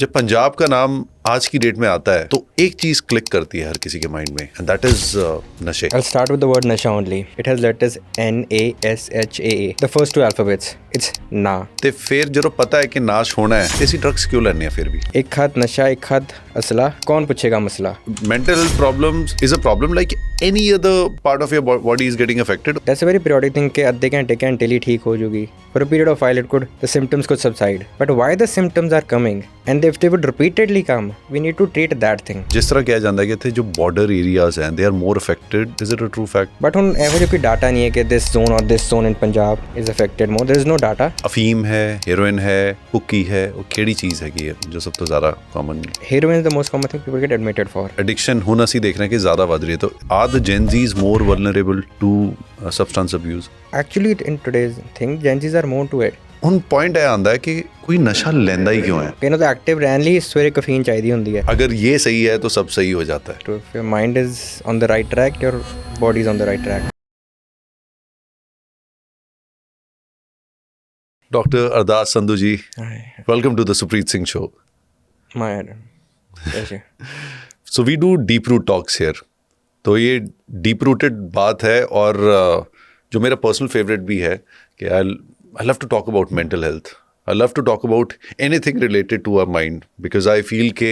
जब पंजाब का नाम आज की डेट में आता है तो एक चीज क्लिक करती है हर किसी के माइंड में एंड दैट इज नशे. I'll start with the word nasha only. It has letters NASHAA. The first two alphabets. It's na. ਤੇ ਫਿਰ ਜਦੋਂ ਪਤਾ ਹੈ ਕਿ ਨਾਸ਼ ਹੋਣਾ ਹੈ ਤੇ ਅਸੀਂ ਡਰੱਗਸ ਕਿਉਂ ਲੈਂਦੇ ਆ ਫਿਰ ਵੀ? एक हाथ नशा एक हाथ असला कौन पूछेगा मसला. Mental health problems is a problem like any other part of your body is getting affected. That's a very periodic thing कि आधे घंटे लिए ठीक हो जाएगी. For a period of while the symptoms could subside. But why the symptoms are coming? And if they would repeatedly come, we need to treat that thing. ਜਿਸ ਤਰ੍ਹਾਂ ਕਿਹਾ ਜਾਂਦਾ ਹੈ ਕਿ ਇੱਥੇ ਜੋ ਬਾਰਡਰ ਏਰੀਆਜ਼ ਹਨ they are more affected. Is it a true fact? But ਹੁਣ ਇਹੋ ਜਿਹਾ ਕੋਈ ਡਾਟਾ ਨਹੀਂ ਹੈ ਕਿ this zone or this zone in Punjab is affected more. There is no data. ਅਫੀਮ ਹੈ, ਹੈਰੋਇਨ ਹੈ, ਹੁੱਕੀ ਹੈ, ਉਹ ਕਿਹੜੀ ਚੀਜ਼ ਹੈਗੀ ਹੈ ਜੋ ਸਭ ਤੋਂ ਜ਼ਿਆਦਾ common? Heroin is the most common thing people get admitted for. Addiction ਹੁਣ ਅਸੀਂ ਦੇਖ ਰਹੇ ਹਾਂ ਕਿ ਜ਼ਿਆਦਾ ਵੱਧ ਰਹੀ ਹੈ. ਤਾਂ are the Gen Z's more vulnerable to substance abuse? Actually, in today's thing, Gen Zs are more to it. ਹੁਣ ਪੁਆਇੰਟ ਇਹ ਆਉਂਦਾ ਹੈ ਕਿ ਕੋਈ ਨਸ਼ਾ ਲੈਂਦਾ ਹੀ ਕਿਉਂ ਹੈ? ਇਹਨਾਂ ਦਾ ਐਕਟਿਵ ਰਹਿਣ ਲਈ ਸਵੇਰੇ ਕੈਫੀਨ ਚਾਹੀਦੀ ਹੁੰਦੀ ਹੈ. अगर ये सही है तो सब सही हो जाता है. So if your mind is on the right track, your body is on the right track. Doctor Ardas Sandhu ji, welcome to the Supreet Singh show. My pleasure. So we do deep root talks here. तो ये डीप रूटेड बात है और जो मेरा personal favourite भी है कि I love to talk about mental health. I love to talk about anything related to our mind because I feel के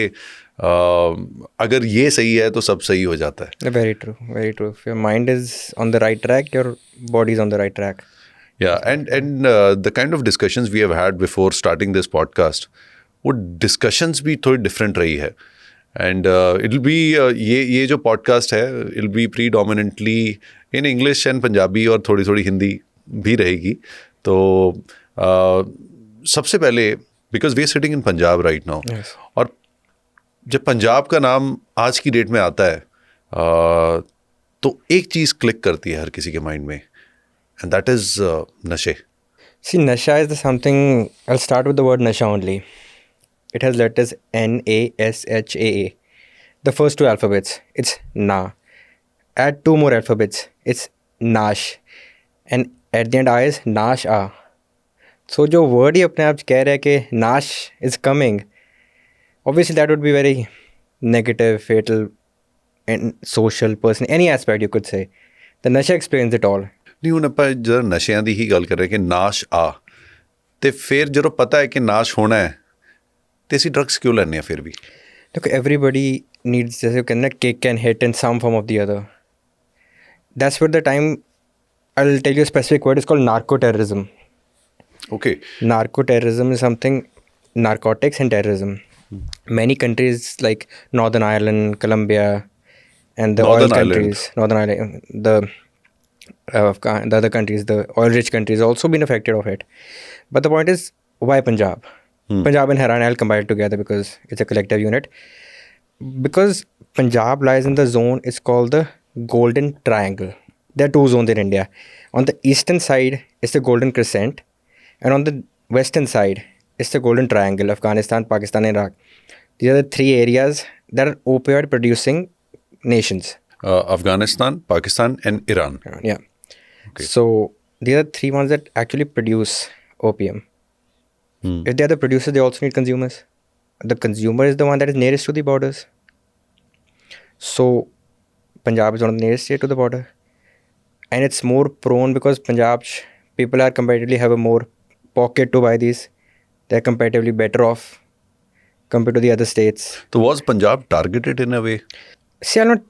अगर ये सही है तो सब सही हो जाता है. Very true, very true. If your mind is on the right track, your body is on the right track. Yeah, and the kind of discussions we have had before starting this podcast, वो discussions भी थोड़ी different रही है. And it'll be ये जो podcast है it'll be predominantly in English and Punjabi और थोड़ी थोड़ी हिंदी भी रहेगी. तो सबसे पहले because we are sitting in Punjab right now. Yes. और जब पंजाब का नाम आज की डेट में आता है तो एक चीज़ क्लिक करती है हर किसी के माइंड में and that is नशे. See, nasha is something. I'll start with the word nasha only. It has letters NASHAA. The first two alphabets. It's na. Add two more alphabets. It's nash. And at the end I is nash a. So जो word ही अपने आप कह रहा है कि nash is coming. Obviously that would be very negative, fatal, and social, personal, any aspect you could say. The nasha explains it all. ਨਹੀਂ ਹੁਣ ਆਪਾਂ ਜਦ ਨਸ਼ਿਆਂ ਦੀ ਹੀ ਗੱਲ ਕਰ ਰਹੇ ਕਿ ਨਾਸ਼ ਆ ਤੇ ਫਿਰ ਜਦੋਂ ਪਤਾ ਹੈ ਕਿ ਨਾਸ਼ ਹੋਣਾ ਹੈ ਤੇ ਅਸੀਂ ਡਰੱਗਸ ਕਿਉਂ ਲੈਂਦੇ ਆ ਫਿਰ ਵੀ? Look, everybody needs, जैसे कहते हैं ना, kick and hit in some form of the other. That's where the time, I'll tell you a specific word, it's called narco-terrorism. Okay. Narco-terrorism is something, narcotics and terrorism. Many countries like Northern Ireland, Colombia, and the Northern oil Ireland. countries, Northern Ireland, the other countries, the oil-rich countries, also been affected of it. But the point is, why Punjab? Punjab and Haryana, I'll combine it together because it's a collective unit. Because Punjab lies in the zone, it's called the Golden Triangle. There are two zones in India. On the eastern side is the Golden Crescent, and on the western side is the Golden Triangle, Afghanistan, Pakistan, and Iraq. These are the three areas that are opioid producing nations. Afghanistan, Pakistan and Iran. Yeah. Okay. So these are three ones that actually produce opium. If they are the producers, they also need consumers. The consumer is the one that is nearest to the borders. So Punjab is one of the nearest state to the border. And it's more prone because Punjab people are comparatively have a more pocket to buy these. They're comparatively better off compared to the other states. So was Punjab targeted in a way? See, I'm not,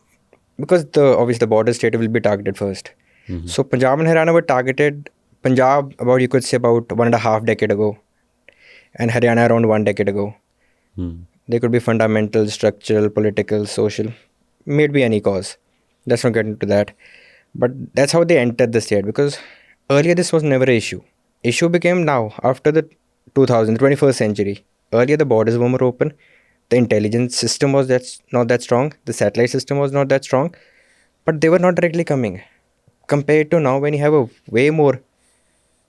because obviously the border state will be targeted first. So Punjab and Haryana were targeted. Punjab about, you could say, about 1.5 decade ago, and Haryana around 1 decade ago. They could be fundamental, structural, political, social, maybe any cause. Let's not get into that. But that's how they entered the state, because earlier this was never an issue. Issue became now after the 21st century. Earlier the borders were more open. The intelligence system was not that strong. The satellite system was not that strong. But they were not directly coming. Compared to now when you have a way more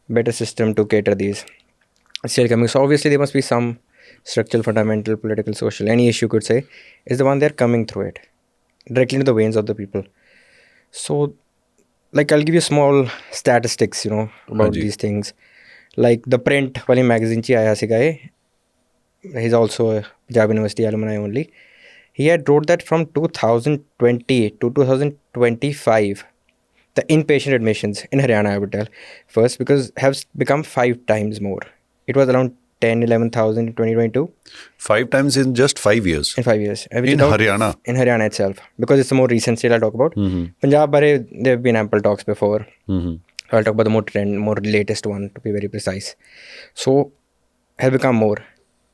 better system to cater these. Still coming. So obviously there must be some structural, fundamental, political, social, any issue you could say, is the one they're coming through it. Directly into the veins of the people. So, like, I'll give you small statistics, about these things. Like the print wali magazine chi aaya siga, he's also a Punjab University alumni only. He had wrote that from 2020 to 2025, the inpatient admissions in Haryana, I would tell, first, because have become 5 times more. It was around 11,000 in 2022 5 times in just 5 years. in 5 years. In Haryana? In Haryana itself, because it's a more recent state I'll talk about. Punjab, there have been ample talks before. I'll talk about the more latest one, to be very precise. So, has become more.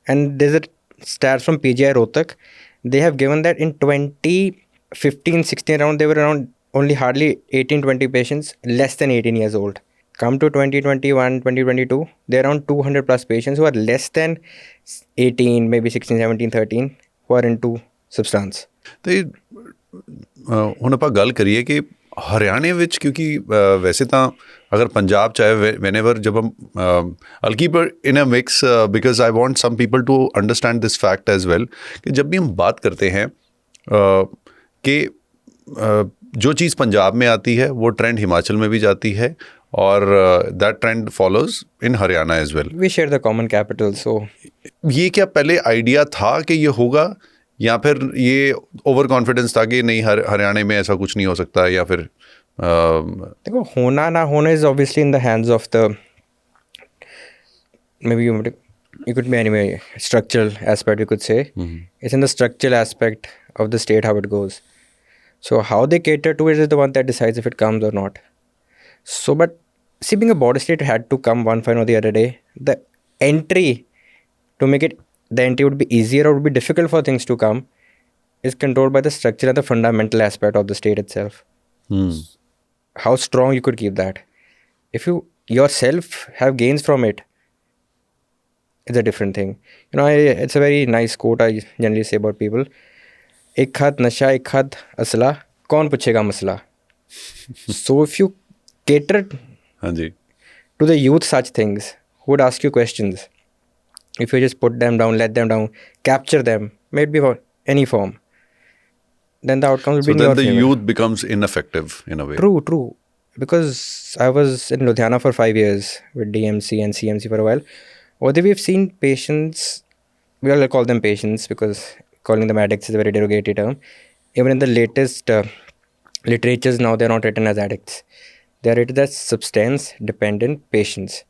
And there's a stats from PGI Rohtak. They have given that in 2015-16 around, there were around only hardly 18-20 patients less than 18 years old. Come to 2021, 2022, there are around 200 plus patients who are less than 18, maybe 16, 17, 13, who are into substance. ਤੇ ਹੁਣ ਆਪਾਂ ਗੱਲ ਕਰੀਏ ਕਿ ਹਰਿਆਣੇ ਵਿੱਚ ਕਿਉਂਕਿ ਵੈਸੇ ਤਾਂ ਅਗਰ ਪੰਜਾਬ ਚਾਹੇ whenever जब हम I'll keep it in a mix because I want some people to understand this fact as well कि जब भी हम बात करते हैं कि जो चीज़ पंजाब में आती है वो ट्रेंड हिमाचल में भी जाती है और that trend follows in Haryana as well. We share the common capital, so ये क्या पहले आइडिया था कि ये होगा या फिर ये ओवर कॉन्फिडेंस था कि नहीं हरियाणा में ऐसा कुछ नहीं हो सकता या फिर देखो होना ना होना is obviously in the hands of the maybe you could be anyway structural aspect, you could say. It's in the structural aspect of the state how it goes. So how they cater to it is the one that decides if it comes or not. So but see, being a border state had to come one fine or the other day. The entry to make it, the entry would be easier or would be difficult for things to come is controlled by the structure and the fundamental aspect of the state itself. How strong you could keep that. If you yourself have gains from it, it's a different thing. You know, it's a very nice quote I generally say about people. एक हाथ नशा एक हाथ असला कौन पूछेगा मसला. So if you cater हाँ जी to the youth such things, who would ask you questions, if you just put them down, let them down, capture them, maybe for any form, then the outcome will so be in your then the favor. youth becomes ineffective in a way. True. Because I was in Ludhiana for 5 years with DMC and CMC for a while. What we've seen patients, we all call them patients because calling them addicts is a very derogatory term. Even in the latest literatures now, they're not written as addicts. They're rated as substance-dependent patients.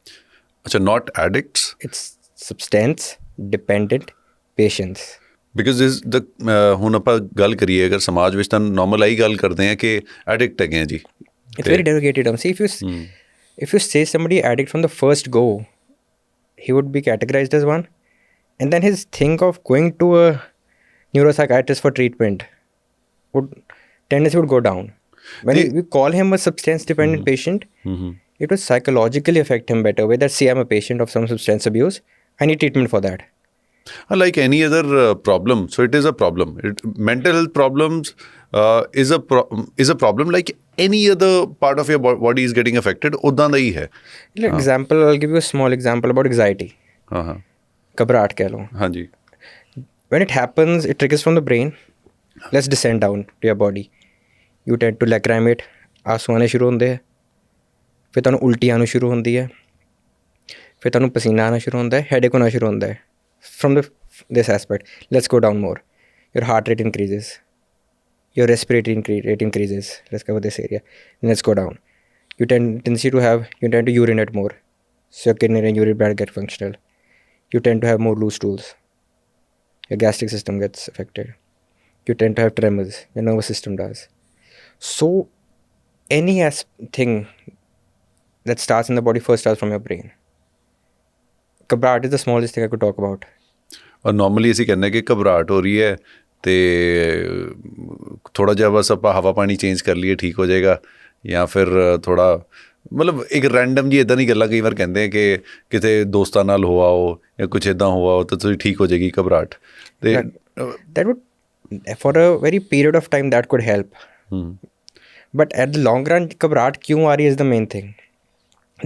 अच्छा, not addicts? It's substance-dependent patients. Because this the ਹੁਣ ਆਪਾਂ ਗੱਲ ਕਰੀਏ ਅਗਰ ਸਮਾਜ ਵਿੱਚ ਤਾਂ normal ਆਈ ਗੱਲ ਕਰਦੇ ਆ ਕਿ ਐਡਿਕਟ ਹੈਗੇ ਆ ਜੀ. It's very derogatory term. See, if you say somebody addict from the first go, he would be categorized as one, and then his think of going to a neuropsychiatrist for treatment tendency would go down. When we call him a substance-dependent patient, it would psychologically affect him better. Whether say I'm a patient of some substance abuse, I need treatment for that. Like any other problem, so it is a problem. Mental health problems is a problem like any other part of your body is getting affected. उदां दा ही है. Example, I'll give you a small example about anxiety. घबराहट कह लो. हाँ जी. When it happens, it triggers from the brain. Let's descend down to your body. You tend to lacrimate, ਆਂਸੂ ਆਉਣੇ ਸ਼ੁਰੂ ਹੁੰਦੇ ਹੈ, ਫਿਰ ਤੁਹਾਨੂੰ ਉਲਟੀ ਆਉਣੀ ਸ਼ੁਰੂ ਹੁੰਦੀ ਹੈ, ਫਿਰ ਤੁਹਾਨੂੰ ਪਸੀਨਾ ਆਉਣਾ ਸ਼ੁਰੂ ਹੁੰਦਾ ਹੈ, ਹੈਡੇਕ ਹੋਣਾ ਸ਼ੁਰੂ ਹੁੰਦਾ ਹੈ. From this aspect, let's go down more. Your heart rate increases, your respiratory rate increases. Let's cover this area. Let's go down. You tend to urinate more, so your kidney and urine bladder get functional. You tend to have more loose stools. Your gastric system gets affected. You tend to have tremors. Your nervous system does. So any thing that starts in the body first starts from your brain. ਘਬਰਾਹਟ is the smallest thing I could talk about. ਔਰ normally ਅਸੀਂ ਕਹਿੰਦੇ ਕਿ ਘਬਰਾਹਟ ਹੋ ਰਹੀ ਹੈ ਤੇ ਥੋੜਾ ਜਿਹਾ ਬਸ ਆਪਾਂ ਹਵਾ ਪਾਣੀ ਚੇਂਜ ਕਰ ਲਈਏ ਠੀਕ ਹੋ ਜਾਏਗਾ ਜਾਂ ਫਿਰ ਥੋੜਾ ਮਤਲਬ ਇੱਕ ਰੈਂਡਮ ਜੀ ਇਦਾਂ ਦੀ ਗੱਲਾਂ ਕਈ ਵਾਰ ਕਹਿੰਦੇ ਆ ਕਿ ਕਿਤੇ ਦੋਸਤਾਂ ਨਾਲ ਹੋ ਆਓ ਜਾਂ ਕੁਝ ਇਦਾਂ ਹੋ ਆਓ ਤਾਂ ਤੁਸੀਂ ਠੀਕ ਹੋ ਜਾਏਗੀ ਘਬਰਾਹਟ ਤੇ that would for a very period of time that could help. But at the long run ਘਬਰਾਹਟ ਕਿਉਂ ਆ ਰਹੀ is the main thing.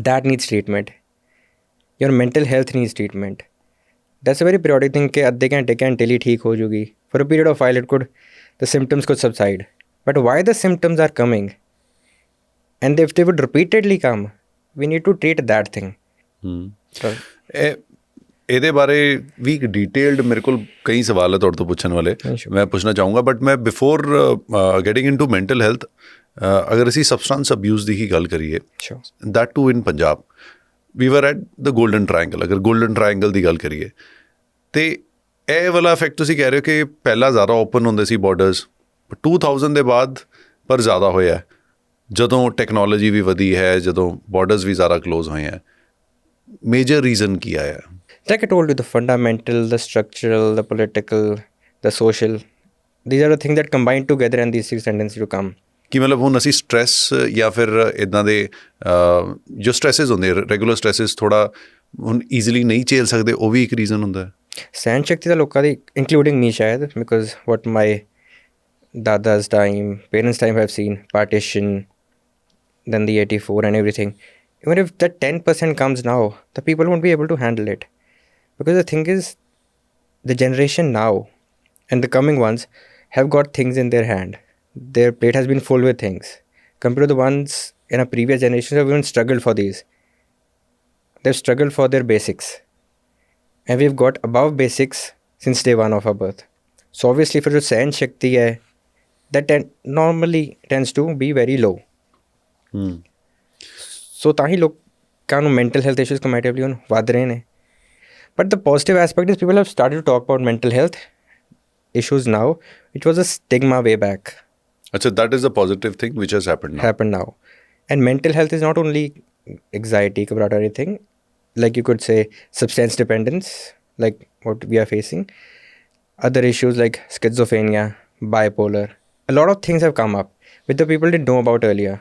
That needs treatment. Your mental health needs treatment. That's a very periodic thing कि आधे घंटे लिए ठीक हो जाएगी. For a period of while the symptoms could subside. But why the symptoms are coming? And if they would repeatedly come, we need to treat that thing. ਇਹਦੇ ਬਾਰੇ ਵੀ ਇੱਕ ਡਿਟੇਲਡ ਮੇਰੇ ਕੋਲ ਕਈ ਸਵਾਲ ਹੈ ਤੁਹਾਡੇ ਤੋਂ ਪੁੱਛਣ ਵਾਲੇ ਮੈਂ ਪੁੱਛਣਾ ਚਾਹੂੰਗਾ ਬਟ ਮੈਂ before getting into mental health ਅਗਰ ਅਸੀਂ ਸਬਸਟੈਂਸ ਅਬਿਊਜ਼ ਦੀ ਹੀ ਗੱਲ ਕਰੀਏ ਦੈਟ ਟੂ ਇਨ ਪੰਜਾਬ ਵੀ ਵਰ ਐਟ ਦ ਗੋਲਡਨ ਟਰਾਇੰਗਲ ਅਗਰ ਗੋਲਡਨ ਟਰਾਇੰਗਲ ਦੀ ਗੱਲ ਕਰੀਏ ਤੇ ਇਹ ਵਾਲਾ ਇਫੈਕਟ ਤੁਸੀਂ ਕਹਿ ਰਹੇ ਹੋ ਕਿ ਪਹਿਲਾਂ ਜ਼ਿਆਦਾ ਓਪਨ ਹੁੰਦੇ ਸੀ ਬਾਰਡਰਸ 2000 ਦੇ ਬਾਅਦ ਪਰ ਜ਼ਿਆਦਾ ਹੋਇਆ ਜਦੋਂ ਟੈਕਨੋਲੋਜੀ ਵੀ ਵਧੀ ਹੈ ਜਦੋਂ ਬਾਰਡਰਸ ਵੀ ਜ਼ਿਆਦਾ ਕਲੋਜ਼ ਹੋਏ ਹੈ ਮੇਜਰ ਰੀਜ਼ਨ ਕੀ ਆਇਆ Like I told you, the fundamental, the structural, the political, the social, these are the things that combine together and these things tendency to come. ਕਿ ਮਤਲਬ ਹੁਣ ਅਸੀਂ ਸਟ੍ਰੈਸ ਜਾਂ ਫਿਰ ਇੱਦਾਂ ਦੇ ਜੋ ਸਟ੍ਰੈਸਿਸ ਹੁੰਦੇ ਰੈਗੂਲਰ ਸਟ੍ਰੈਸਿਸ ਥੋੜ੍ਹਾ ਹੁਣ ਈਜ਼ੀਲੀ ਨਹੀਂ ਝੇਲ ਸਕਦੇ ਉਹ ਵੀ ਇੱਕ ਰੀਜ਼ਨ ਹੁੰਦਾ ਸਹਿਣ ਸ਼ਕਤੀ ਤਾਂ ਲੋਕਾਂ ਦੀ ਇੰਕਲੂਡਿੰਗ ਮੀ ਸ਼ਾਇਦ ਬਿਕੋਜ਼ ਵਟ ਮਾਈ ਦਾਦਾ's time, parents' time I've seen partition, then the 84 and everything. Even if that 10% comes now, the people won't be able to handle it. Because the thing is, the generation now and the coming ones have got things in their hand. Their plate has been full with things. Compared to the ones in a previous generation who have even struggled for these. They've struggled for their basics. And we've got above basics since day one of our birth. So obviously for the Sahan Shakti hai, that normally tends to be very low. So ਤਾਂ ਹੀ ਲੋਕਾਂ ਨੂੰ mental health issues comparatively ਹੁਣ ਵੱਧ ਰਹੇ ਨੇ. But the positive aspect is people have started to talk about mental health issues now. It was a stigma way back. Achha, that is a positive thing which has happened now. And mental health is not only anxiety, घबराहट or anything. Like you could say substance dependence, like what we are facing. Other issues like schizophrenia, bipolar. A lot of things have come up which the people didn't know about earlier.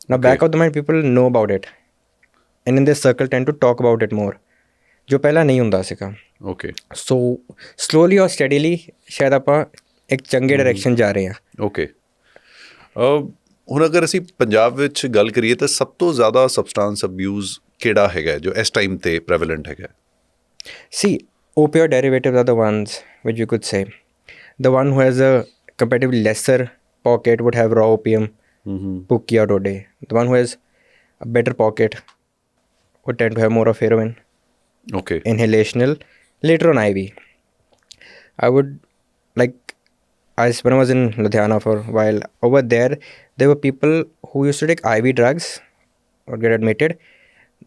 Now back of the mind people know about it. And in their circle tend to talk about it more. ਜੋ ਪਹਿਲਾਂ ਨਹੀਂ ਹੁੰਦਾ ਸੀਗਾ okay so slowly ਔਰ ਸਟੈਡੀਲੀ ਸ਼ਾਇਦ ਆਪਾਂ ਇੱਕ ਚੰਗੇ ਡਾਇਰੈਕਸ਼ਨ ਜਾ ਰਹੇ ਹਾਂ ਓਕੇ ਹੁਣ ਅਗਰ ਅਸੀਂ ਪੰਜਾਬ ਵਿੱਚ ਗੱਲ ਕਰੀਏ ਤਾਂ ਸਭ ਤੋਂ ਜ਼ਿਆਦਾ ਸਬਸਟੈਂਸ ਅਬਿਊਜ਼ ਕਿਹੜਾ ਹੈਗਾ ਜੋ ਇਸ ਟਾਈਮ ਤੇ ਪ੍ਰੈਵਲੈਂਟ ਹੈਗਾ ਸੀ opioid derivatives are the ones which you could say the one who has a comparatively lesser pocket would have raw opium pukki or dode the one who has a better pocket would tend to have more of heroin okay inhalational later on IV. I would like when I was in Ludhiana for a while over there were people who used to take IV drugs or get admitted.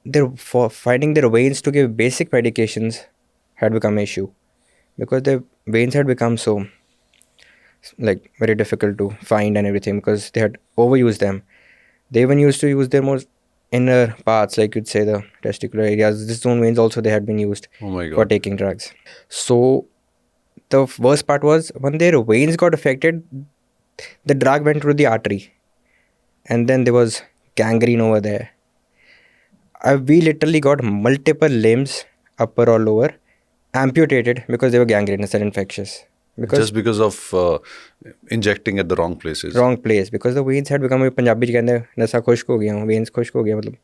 They're finding their veins to give basic medications had become an issue because their veins had become so like very difficult to find and everything because they had overused them. They even used to use their more inner parts, like you'd say the testicular areas, the zone veins also they had been used for taking drugs. So the worst part was when their veins got affected, the drug went through the artery and then there was gangrene over there. We literally got multiple limbs, upper or lower, amputated because they were gangrenous and infectious. Just because of injecting at the wrong places. Wrong place because the veins had become Punjabi ਚ ਕਹਿੰਦੇ ਨਸਾਂ ਖੁਸ਼ਕ ਹੋ ਗਈਆਂ veins ਖੁਸ਼ਕ ਹੋ ਗਈਆਂ ਮਤਲਬ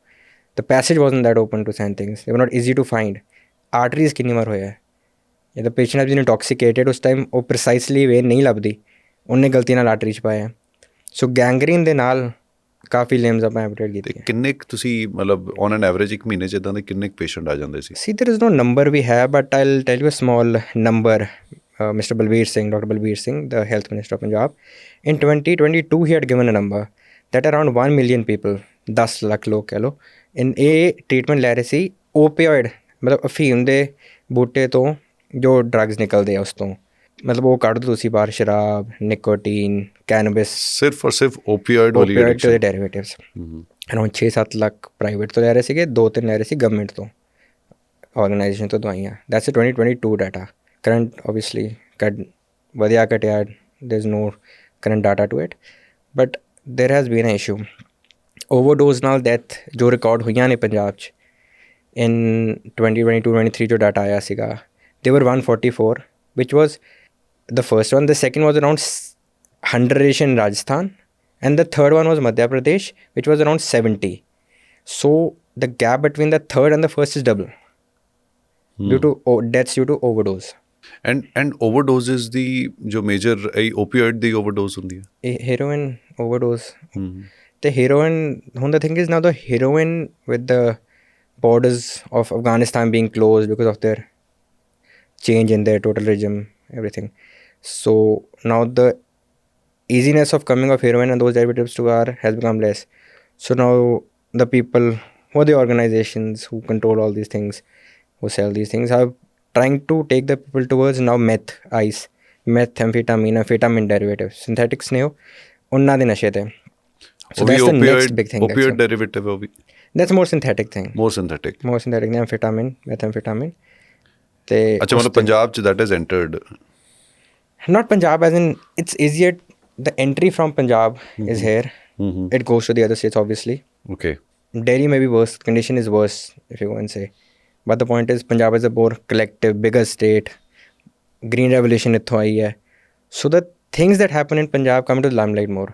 the passage wasn't that open to certain things. They were not easy to find. Arteries ਕਿੰਨੀ ਵਾਰ ਹੋਇਆ ਜਾਂ the patient has been intoxicated ਉਸ time ਉਹ precisely vein ਨਹੀਂ ਲੱਭਦੀ ਉਹਨੇ ਗਲਤੀ ਨਾਲ artery ਚ ਪਾਇਆ so gangrene ਦੇ ਨਾਲ ਕਾਫੀ ਲਿੰਬਸ ਆਪਾਂ ਐਂਪੂਟੇਟ ਕੀਤੇ ਕਿੰਨੇ ਤੁਸੀਂ ਮਤਲਬ ਔਨ ਐਨ ਐਵਰੇਜ ਇੱਕ ਮਹੀਨੇ 'ਚ ਇੱਦਾਂ ਦੇ ਕਿੰਨੇ ਪੇਸ਼ੈਂਟ ਆ ਜਾਂਦੇ ਸੀ See there is no number we have but I'll tell you a small number. Mr. Balbir Singh, Dr. Balbir Singh, the Health Minister of Punjab, in 2022 he had given a number that around 1 million people, 10 lakh log keh lo, in a treatment ਲੈ ਰਹੇ ਸੀ opioid ਮਤਲਬ ਅਫੀਮ ਦੇ ਬੂਟੇ ਤੋਂ ਜੋ drugs ਨਿਕਲਦੇ ਆ ਉਸ ਤੋਂ ਮਤਲਬ ਉਹ ਕੱਢ ਦੋ ਤੁਸੀਂ ਬਾਹਰ ਸ਼ਰਾਬ ਨਿਕੋਟੀਨ ਕੈਨਬਿਸ ਸਿਰਫ ਔਰ ਸਿਰਫ opioid ਵਾਲੀ ਦੇ ਡੈਰੀਵੇਟਿਵਸ ਅਰਾਊਂਡ 6-7 ਲੱਖ ਪ੍ਰਾਈਵੇਟ ਤੋਂ ਲੈ ਰਹੇ ਸੀਗੇ 2-3 ਲੈ ਰਹੇ ਸੀ ਗਵਰਨਮੈਂਟ ਤੋਂ ਆਰਗੇਨਾਈਜੇਸ਼ਨ ਤੋਂ ਦਵਾਈਆਂ ਦੈਟਸ 2022 ਡਾਟਾ current obviously ਵਧੀਆ ਘਟਿਆ there's no current data to it but there has been an issue overdose ਨਾਲ death ਜੋ ਰਿਕਾਰਡ ਹੋਈਆਂ ਨੇ ਪੰਜਾਬ 'ਚ in 2022-23 ਜੋ ਡਾਟਾ ਆਇਆ ਸੀਗਾ they were 144 which was the first one. The second was around 100-ish in Rajasthan and the third one was Madhya Pradesh which was around 70. So the gap between the third and the first is double due to deaths due to overdose. And overdoses ਦੀ ਜੋ major opioid ਦੀ overdose ਹੁੰਦੀ ਹੈ heroin overdose ਤੇ heroin ਹੁਣ the thing is now the heroin with the borders of Afghanistan being closed because of their change in their total regime, everything. So now the easiness of coming of heroin and those derivatives to our has become less. So now the people who are the organizations who control all these things, who sell these things, are trying to take the people towards now meth, ice, methamphetamine, amphetamine derivatives, synthetics ne ho, unna de nashe te. So वो भी that's the next opioid big thing. opioid derivative है वो भी That's more synthetic thing. more synthetic. More synthetic than amphetamine, methamphetamine. They अच्छा मतलब पंजाब च that has entered. not Punjab, as in it's easier. The entry from Punjab is here. It goes to the other states, obviously. Okay. Delhi may be worse. Condition is worse if you go and say. But the point is, Punjab is a more collective, bigger state. Green revolution itho aayi hai. So the things that happen in Punjab come to the limelight more.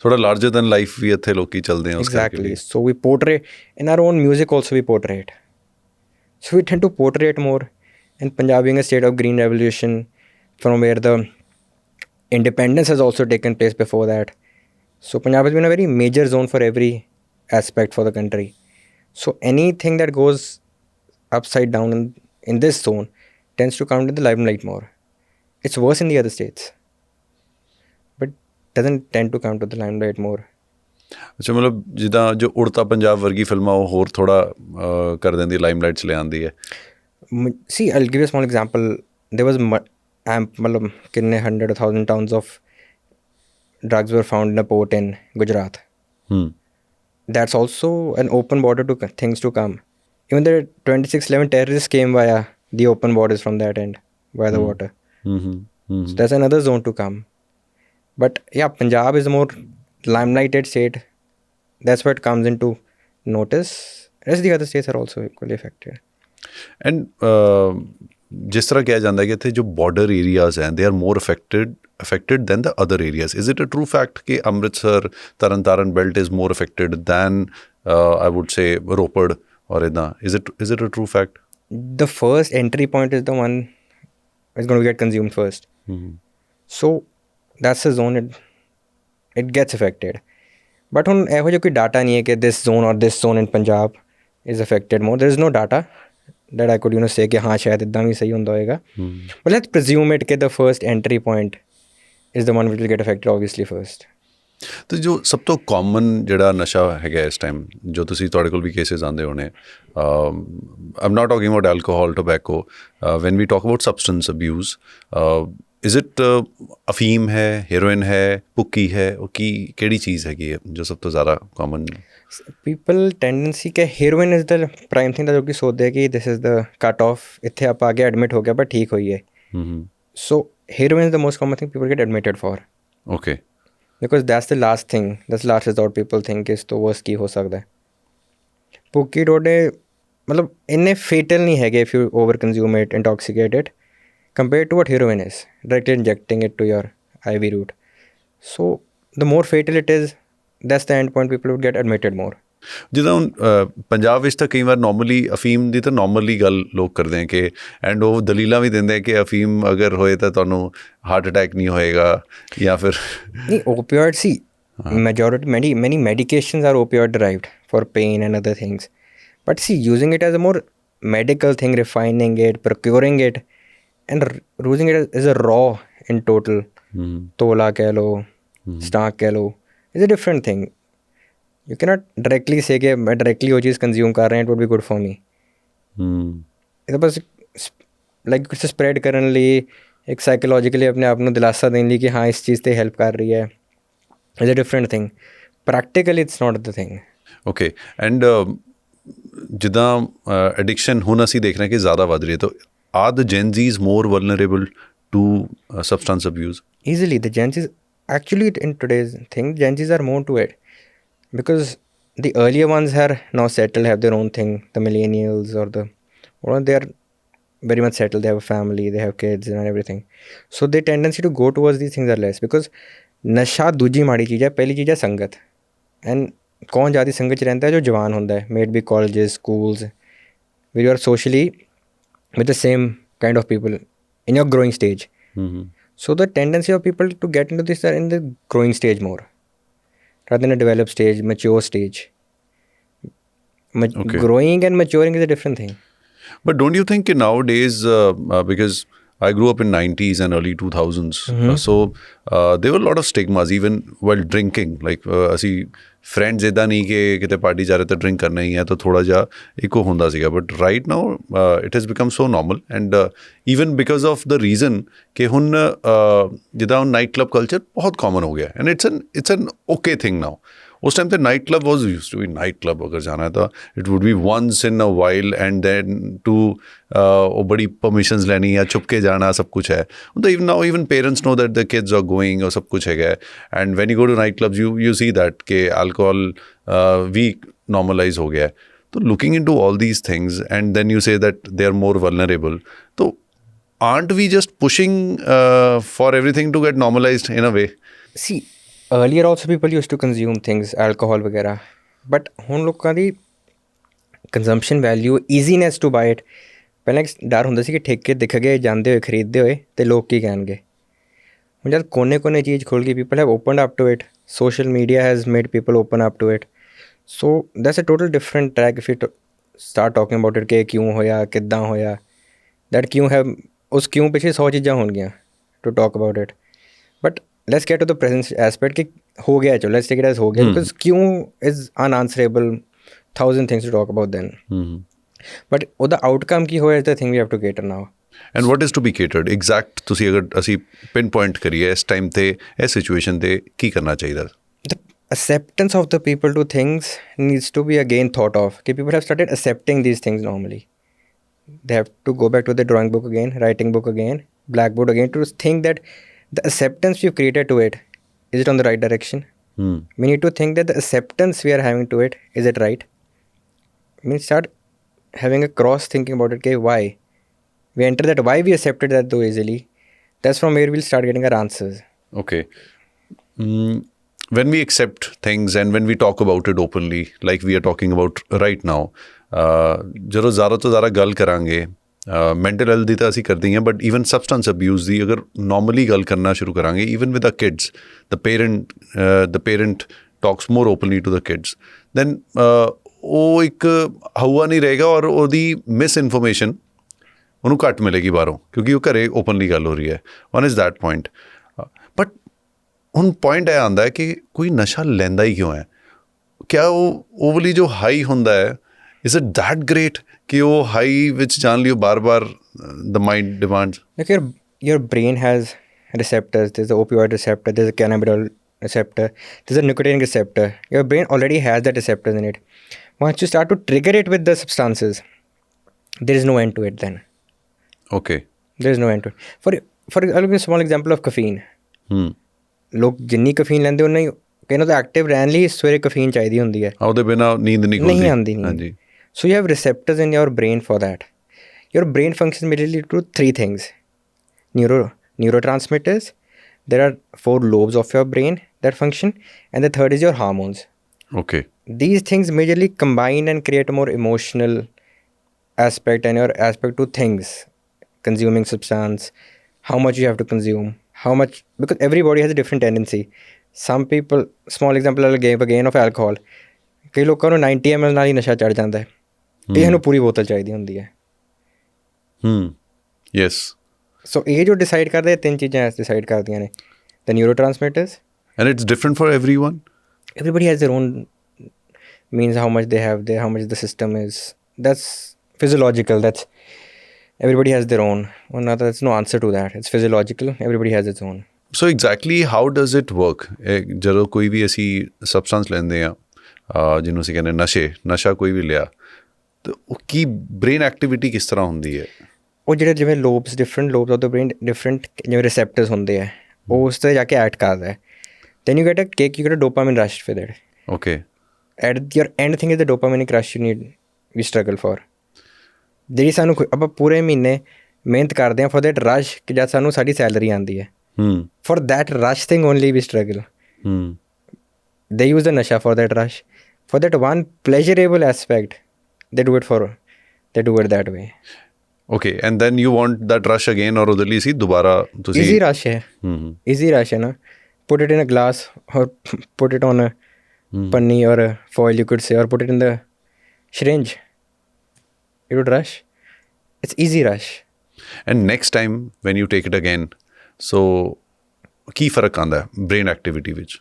थोड़ा larger than life भी ਇੱਥੇ ਲੋਕੀ ਚੱਲਦੇ हैं उस करके Exactly. लिए. So we portray in our own music also we portray it. So we tend to portray it more. And Punjab being a state of green revolution, from where the independence has also taken place before that. So Punjab has been a very major zone for every aspect for the country. So anything that goes upside down in this zone tends to come to the limelight more. It's worse in the other states, but doesn't tend to come to the limelight more. ਅੱਛਾ ਮਤਲਬ ਜਿੱਦਾਂ ਜੋ ਉੜਤਾ ਪੰਜਾਬ ਵਰਗੀ ਫਿਲਮਾਂ ਉਹ ਹੋਰ ਥੋੜਾ ਕਰ ਦਿੰਦੀ ਲਾਈਮਲਾਈਟ 'ਚ ਲੈ ਆਉਂਦੀ ਹੈ. See, I'll give you a small example. There was matlab कितने 100 or 1,000 tons of drugs were found in a port in Gujarat. That's also an open border to things to come. Even the 2611 terrorists came via the open borders from that end, via the water. So that's another zone to come. But yeah, Punjab is a more limelighted state. That's what comes into notice. Rest the other states are also equally affected. And ਜਿਸ ਤਰ੍ਹਾਂ ਕਿਹਾ ਜਾਂਦਾ ਹੈ ਕਿ ਇੱਥੇ ਜੋ border areas ਹੈ ਦੇ are more affected than the other areas. Is it a true fact ਕਿ Amritsar Tarn Taran belt is more affected than I would say Ropar or ਇੱਦਾਂ? Is it a true fact? The first entry point is the one is going to get consumed first. So that's the zone it gets affected. But ਹੁਣ ਇਹੋ ਜਿਹਾ ਕੋਈ data ਨਹੀਂ ਹੈ ਕਿ this zone or this zone in Punjab is affected more. There is no data that I could say कि हाँ शायਦ ਇੱਦਾਂ ਵੀ ਸਹੀ ਹੁੰਦਾ ਹੋਏਗਾ. But let's presume it ਕਿ the first entry point is the one which will get affected obviously first. ਤੇ ਜੋ ਸਭ ਤੋਂ ਕਾਮਨ ਜਿਹੜਾ ਨਸ਼ਾ ਹੈਗਾ ਇਸ ਟਾਈਮ ਜੋ ਤੁਸੀਂ ਤੁਹਾਡੇ ਕੋਲ ਵੀ ਕੇਸਿਸ ਆਉਂਦੇ ਹੋਣੇ I'm not talking about alcohol tobacco when we talk about substance abuse is it ਅਫੀਮ ਹੈ ਹੈਰੋਇਨ ਹੈ ਭੁੱਕੀ ਹੈ ਉਹ ਕਿਹੜੀ ਚੀਜ਼ ਹੈਗੀ ਹੈ ਜੋ ਸਭ ਤੋਂ ਜ਼ਿਆਦਾ ਕਾਮਨ? People tendency ਕਿ heroin is the prime thing that ਲੋਕੀ ਸੋਚਦੇ ਕਿ this is the cut off, ਇੱਥੇ ਆਪਾਂ ਆ ਕੇ ਐਡਮਿਟ ਹੋ ਗਿਆ ਪਰ ਠੀਕ ਹੋਈਏ. So heroin is the most common thing people get admitted for. Okay. Because that's the last thing, that's the last resort people think is ਤੋਂ worst ਕੀ ਹੋ ਸਕਦਾ ਹੈ. ਭੁੱਕੀ ਡੋਡੇ ਮਤਲਬ ਇੰਨੇ fatal ਨਹੀਂ ਹੈਗੇ if you over consume it, intoxicate it, compared to what heroin is, directly injecting it to your IV route. So the more fatal it is, that's the end point people would get admitted more. ਜਿੱਦਾਂ ਹੁਣ ਪੰਜਾਬ ਵਿੱਚ ਤਾਂ ਕਈ ਵਾਰ normally ਅਫੀਮ ਦੀ ਤਾਂ normally ਗੱਲ ਲੋਕ ਕਰਦੇ ਹੈ ਕਿ ਐਂਡ ਉਹ ਦਲੀਲਾਂ ਵੀ ਦਿੰਦੇ ਕਿ ਅਫੀਮ ਅਗਰ ਹੋਏ ਤਾਂ ਤੁਹਾਨੂੰ ਹਾਰਟ ਅਟੈਕ ਨਹੀਂ ਹੋਏਗਾ ਜਾਂ ਫਿਰ ਨਹੀਂ opioid see majority many medications are opioid derived for pain and other things, but see using it as a more medical thing, refining it, procuring it and using it as a raw in total, tola keh lo, stock keh lo, is a different thing. You cannot directly say कि मैं directly वो चीज़ consume कर रहे हैं, it would be good for me. ਇਹ ਬਸ like ਕੁਛ spread ਕਰਨ ਲਈ ਇੱਕ ਸਾਈਕੋਲੋਜੀਕਲੀ ਆਪਣੇ ਆਪ ਨੂੰ ਦਿਲਾਸਾ ਦੇਣ ਲਈ ਕਿ ਹਾਂ ਇਸ ਚੀਜ਼ 'ਤੇ ਹੈਲਪ ਕਰ ਰਹੀ ਹੈ, is a different thing. Practically it's not the thing. Okay. And ਜਿੱਦਾਂ ਐਡਿਕਸ਼ਨ ਹੁਣ ਅਸੀਂ ਦੇਖ ਰਹੇ ਕਿ ਜ਼ਿਆਦਾ ਵੱਧ ਰਹੀ ਹੈ ਤਾਂ are the Gen Z's more vulnerable to substance abuse? Easily the Gen Z's actually in today's thing Gen Zs are more to it because the earlier ones are now settled, have their own thing. The millennials or they are very much settled, they have a family, they have kids and everything, so their tendency to go towards these things are less because ਨਸ਼ਾ ਦੂਜੀ ਮਾੜੀ ਚੀਜ਼ ਹੈ. ਪਹਿਲੀ ਚੀਜ਼ ਹੈ ਸੰਗਤ, and ਕੌਣ ਜ਼ਿਆਦਾ ਸੰਗਤ 'ਚ ਰਹਿੰਦਾ ਹੈ? ਜੋ ਜਵਾਨ ਹੁੰਦਾ ਹੈ, made B colleges, schools, where you are socially with the same kind of people in your growing stage. So the tendency of people to get into this are in the growing stage more rather than a developed stage, mature stage. Okay. Growing and maturing is a different thing. But don't you think nowadays, because I grew up in 90s and early 2000s, so there were a lot of stigmas even while drinking. Like ਅਸੀਂ friends ਇਦਾਂ ਨਹੀਂ ਕਿ ਕਿਤੇ party ਜਾ ਰਹੇ ਤਾਂ drink ਕਰਨਾ ਹੀ ਹੈ ਤਾਂ ਥੋੜਾ ਜਿਹਾ ਇੱਕੋ ਹੁੰਦਾ ਸੀਗਾ but right now it has become so normal and even because of the reason ਕਿ ਹੁਣ ਜਿੱਦਾਂ ਹੁਣ ਨਾਈਟ ਕਲੱਬ ਕਲਚਰ ਬਹੁਤ ਕਾਮਨ ਹੋ ਗਿਆ and it's an okay thing now उस टाइम पे night club was use to be night club अगर जाना है तो it would be once in a while and then to वो बड़ी परमिशंस लेनी या छुप के जाना सब कुछ है तो even now even parents know that the kids are going और सब कुछ है and when you go to night clubs you see that के अल्कोहल भी नॉर्मलाइज हो गया है तो looking into all these things and then you say that they are more vulnerable तो aren't we just pushing for everything to get normalized in a way? See, earlier also people used to consume things, alcohol वगैरह, but ਹੁਣ ਲੋਕਾਂ ਦੀ consumption value, easiness to buy it, ਪਹਿਲਾਂ ਇੱਕ ਡਰ ਹੁੰਦਾ ਸੀ ਕਿ ਠੇਕੇ ਦਿਖ ਗਏ ਜਾਂਦੇ ਹੋਏ ਖਰੀਦਦੇ ਹੋਏ ਤੇ ਲੋਕ ਕੀ ਕਹਿਣਗੇ ਹੁਣ ਜਦ ਕੋਨੇ ਚੀਜ਼ ਖੁੱਲ੍ਹ ਗਈ people have opened up to it, social media has made people open up to it, so that's a total different track if you start talking about it ਕਿ ਕਿਉਂ ਹੋਇਆ ਕਿੱਦਾਂ ਹੋਇਆ that ਕਿਉਂ ਹੈ ਉਸ ਕਿਉਂ ਪਿੱਛੇ 100 ਚੀਜ਼ਾਂ ਹੋਣਗੀਆਂ to talk about it but let's get to the present aspect कि हो गया चलो let's take it as हो गया because क्यों is unanswerable, 1000 things to talk about then but the outcome की होया is the thing we have to cater now. And what is to be catered exact ਤੁਸੀਂ ਅਗਰ ਅਸੀਂ pinpoint ਕਰੀਏ ਇਸ ਟਾਈਮ ਤੇ ਇਸ situation ਤੇ ਕੀ ਕਰਨਾ ਚਾਹੀਦਾ The acceptance of the people to things needs to be again thought of कि people have started accepting these things normally. They have to go back to the drawing book again, writing book again, blackboard again to think that the acceptance we've created to it, is it on the right direction? We need to think that the acceptance we are having to it, is it right? We start having a cross thinking about it, okay, why? We enter that why we accepted that so easily. That's from where we'll start getting our answers. Okay. When we accept things and when we talk about it openly, like we are talking about right now, ਜਦੋਂ ਜ਼ਿਆਦਾ ਤੋਂ ਜ਼ਿਆਦਾ ਗੱਲ ਕਰਾਂਗੇ mental health ਦੀ ਤਾਂ ਅਸੀਂ ਕਰਦੇ ਹੀ ਹਾਂ ਬਟ ਈਵਨ ਸਬਸਟੈਂਸ ਅਬਿਊਜ਼ ਦੀ ਅਗਰ ਨੋਰਮਲੀ ਗੱਲ ਕਰਨਾ ਸ਼ੁਰੂ ਕਰਾਂਗੇ even with a kids the parent talks more openly to the kids than ਉਹ ਇੱਕ ਹਊਆ ਨਹੀਂ ਰਹੇਗਾ ਔਰ ਉਹਦੀ ਮਿਸ ਇਨਫੋਰਮੇਸ਼ਨ ਉਹਨੂੰ ਘੱਟ ਮਿਲੇਗੀ ਬਾਹਰੋਂ ਕਿਉਂਕਿ ਉਹ ਘਰੇ ਓਪਨਲੀ ਗੱਲ ਹੋ ਰਹੀ ਹੈ one is that point but ਹੁਣ ਪੁਆਇੰਟ ਇਹ ਆਉਂਦਾ ਹੈ ਕਿ ਕੋਈ ਨਸ਼ਾ ਲੈਂਦਾ ਹੀ ਕਿਉਂ ਹੈ ਕਿਆ ਉਹ ਵਾਲੀ ਜੋ ਹਾਈ ਹੁੰਦਾ ਹੈ is it that great कि वो high ਵਿੱਚ ਜਾਣ ਲਈ ਬਾਰ-ਬਾਰ the mind demands? Like your brain has receptors. There's the opioid receptor, there's a cannabinoid receptor, there's a nicotine receptor. Your brain already has that receptors in it. Once you start to trigger it with the substances, there is no end to it then. Okay. There is no end to it. For I'll give you a small example of caffeine. ਲੋਕ ਜਿੰਨੀ ਕਫੀਨ ਲੈਂਦੇ ਉਹਨਾਂ ਹੀ ਕਹਿੰਦੇ ਤਾਂ active ਰਹਿਣ ਲਈ ਸਵੇਰੇ ਕਫੀਨ ਚਾਹੀਦੀ ਹੁੰਦੀ ਹੈ ਉਹਦੇ ਬਿਨਾਂ ਨੀਂਦ ਨਹੀਂ ਆਉਂਦੀ ਹਾਂਜੀ. So you have receptors in your brain for that. Your brain functions mainly to 3 things. Neurotransmitters. There are 4 lobes of your brain that function. And the third is your hormones. Okay. These things majorly combine and create a more emotional aspect and your aspect to things. Consuming substance, how much you have to consume, how much, because everybody has a different tendency. Some people, small example I'll give again of alcohol. ਕਈ ਲੋਕਾਂ ਨੂੰ 90 ml ਨਾਲ ਹੀ ਨਸ਼ਾ ਚੜ੍ਹ ਜਾਂਦਾ ਹੈ ਇਹ ਨੂੰ ਪੂਰੀ ਬੋਤਲ ਚਾਹੀਦੀ ਹੁੰਦੀ ਹੈ ਯੈਸ ਸੋ ਇਹ ਜੋ ਡਿਸਾਈਡ ਕਰਦੇ ਇਹ 3 ਚੀਜ਼ਾਂ ਡਿਸਾਈਡ ਕਰਦੀਆਂ ਨੇ the neurotransmitters and it's different for everyone everybody has their own means how much they have there how much the system is that's physiological that's everybody has their own there's no answer to that it's physiological everybody has its own so exactly how does it work ਜਦੋਂ ਕੋਈ ਵੀ ਅਸੀਂ substance ਲੈਂਦੇ ਆ ਜਿਹਨੂੰ ਅਸੀਂ ਕਹਿੰਦੇ ਨਸ਼ਾ ਕੋਈ ਵੀ ਲਿਆ ਤਾਂ ਉਹ ਕੀ ਬ੍ਰੇਨ ਐਕਟੀਵਿਟੀ ਕਿਸ ਤਰ੍ਹਾਂ ਹੁੰਦੀ ਹੈ ਉਹ ਜਿਹੜੇ ਜਿਵੇਂ lobes different lobes of the brain different ਜਿਵੇਂ ਰਿਸੈਪਟਰਸ ਹੁੰਦੇ ਆ ਉਹ ਉਸ 'ਤੇ ਜਾ ਕੇ ਐਕਟ ਕਰਦਾ ਹੈ then you get a dopamine rush with it. Okay. At your end thing is the dopaminic rush we struggle for. ਜਿਹੜੀ ਸਾਨੂੰ ਆਪਾਂ ਪੂਰੇ ਮਹੀਨੇ ਮਿਹਨਤ ਕਰਦੇ ਹਾਂ for that rush ਕਿ ਜਦ ਸਾਨੂੰ ਸਾਡੀ ਸੈਲਰੀ ਆਉਂਦੀ ਹੈ for that rush thing only we struggle. They use the nasha for that rush. For that one pleasurable aspect, they do it that way. Okay, and then you want that rush again or ਉਹਦੇ ਲਈ ਸੀ ਦੁਬਾਰਾ ਤੁਸੀਂ easy rush ਹੈ easy rush ਹੈ ਨਾ put it in a glass or put it on a panni or foil you could say or put it in the Shringe. It would rush. It's easy rush. And next time when you take it again, so ਕੀ ਫਰਕ ਆਉਂਦਾ ਹੈ brain activity ਵਿੱਚ?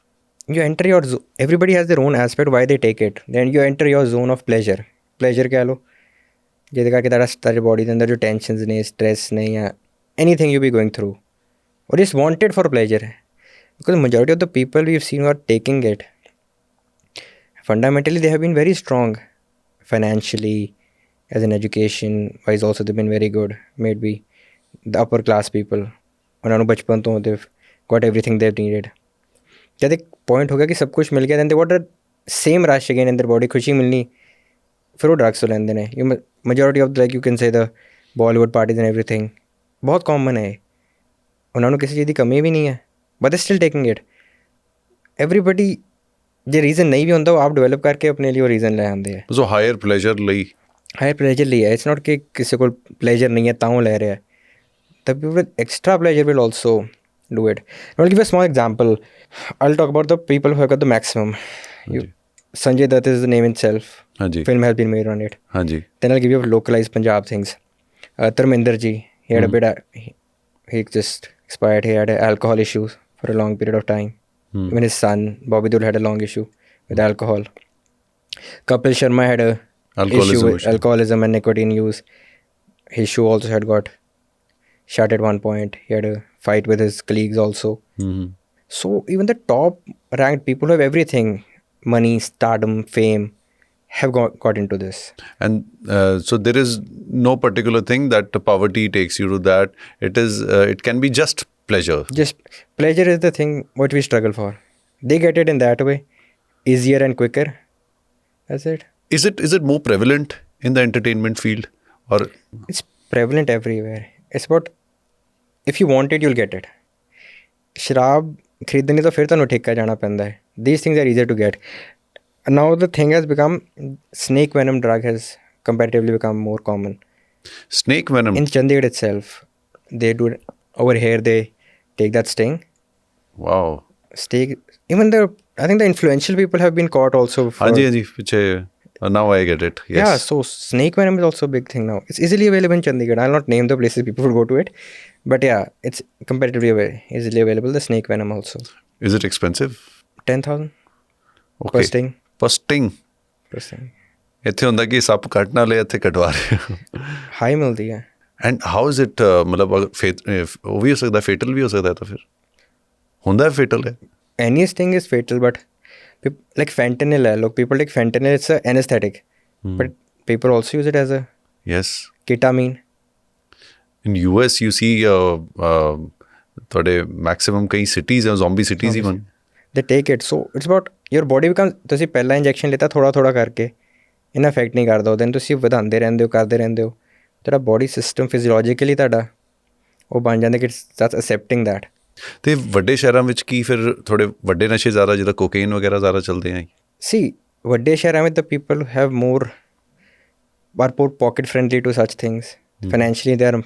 You enter your everybody has their own aspect why they take it. Then you enter your zone of pleasure ਕਹਿ ਲਓ, ਜਿਹਦੇ ਕਰਕੇ ਤੁਹਾਡੇ body ਦੇ ਅੰਦਰ ਜੋ ਟੈਨਸ਼ਨਸ ਨੇ, ਸਟ੍ਰੈਸ ਨੇ, ਜਾਂ anything you be going through, or just wanted for pleasure. Because majority of the people we've seen who are taking it, fundamentally they have been very strong financially, as an education wise also they've been very good. Maybe the upper class people, ਉਹਨਾਂ ਨੂੰ ਬਚਪਨ ਤੋਂ they've got everything they've needed. ਜਦ ਇੱਕ point ਹੋ ਗਿਆ ਕਿ ਸਭ ਕੁਛ ਮਿਲ ਗਿਆ, then they got the same rush again in their body, ਖੁਸ਼ੀ ਮਿਲਣੀ, ਫਿਰ ਉਹ ਡਰੱਗਸ ਤੋਂ ਲੈਂਦੇ ਨੇ. majority of like you can say the Bollywood parties and everything, ਬਹੁਤ ਕਾਮਨ ਹੈ. ਉਹਨਾਂ ਨੂੰ ਕਿਸੇ ਚੀਜ਼ ਦੀ ਕਮੀ ਵੀ ਨਹੀਂ ਹੈ, but they're still taking it. everybody ਜੇ ਰੀਜ਼ਨ ਨਹੀਂ ਵੀ ਹੁੰਦਾ ਉਹ ਆਪ ਡਿਵੈਲਪ ਕਰਕੇ ਆਪਣੇ ਲਈ ਉਹ ਰੀਜ਼ਨ ਲੈ ਆਉਂਦੇ ਹੈ. ਸੋ ਹਾਇਰ ਪਲੇਜ਼ਰ ਲਈ ਹੈ. ਇਟਸ ਨਾਟ ਕਿ ਕਿਸੇ ਕੋਲ ਪਲੇਜ਼ਰ ਨਹੀਂ ਹੈ ਤਾਂ ਉਹ ਲੈ ਰਿਹਾ. the people with extra pleasure will also do it. I'll give a small example. I'll talk about the people who have got the maximum. Sanjay Dutt is the name itself. Film has been made on it. Then I'll give you localized Punjab things. Dharmender ji, he had a bit. He just expired. He had alcohol issues for a long period of time. Even his son Bobby Deol had a long issue with alcohol. Kapil Sharma had a issue with alcoholism and nicotine use. His show also had got shut at one point. He had a fight with his colleagues also. So even the top ranked people who have everything, money, stardom, fame, have got into this. And so there is no particular thing that poverty takes you to that. It can be just pleasure. Just pleasure is the thing what we struggle for. They get it in that way, easier and quicker. That's it. Is it more prevalent in the entertainment field, or it's prevalent everywhere? It's about if you want it, you'll get it. शराब खरीदनी तो फिर ਤੁਹਾਨੂੰ ਠੇਕਾ ਜਾਣਾ ਪੈਂਦਾ ਹੈ. These things are easier to get. Now the thing has become snake venom drug has comparatively become more common. Snake venom? In Chandigarh itself, they do it over here. They take that sting. Wow. Stake. Even I think the influential people have been caught also. Haan ji. Now I get it. Yes. Yeah, so snake venom is also a big thing now. It's easily available in Chandigarh. I'll not name the places people will go to it. But yeah, it's comparatively easily available. The snake venom also. Is it expensive? 10,000 per sting. Per sting? Per sting. ਇੱਥੇ ਹੁੰਦਾ ਕਿ ਸੱਪ ਕੱਟ ਨਾ ਲਏ, ਇੱਥੇ ਕਟਵਾ ਰਹੇ ਹਾਈ ਮਿਲਦੀ ਹੈ. ਐਂਡ ਹਾਊ ਇਜ਼ ਇਟ, ਮਤਲਬ ਉਹ ਵੀ ਹੋ ਸਕਦਾ, ਫੇਟਲ ਵੀ ਹੋ ਸਕਦਾ, ਤਾਂ ਫਿਰ ਹੁੰਦਾ ਫੇਟਲ ਹੈ? Any sting is fatal, but like fentanyl hai. Look, people take fentanyl, it's an anesthetic. But people also use it as a ketamine. In US, you see ਤੁਹਾਡੇ maximum ਕਈ cities ਹੈ, zombie cities even. They take it. So it's about your body becomes, ਤੁਸੀਂ ਪਹਿਲਾ injection ਲਿੱਤਾ ਥੋੜਾ ਕਰਕੇ, ਇਹਨਾਂ effect ਨਹੀਂ ਕਰਦਾ, ਉਹਦੇ ਤੁਸੀਂ ਵਧਾਉਂਦੇ ਰਹਿੰਦੇ ਹੋ, ਕਰਦੇ ਰਹਿੰਦੇ ਹੋ, ਤੁਹਾਡਾ ਬੋਡੀ ਸਿਸਟਮ ਫਿਜ਼ੀਓਲੋਜੀਕਲੀ ਤੁਹਾਡਾ ਉਹ ਬਣ ਜਾਂਦਾ ਕਿ ਸਟਾਰਟਸ ਅਸੈਪਟਿੰਗ ਦੈਟ. ਅਤੇ ਵੱਡੇ ਸ਼ਹਿਰਾਂ ਵਿੱਚ ਕੀ ਫਿਰ ਥੋੜ੍ਹੇ ਵੱਡੇ ਨਸ਼ੇ ਜ਼ਿਆਦਾ, ਜਿੱਦਾਂ ਕੋਕੇਨ ਵਗੈਰਾ ਜ਼ਿਆਦਾ ਚੱਲਦੇ ਆ? ਸੀ ਵੱਡੇ ਸ਼ਹਿਰਾਂ ਵਿੱਚ the people have more pocket friendly to such things. Financially they are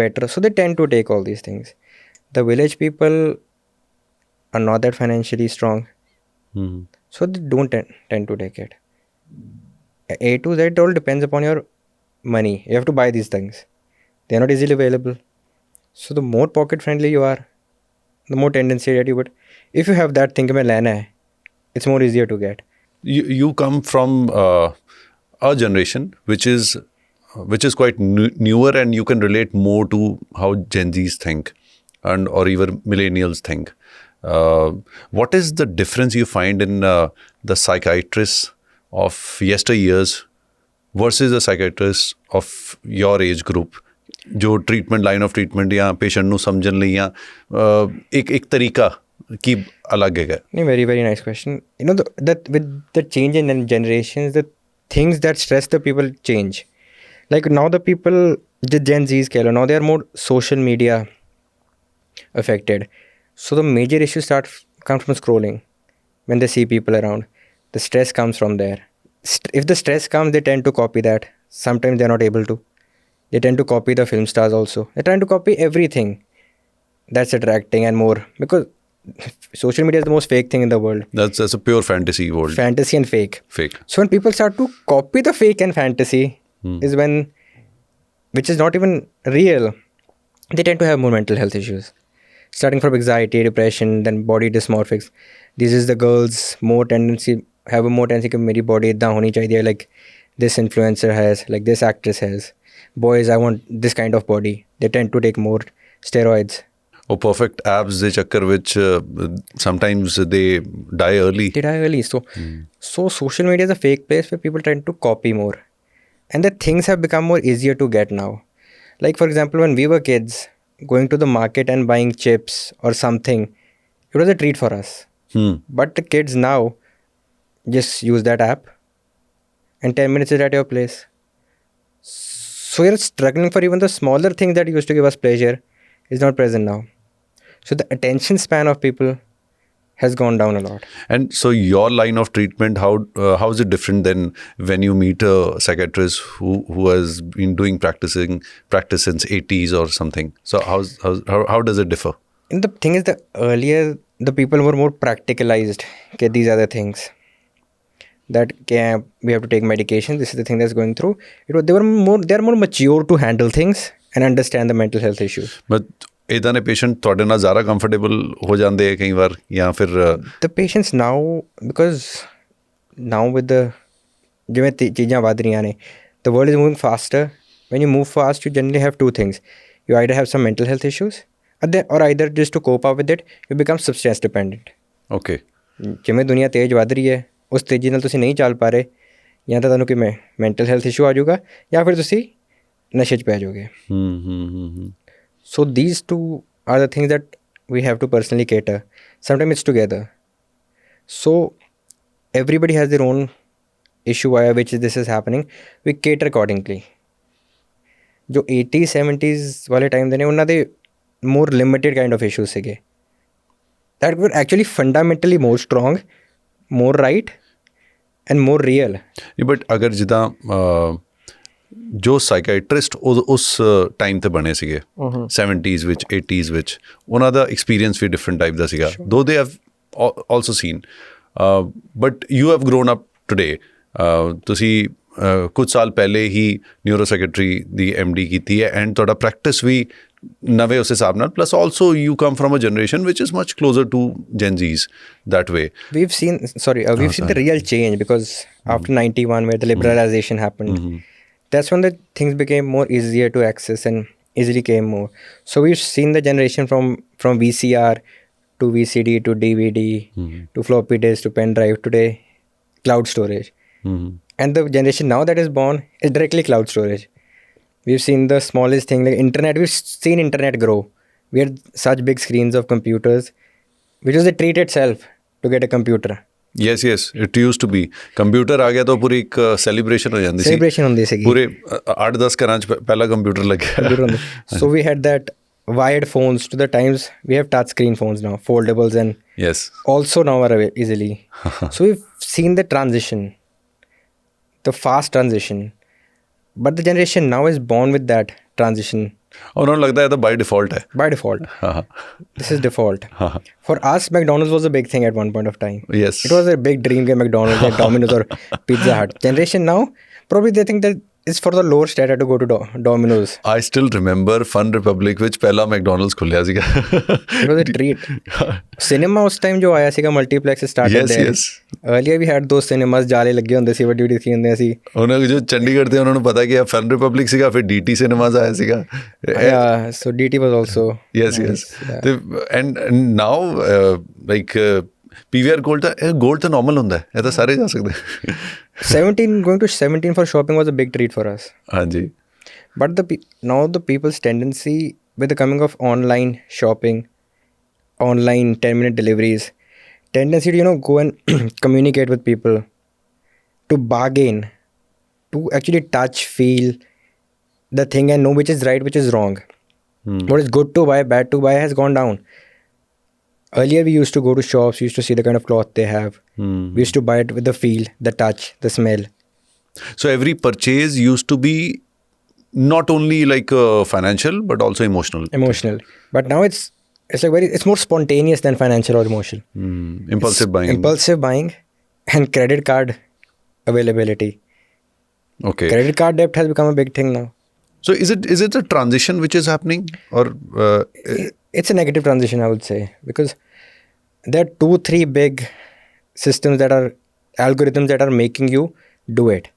better, so they tend to take all these things. The village people are not that financially strong, so they don't tend to take it. A to Z, it all depends upon your money. You have to buy these things. They are not easily available. So the more pocket friendly you are, the more tendency that you would. If you have that thing, it's more easier to get. You come from a generation which is quite newer, and you can relate more to how Gen Zs think, or even millennials think. What is the difference you find in the psychiatrists of yesteryears versus the psychiatrists of your age group? जो treatment, line of treatment या patient ਨੂੰ ਸਮਝਣ ਲਈ ਜਾਂ ਇੱਕ ਤਰੀਕਾ ਕੀ ਅਲੱਗ ਹੈਗਾ? ਨਹੀਂ, very very nice question. You know that with the change in generations, the things that stress the people change. Like now the people, the Gen Zs ਕਹਿ ਲਓ, now they are more social media affected. So the major issues come from scrolling. When they see people around, the stress comes from there. If the stress comes, they tend to copy that. Sometimes they're not able to. They tend to copy the film stars also. They're trying to copy everything that's attracting and more. Because social media is the most fake thing in the world. That's a pure fantasy world. Fantasy and fake. Fake. So when people start to copy the fake and fantasy is when, which is not even real, they tend to have more mental health issues. Starting from anxiety, depression, then body dysmorphics. This is the girls have a more tendency कि मेरी body इतना होनी चाहिए, like this influencer has, like this actress has. Boys, I want this kind of body. They tend to take more steroids. Or perfect abs they chakkar which sometimes they die early. They die early. So social media is a fake place where people tend to copy more. And the things have become more easier to get now. Like for example, when we were kids, going to the market and buying chips or something, it was a treat for us. But the kids now just use that app and 10 minutes is at your place. So you're struggling for even the smaller things that used to give us pleasure is not present now. So the attention span of people has gone down a lot. And so your line of treatment, how is it different than when you meet a psychiatrist who has been doing practice since 80s or something? So how does it differ? And the thing is that earlier the people were more practicalized. Okay, these are the things that we have to take medication. This is the thing that's going through. They are more mature to handle things and understand the mental health issue. But ਇਦਾਂ ਦੇ patient ਤੁਹਾਡੇ ਨਾਲ ਜ਼ਿਆਦਾ comfortable ਹੋ ਜਾਂਦੇ ਹੈ ਕਈ ਵਾਰ ਜਾਂ ਫਿਰ the patients now, because now with the ਜਿਵੇਂ ਚੀਜ਼ਾਂ ਵੱਧ ਰਹੀਆਂ ਨੇ, the world is moving faster. When you move fast, you generally have two things. You either have some mental health issues or either just to cope up with it, you become substance dependent. Okay. ਜਿਵੇਂ ਦੁਨੀਆ ਤੇਜ਼ ਵੱਧ ਰਹੀ ਹੈ, ਉਸ ਤੇਜ਼ੀ ਨਾਲ ਤੁਸੀਂ ਨਹੀਂ ਚੱਲ ਪਾ ਰਹੇ, ਜਾਂ ਤਾਂ ਤੁਹਾਨੂੰ ਕਿਵੇਂ ਮੈਂਟਲ ਹੈਲਥ ਇਸ਼ੂ ਆ ਜਾਊਗਾ ਜਾਂ ਫਿਰ ਤੁਸੀਂ ਨਸ਼ੇ 'ਚ ਪੈ ਜਾਓਗੇ. So these two are the things that we have to personally cater. Sometimes it's together. So everybody has their own issue via which this is happening. We cater accordingly. जो 80s 70s वाले time ਦੇ ਨੇ ਉਹਨਾਂ ਦੇ more limited kind of issues ਸੀਗੇ that were actually fundamentally more strong, more right and more real. But ਅਗਰ ਜਿੱਦਾਂ ਜੋ ਸਾਈਕਾਇਟਰਿਸਟ ਉਸ ਟਾਈਮ ਤੇ ਬਣੇ ਸੀਗੇ 70s ਵਿੱਚ 80s ਵਿੱਚ, ਉਹਨਾਂ ਦਾ ਐਕਸਪੀਰੀਅੰਸ ਵੀ ਡਿਫਰੈਂਟ ਟਾਈਪ ਦਾ ਸੀਗਾ, ਦੋ they have also scene. But you have grown up today. ਤੁਸੀਂ ਕੁਝ ਸਾਲ ਪਹਿਲੇ ਹੀ ਨਿਊਰੋ ਸਾਈਕੈਟਰੀ ਦੀ MD ਕੀਤੀ ਹੈ ਐਂਡ ਤੁਹਾਡਾ ਪ੍ਰੈਕਟਿਸ ਵੀ ਨਵੇਂ ਉਸ ਹਿਸਾਬ ਨਾਲ, plus also you come from a generation ਵਿਚ is much closer to Gen Zs that way. We've seen the real change because after 91 where the liberalization happened, that's when the things became more easier to access and easily came more. So we've seen the generation from VCR to VCD to DVD to floppy disk to pen drive, today cloud storage. And the generation now that is born is directly cloud storage. We've seen the smallest thing like internet. We've seen internet grow. We had such big screens of computers, which was a treat itself to get a computer. Yes, it used to be. Computer ਆ ਗਿਆ ਤਾਂ ਪੂਰੀ ਇੱਕ celebration ਹੋ ਜਾਂਦੀ ਸੀ. Celebration ਹੁੰਦੀ ਸੀਗੀ. ਪੂਰੇ 8-10 ਘਰਾਂ 'ਚ ਪਹਿਲਾ ਕੰਪਿਊਟਰ ਲੱਗਿਆ. So we had that wired phones to the times we have touch screen phones now, foldables, and yes, also now are easily. So we've seen the transition, the fast transition, but the generation now is born with that transition. ਉਹਨਾਂ ਨੂੰ ਲੱਗਦਾ ਹੈ ਤਾਂ ਬਾਈ default ਹੈ. By default. This is default. For us, McDonald's was a big thing at one point of time. Yes. It was a big dream game, McDonald's, like Domino's or Pizza Hut. Generation now, probably they think that it's for the lower strata to go to Domino's. I still remember Fun Republic ਵਿੱਚ ਪਹਿਲਾ McDonald's ਖੁੱਲਿਆ ਸੀਗਾ. It was a treat. Cinema ਉਸ time ਜੋ ਆਇਆ ਸੀਗਾ, multiplex started there. Yes. Earlier we had those cinemas, ਜਾਲੇ ਲੱਗੇ ਹੁੰਦੇ ਸੀ, ਵੱਡੀ ਵੱਡੀ ਹੁੰਦੇ ਸੀ. ਉਹਨਾਂ ਜੋ ਚੰਡੀਗੜ੍ਹ ਦੇ ਉਹਨਾਂ ਨੂੰ ਪਤਾ ਕਿ ਇਹ Fun Republic ਸੀਗਾ, ਫਿਰ DT cinemas ਆਇਆ ਸੀਗਾ. Yeah, so DT was also Yes. Yeah. And now like PVR gold ਤਾਂ normal ਹੁੰਦਾ ਹੈ, ਇਹ ਤਾਂ ਸਾਰੇ ਜਾ ਸਕਦੇ. going to 17 for shopping was a big treat for us. ਹਾਂਜੀ. But now the people's tendency with the coming of online shopping, online 10-minute deliveries, tendency to go and communicate with people, to bargain, to actually touch, feel the thing and know which is right, which is wrong. What is good to buy, bad to buy has gone down. Earlier we used to go to shops, we used to see the kind of cloth they have. We used to buy it with the feel, the touch, the smell. So every purchase used to be not only like financial but also emotional. But now it's It's like it's more spontaneous than financial or emotional. Impulsive buying. Impulsive buying and credit card availability. Okay. Credit card debt has become a big thing now. So is it a transition which is happening, or It's a negative transition, I would say, because there are 2-3 big systems that are algorithms that are making you do it.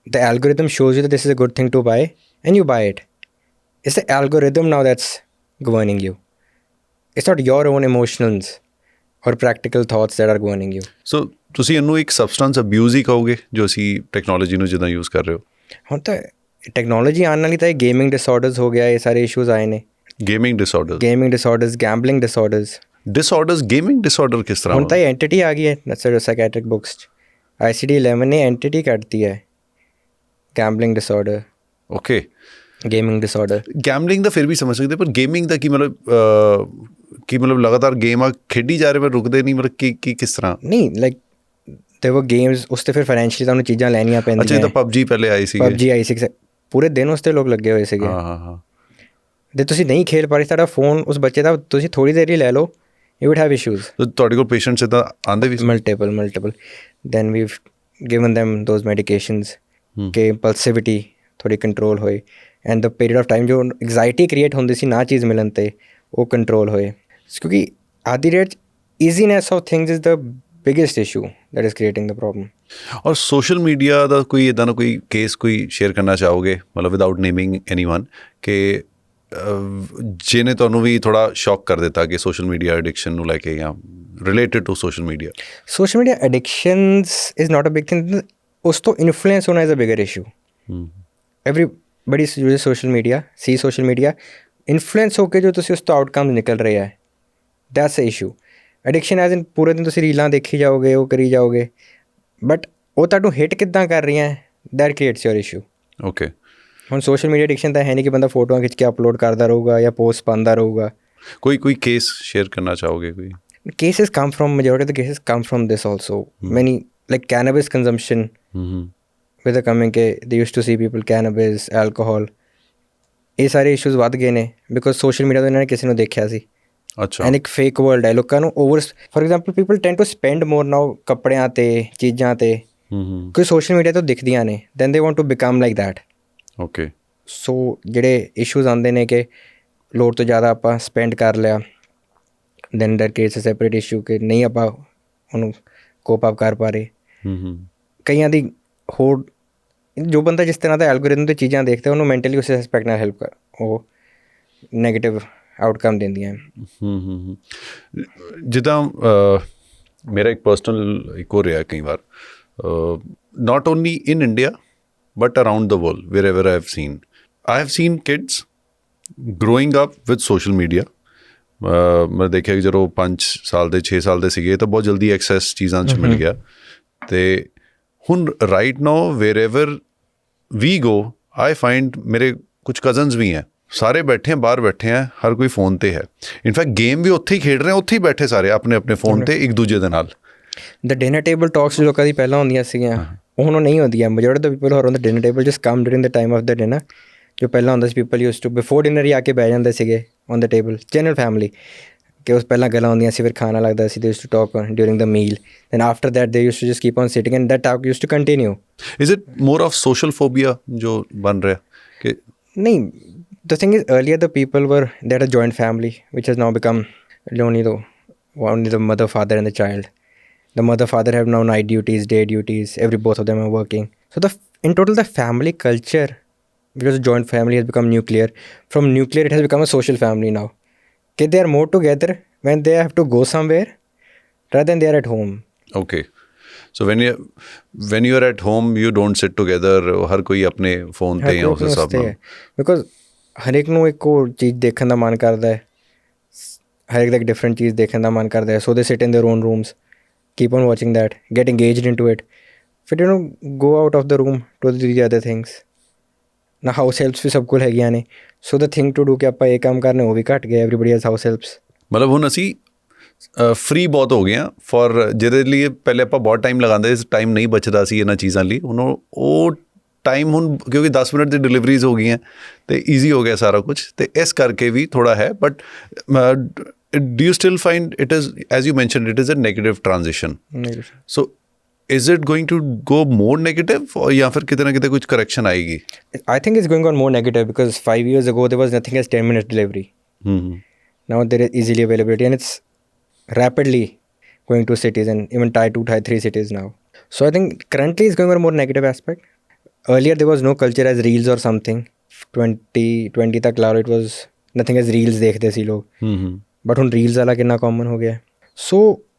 The algorithm shows you that this is a good thing to buy, and you buy it. It's the algorithm now that's governing you. It's not your own emotions or practical thoughts that are governing you. ਸੋ ਤੁਸੀਂ ਇਹਨੂੰ ਇੱਕ substance abuse ਹੀ ਕਹੋਗੇ ਜੋ ਅਸੀਂ technology ਨੂੰ ਜਿੱਦਾਂ use ਕਰ ਰਹੇ ਹੋ? ਹੁਣ ਤਾਂ ਟੈਕਨੋਲੋਜੀ ਆਉਣ ਨਾਲ ਹੀ ਤਾਂ ਇਹ ਗੇਮਿੰਗ ਡਿਸਆਰਡਰਸ ਹੋ ਗਿਆ, ਇਹ ਸਾਰੇ ਇਸ਼ੂਜ਼ ਆਏ ਨੇ. Gaming disorder, gambling disorders. Gaming disorder ਕਿਸ ਤਰ੍ਹਾਂ? ਹੁਣ ਤਾਂ ਇਹ ਐਂਟੀਟੀ ਆ ਗਈ ਹੈ ਸਾਈਕੈਟ੍ਰਿਕ ਬੁੱਕਸ 'ਚ. ICD-11 ਨੇ ਐਂਟੀਟੀ ਕੱਢਤੀ ਹੈ, gambling disorder, okay. Gaming disorder. Gambling ਦਾ ਫਿਰ ਵੀ ਸਮਝ ਸਕਦੇ, ਪਰ ਗੇਮਿੰਗ ਦਾ ਕੀ ਮਤਲਬ ਲਗਾਤਾਰ ਗੇਮ ਆ ਖੇਡੀ ਜਾ ਰਹੇ ਪਰ ਰੁਕਦੇ ਨਹੀਂ, ਮਤਲਬ ਕੀ ਕਿਸ ਤਰ੍ਹਾਂ? ਨਹੀਂ, ਲਾਈਕ ਤੇ ਉਹ ਗੇਮਸ ਉਸ 'ਤੇ ਫਿਰ ਫਾਈਨੈਂਸ਼ੀਅਲੀ ਤੁਹਾਨੂੰ ਚੀਜ਼ਾਂ ਲੈਣੀਆਂ ਪੈਂਦੀਆਂ. ਅੱਛਾ, ਜਿੱਦਾਂ PUBG ਪਹਿਲੇ ਆਈ ਸੀ. PUBG ਆਈ ਸੀ, ਪੂਰੇ ਦਿਨ ਉਸ 'ਤੇ ਲੋਕ ਲੱਗੇ ਹੋਏ ਸੀਗੇ. ਹਾਂ. ਜੇ ਤੁਸੀਂ ਨਹੀਂ ਖੇਲ ਪਾ ਰਹੇ, ਤੁਹਾਡਾ ਫੋਨ ਉਸ ਬੱਚੇ ਦਾ ਤੁਸੀਂ ਥੋੜ੍ਹੀ ਦੇਰ ਹੀ ਲੈ ਲਓ, ਯੂ ਵੁਡ ਹੈਵ ਇਸ਼ੂਜ਼. ਤੁਹਾਡੇ ਕੋਲ ਪੇਸ਼ੈਂਟਸ ਇੱਦਾਂ ਆਉਂਦੇ ਵੀ? Multiple. Then we've given them those medications ਕਿ ਇੰਪਲਸਿਵਿਟੀ ਥੋੜ੍ਹੀ ਕੰਟਰੋਲ ਹੋਏ, and the period of time ਜੋ ਐਗਜ਼ਾਈਟੀ ਕ੍ਰੀਏਟ ਹੁੰਦੀ ਸੀ ਨਾ ਚੀਜ਼ ਮਿਲਣ 'ਤੇ, ਉਹ ਕੰਟਰੋਲ ਹੋਏ. ਕਿਉਂਕਿ ਅੱਜ ਦੀ ਡੇਟ 'ਚ easiness of things is the biggest issue that is creating the problem. ਔਰ ਸੋਸ਼ਲ ਮੀਡੀਆ ਦਾ ਕੋਈ ਇੱਦਾਂ ਦਾ ਕੋਈ ਕੇਸ ਕੋਈ ਸ਼ੇਅਰ ਕਰਨਾ ਚਾਹੋਗੇ, ਮਤਲਬ ਵਿਦਆਊਟ ਨੇਮਿੰਗ ਐਨੀਵਨ, ਕਿ ਜਿਹਨੇ ਤੁਹਾਨੂੰ ਵੀ ਥੋੜ੍ਹਾ ਸ਼ੌਕ ਕਰ ਦਿੱਤਾ ਕਿ ਸੋਸ਼ਲ ਮੀਡੀਆ ਐਡਿਕਸ਼ਨ ਨੂੰ ਲੈ ਕੇ, ਜਾਂ related to social media? Social media addictions is not a big thing. ਉਸ ਤੋਂ ਇਨਫਲੂਐਂਸ ਹੋਣਾ is a bigger issue. Everybody uses social media, influence ਹੋ ਕੇ ਜੋ ਤੁਸੀਂ ਉਸ ਤੋਂ ਆਊਟਕਮ ਨਿਕਲ ਰਿਹਾ ਹੈ, that's a issue. Addiction as in ਪੂਰੇ ਦਿਨ ਤੁਸੀਂ ਰੀਲਾਂ ਦੇਖੀ ਜਾਓਗੇ, ਉਹ ਕਰੀ ਜਾਓਗੇ, ਬਟ ਉਹ ਤੁਹਾਨੂੰ ਹਿੱਟ ਕਿੱਦਾਂ ਕਰ ਰਹੀਆਂ, that creates your issue. Okay. ਹੁਣ ਸੋਸ਼ਲ ਮੀਡੀਆ ਐਡਿਕਸ਼ਨ ਤਾਂ ਹੈ ਨਹੀਂ ਕਿ ਬੰਦਾ ਫੋਟੋਆਂ ਖਿੱਚ ਕੇ ਅਪਲੋਡ ਕਰਦਾ ਰਹੂਗਾ ਜਾਂ ਪੋਸਟ ਪਾਉਂਦਾ ਰਹੂਗਾ. ਕੋਈ ਕੇਸ ਸ਼ੇਅਰ ਕਰਨਾ ਚਾਹੋਗੇ? ਕੋਈ cases come from, majority of the cases come from this also. Many, like cannabis consumption, with the coming they used to see people cannabis, alcohol, ਇਹ ਸਾਰੇ ਇਸ਼ੂਜ਼ ਵੱਧ ਗਏ ਨੇ ਬਿਕੋਜ਼ ਸੋਸ਼ਲ ਮੀਡੀਆ ਤੋਂ ਇਹਨਾਂ ਨੇ ਕਿਸੇ ਨੂੰ ਦੇਖਿਆ ਸੀ. ਅੱਛਾ. ਐਂਡ ਇੱਕ ਫੇਕ ਵਰਲਡ ਹੈ, ਲੋਕਾਂ ਨੂੰ over, for example people tend to spend more now ਕੱਪੜਿਆਂ 'ਤੇ, ਚੀਜ਼ਾਂ 'ਤੇ, ਕੋਈ ਸੋਸ਼ਲ ਮੀਡੀਆ ਤੋਂ ਦਿਖਦੀਆਂ ਨੇ, then they want to become like that. Okay. So ਜਿਹੜੇ ਇਸ਼ੂਜ਼ ਆਉਂਦੇ ਨੇ ਕਿ ਲੋੜ ਤੋਂ ਜ਼ਿਆਦਾ ਆਪਾਂ ਸਪੈਂਡ ਕਰ ਲਿਆ, then that creates a separate issue ਕਿ ਨਹੀਂ ਆਪਾਂ ਉਹਨੂੰ ਕੋਪ ਅਪ ਕਰ ਪਾ ਰਹੇ. ਕਈਆਂ ਦੀ ਹੋਰ, ਜੋ ਬੰਦਾ ਜਿਸ ਤਰ੍ਹਾਂ ਦਾ ਐਲਗੋਰਿਥਮ 'ਤੇ ਚੀਜ਼ਾਂ ਦੇਖਦਾ ਉਹਨੂੰ ਮੈਂਟਲੀ ਉਸ ਐਸਪੈਕਟ ਨਾਲ ਹੈਲਪ ਕਰ, ਉਹ ਨੈਗੇਟਿਵ ਆਊਟਕਮ ਦਿੰਦੀਆਂ. ਜਿੱਦਾਂ ਮੇਰਾ ਇੱਕ ਪਰਸਨਲ ਇੱਕ ਹੋ ਰਿਹਾ ਕਈ ਵਾਰ, not only in India but around the world, wherever I have seen kids growing up with social media. ਮੈਂ ਦੇਖਿਆ ਕਿ ਜਦੋਂ 5 ਸਾਲ ਦੇ 6 ਸਾਲ ਦੇ ਸੀਗੇ ਤਾਂ ਬਹੁਤ ਜਲਦੀ ਐਕਸੈਸ ਚੀਜ਼ਾਂ 'ਚ ਮਿਲ ਗਿਆ. ਅਤੇ ਹੁਣ right now wherever we go, I find ਮੇਰੇ ਕੁਛ ਕਜ਼ਨਸ ਵੀ ਹੈ, ਸਾਰੇ ਬੈਠੇ ਆ, ਬਾਹਰ ਬੈਠੇ ਆ, ਹਰ ਕੋਈ ਫ਼ੋਨ 'ਤੇ ਹੈ. ਇਨਫੈਕਟ ਗੇਮ ਵੀ ਉੱਥੇ ਹੀ ਖੇਡ ਰਹੇ, ਉੱਥੇ ਹੀ ਬੈਠੇ ਸਾਰੇ ਆਪਣੇ ਆਪਣੇ ਫ਼ੋਨ 'ਤੇ ਇੱਕ ਦੂਜੇ ਦੇ ਨਾਲ. ਦ ਡਿਨਰ ਟੇਬਲ ਟਾਕਸ ਲੋਕਾਂ ਦੀ ਪਹਿਲਾਂ ਹੁੰਦੀਆਂ ਸੀਗੀਆਂ, ਉਹ ਹੁਣ ਨਹੀਂ ਹੁੰਦੀਆਂ. Majority of the people are on the dinner table just come during the time of the dinner. ਜੋ ਪਹਿਲਾਂ ਹੁੰਦਾ ਸੀ people use to before dinner ਹੀ ਆ ਕੇ ਬਹਿ ਜਾਂਦੇ ਸੀਗੇ on the table, general family, ਕਿ ਉਸ ਪਹਿਲਾਂ ਗੱਲਾਂ ਹੁੰਦੀਆਂ ਸੀ, ਫਿਰ ਖਾਣਾ ਲੱਗਦਾ ਸੀ, they used to talk during the meal, then after that they used to just keep on sitting and that talk used to continue. Is it more of social phobia ਜੋ ਬਣ ਰਿਹਾ ਕਿ ਨਹੀਂ? The thing is, earlier the people they had a joint family, which has now become only the mother, father and the child. The mother, father have now night duties, day duties, both of them are working. So in total the family culture, because the joint family has become nuclear. From nuclear it has become a social family now. Okay, they are more together when they have to go somewhere rather than they are at home. Okay. So when you are at home, you don't sit together. हर कोई अपने phone पे या उस हिसाब में. Because ਹਰੇਕ ਨੂੰ ਇੱਕ ਹੋਰ ਚੀਜ਼ ਦੇਖਣ ਦਾ ਮਨ ਕਰਦਾ ਹੈ, ਹਰੇਕ ਦਾ ਇੱਕ ਡਿਫਰੈਂਟ ਚੀਜ਼ ਦੇਖਣ ਦਾ ਮਨ ਕਰਦਾ ਹੈ. So they sit in their own rooms, keep on watching that, get engaged in to it. ਫਿਰ you know go out of the room to the other things. ਨਾ ਹਾਊਸ ਹੈਲਪਸ ਵੀ ਸਭ ਕੋਲ ਹੈਗੀਆਂ ਨੇ, so the thing to do ਕਿ ਆਪਾਂ ਇਹ ਕੰਮ ਕਰਨੇ ਉਹ ਵੀ ਘੱਟ ਗਿਆ. Everybody has house helps. ਮਤਲਬ ਹੁਣ ਅਸੀਂ ਫਰੀ ਬਹੁਤ ਹੋ ਗਏ ਹਾਂ ਫॉर ਜਿਹਦੇ ਲਈ ਪਹਿਲੇ ਆਪਾਂ ਬਹੁਤ ਟਾਈਮ ਲਗਾਉਂਦੇ ਸੀ, ਟਾਈਮ ਨਹੀਂ ਬਚਦਾ ਸੀ ਇਹਨਾਂ ਚੀਜ਼ਾਂ ਲਈ. ਹੁਣ ਉਹ ਟਾਈਮ ਹੁਣ ਕਿਉਂਕਿ 10 ਮਿੰਟ ਦੀ ਡਿਲੀਵਰੀਜ਼ ਹੋ ਗਈਆਂ ਅਤੇ ਈਜ਼ੀ ਹੋ ਗਿਆ ਸਾਰਾ ਕੁਛ, ਅਤੇ ਇਸ ਕਰਕੇ ਵੀ ਥੋੜ੍ਹਾ ਹੈ। But do you still find it is, as you mentioned, it is a negative transition? So is it going to go more negative or या फिर कितने ना कितने कुछ correction आएगी? I think it's going on more negative because 5 years ago there was nothing as 10 minutes delivery. Now there is easily availability and it's rapidly going to cities and even tier 2, tier 3 cities now. So I think currently it's going on a more negative aspect. Earlier there was no culture as reels or something. 2020 तक ला लो it was nothing as reels देखते सी लोग. But ਹੁਣ reels ਵਾਲਾ ਕਿੰਨਾ common ਹੋ ਗਿਆ। So